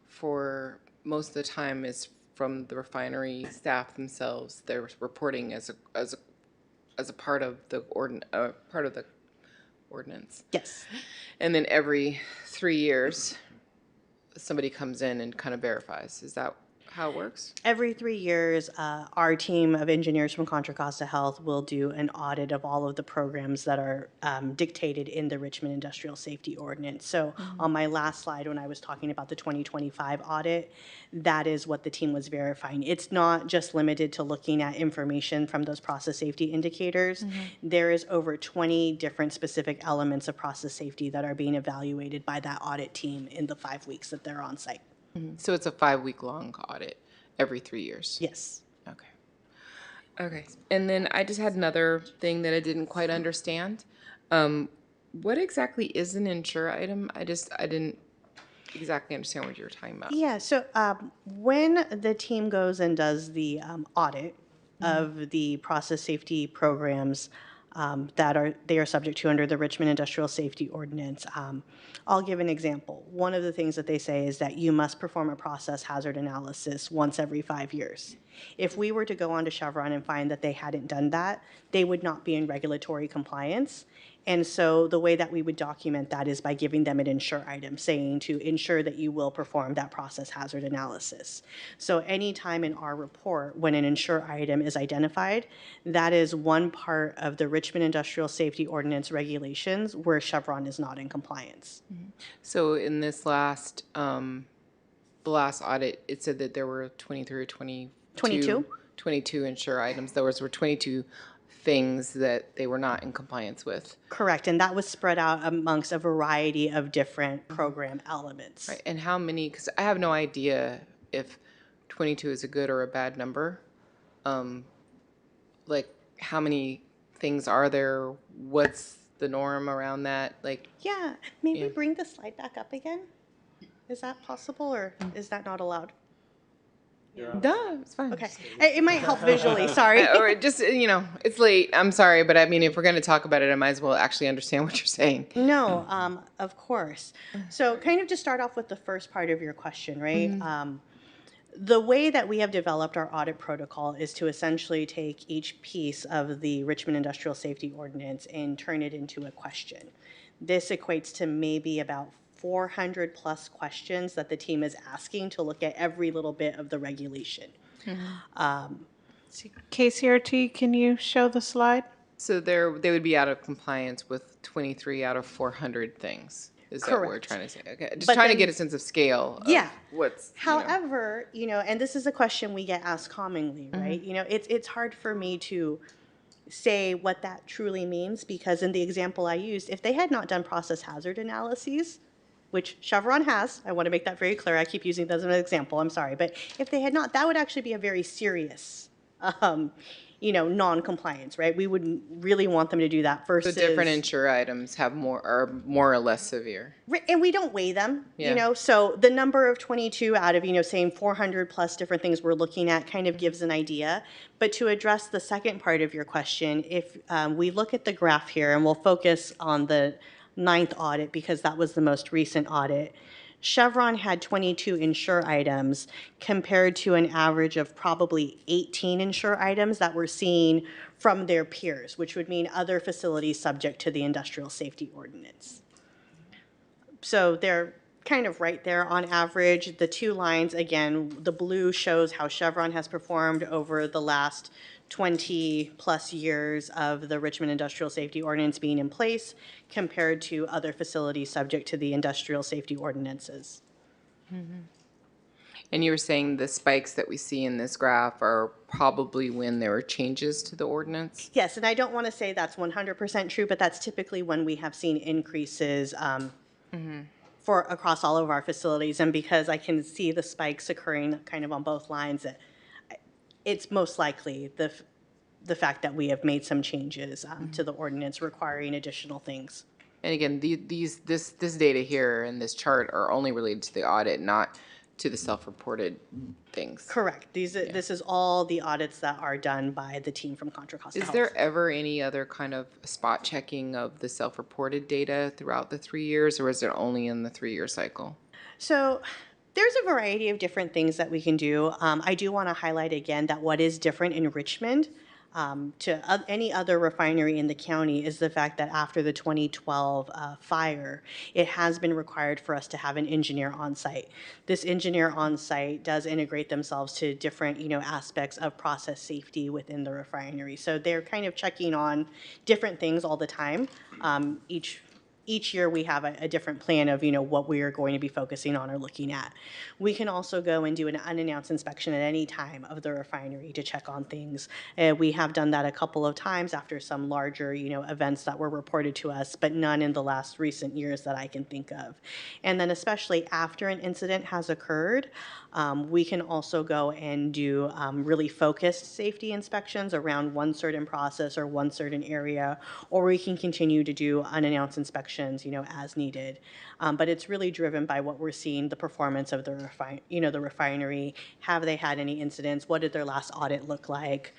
for most of the time is from the refinery staff themselves. They're reporting as a part of the ordinance. Yes. And then every 3 years, somebody comes in and kind of verifies. Is that how it works? Every 3 years, our team of engineers from Contra Costa Health will do an audit of all of the programs that are dictated in the Richmond Industrial Safety Ordinance. So on my last slide, when I was talking about the 2025 audit, that is what the team was verifying. It's not just limited to looking at information from those process safety indicators. There is over 20 different specific elements of process safety that are being evaluated by that audit team in the 5 weeks that they're on site. So it's a 5-week long audit every 3 years? Yes. Okay. Okay. And then I just had another thing that I didn't quite understand. What exactly is an insure item? I didn't exactly understand what you were talking about. Yeah, so when the team goes and does the audit of the process safety programs that they are subject to under the Richmond Industrial Safety Ordinance, I'll give an example. One of the things that they say is that you must perform a process hazard analysis once every 5 years. If we were to go on to Chevron and find that they hadn't done that, they would not be in regulatory compliance. And so the way that we would document that is by giving them an insure item saying to ensure that you will perform that process hazard analysis. So anytime in our report, when an insure item is identified, that is one part of the Richmond Industrial Safety Ordinance regulations where Chevron is not in compliance. So in this last, the last audit, it said that there were 23 or 22 insure items. Those were 22 things that they were not in compliance with. Correct, and that was spread out amongst a variety of different program elements. Right, and how many, because I have no idea if 22 is a good or a bad number. Like, how many things are there? What's the norm around that? Like, Yeah, maybe bring the slide back up again. Is that possible, or is that not allowed? Duh, it's fine. Okay, it might help visually, sorry. Or just, it's late. I'm sorry, but I mean, if we're going to talk about it, I might as well actually understand what you're saying. No, of course. So kind of to start off with the first part of your question, right? The way that we have developed our audit protocol is to essentially take each piece of the Richmond Industrial Safety Ordinance and turn it into a question. This equates to maybe about 400 plus questions that the team is asking to look at every little bit of the regulation. KCRT, can you show the slide? So they would be out of compliance with 23 out of 400 things. Is that what we're Correct. trying to say? Okay, just But trying to then- get a sense of scale. Of Yeah. What's However, and this is a question we get asked commonly, right? It's hard for me to say what that truly means because in the example I used, if they had not done process hazard analyses, which Chevron has, I want to make that very clear. I keep using that as an example. I'm sorry, but if they had not, that would actually be a very serious, non-compliance, right? We wouldn't really want them to do that So versus different insure items are more or less severe. And we don't weigh them, Yeah. so the number of 22 out of, saying 400 plus different things we're looking at kind of gives an idea. But to address the second part of your question, if we look at the graph here, and we'll focus on the 9th audit because that was the most recent audit, Chevron had 22 insure items compared to an average of probably 18 insure items that we're seeing from their peers, which would mean other facilities subject to the Industrial Safety Ordinance. So they're kind of right there on average. The two lines, again, the blue shows how Chevron has performed over the last 20 plus years of the Richmond Industrial Safety Ordinance being in place compared to other facilities subject to the industrial safety ordinances. And you were saying the spikes that we see in this graph are probably when there were changes to the ordinance? Yes, and I don't want to say that's 100% true, but that's typically when we have seen increases for across all of our facilities. And because I can see the spikes occurring kind of on both lines, it's most likely the fact that we have made some changes to the ordinance requiring additional things. And again, this data here and this chart are only related to the audit, not to the self-reported things. Correct. This is all the audits that are done by the team from Contra Costa Is Health. there ever any other kind of spot checking of the self-reported data throughout the 3 years, or is it only in the 3-year cycle? So there's a variety of different things that we can do. I do want to highlight again that what is different in Richmond any other refinery in the county is the fact that after the 2012 fire, it has been required for us to have an engineer on site. This engineer on site does integrate themselves to different, aspects of process safety within the refinery. So they're kind of checking on different things all the time. Each year we have a different plan of, what we are going to be focusing on or looking at. We can also go and do an unannounced inspection at any time of the refinery to check on things. We have done that a couple of times after some larger, events that were reported to us, but none in the last recent years that I can think of. And then especially after an incident has occurred, we can also go and do really focused safety inspections around one certain process or one certain area, or we can continue to do unannounced inspections, as needed. But it's really driven by what we're seeing, the performance of the refinery. Have they had any incidents? What did their last audit look like?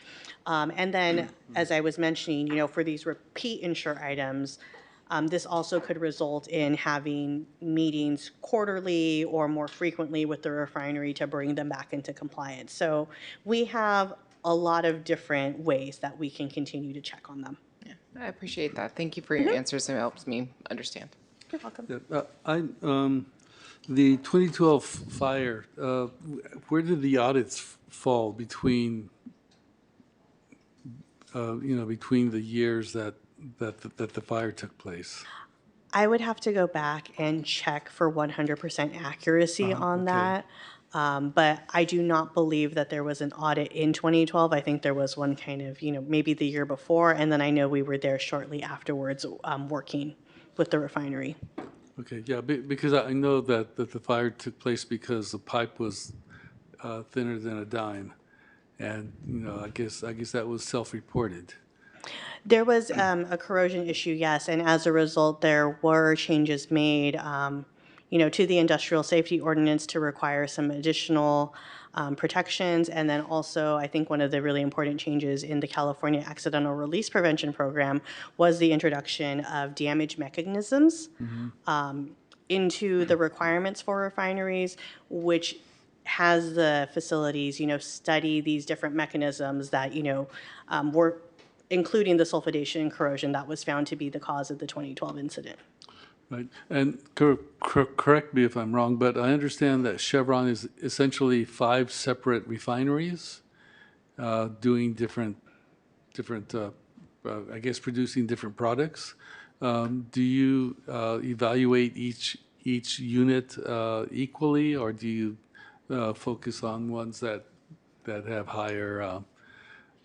And then, as I was mentioning, for these repeat insure items, this also could result in having meetings quarterly or more frequently with the refinery to bring them back into compliance. So we have a lot of different ways that we can continue to check on them. I appreciate that. Thank you for your answers. It helps me understand. You're welcome. The 2012 fire, where did the audits fall between, between the years that the fire took place? I would have to go back and check for 100% accuracy on okay. that. But I do not believe that there was an audit in 2012. I think there was one kind of, maybe the year before, and then I know we were there shortly afterwards working with the refinery. Okay, yeah, because I know that the fire took place because the pipe was thinner than a dime. And, I guess that was self-reported. There was a corrosion issue, yes, and as a result, there were changes made, to the industrial safety ordinance to require some additional protections. And then also, I think one of the really important changes in the California Accidental Release Prevention Program was the introduction of damage mechanisms into the requirements for refineries, which has the facilities, study these different mechanisms that, were including the sulfidation and corrosion that was found to be the cause of the 2012 incident. Right, and correct me if I'm wrong, but I understand that Chevron is essentially 5 separate refineries doing different, I guess, producing different products. Do you evaluate each unit equally, or do you focus on ones that have higher,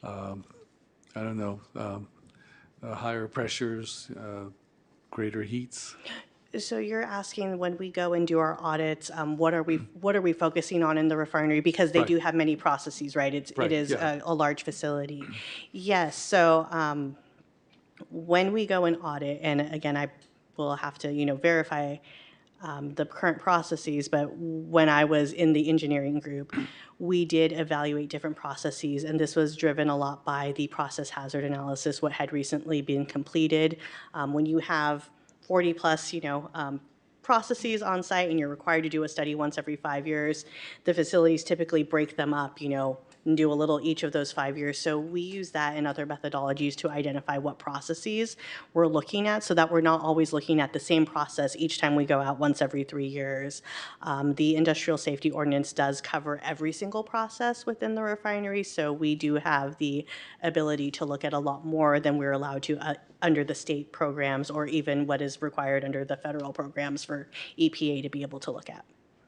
I don't know, higher pressures, greater heats? So you're asking when we go and do our audits, what are we focusing on in the refinery? Because they Right. do have many processes, right? It is yeah. a large facility. Yes, so when we go and audit, and again, I will have to, verify the current processes, but when I was in the engineering group, we did evaluate different processes, and this was driven a lot by the process hazard analysis, what had recently been completed. When you have 40 plus, processes on site and you're required to do a study once every 5 years, the facilities typically break them up, and do a little each of those 5 years. So we use that and other methodologies to identify what processes we're looking at so that we're not always looking at the same process each time we go out once every 3 years. The industrial safety ordinance does cover every single process within the refinery, so we do have the ability to look at a lot more than we're allowed to under the state programs or even what is required under the federal programs for EPA to be able to look at.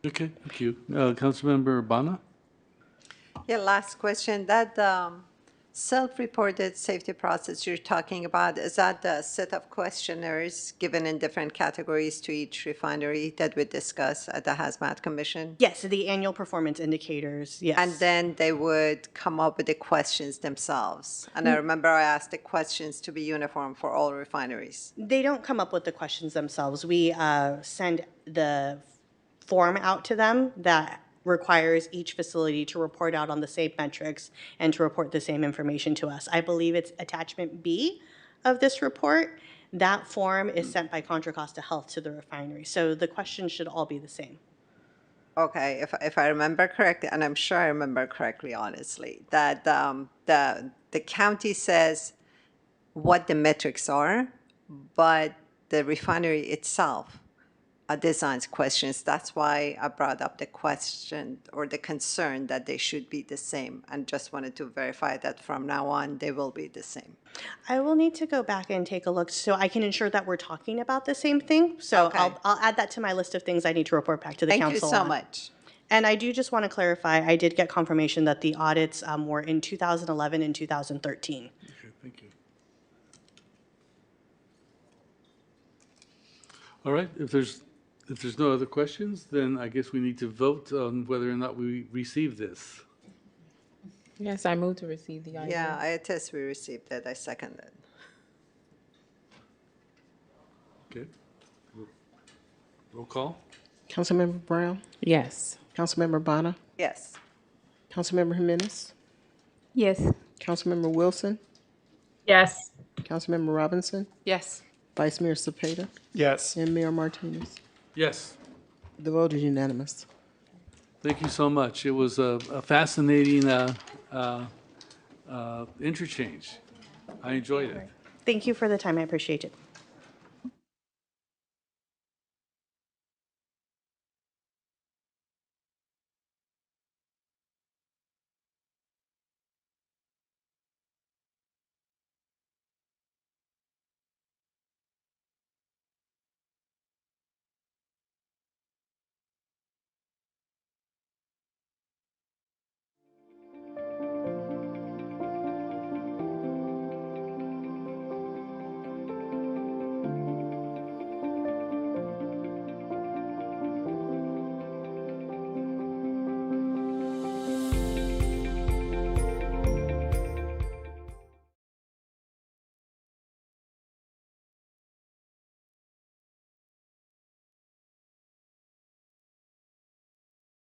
Okay, thank you. Councilmember Bana? Yeah, last question. That self-reported safety process you're talking about, is that the set of questionnaires given in different categories to each refinery that we discussed at the Hazmat Commission? Yes, the annual performance indicators, yes. And then they would come up with the questions themselves. And I remember I asked the questions to be uniform for all refineries. They don't come up with the questions themselves. We send the form out to them that requires each facility to report out on the same metrics and to report the same information to us. I believe it's attachment B of this report. That form is sent by Contra Costa Health to the refinery. So the questions should all be the same. Okay, if I remember correctly, and I'm sure I remember correctly, honestly, that the county says what the metrics are, but the refinery itself designs questions. That's why I brought up the question or the concern that they should be the same, and just wanted to verify that from now on they will be the same. I will need to go back and take a look so I can ensure that we're talking about the same thing. So Okay. I'll add that to my list of things I need to report back to the Thank you council so on. much. And I do just want to clarify, I did get confirmation that the audits were in 2011 and 2013. Okay, thank you. All right, if there's no other questions, then I guess we need to vote on whether or not we receive this. Yes, I move to receive the item. Yeah, I attest we received it. I second it. Okay. Roll call? Councilmember Brown? Yes. Councilmember Bonner? Yes. Councilmember Jimenez? Yes. Councilmember Wilson? Yes. Councilmember Robinson? Yes. Vice Mayor Cepeda? Yes. And Mayor Martinez? Yes. The vote is unanimous. Thank you so much. It was a fascinating interchange. I enjoyed it. Thank you for the time. I appreciate it.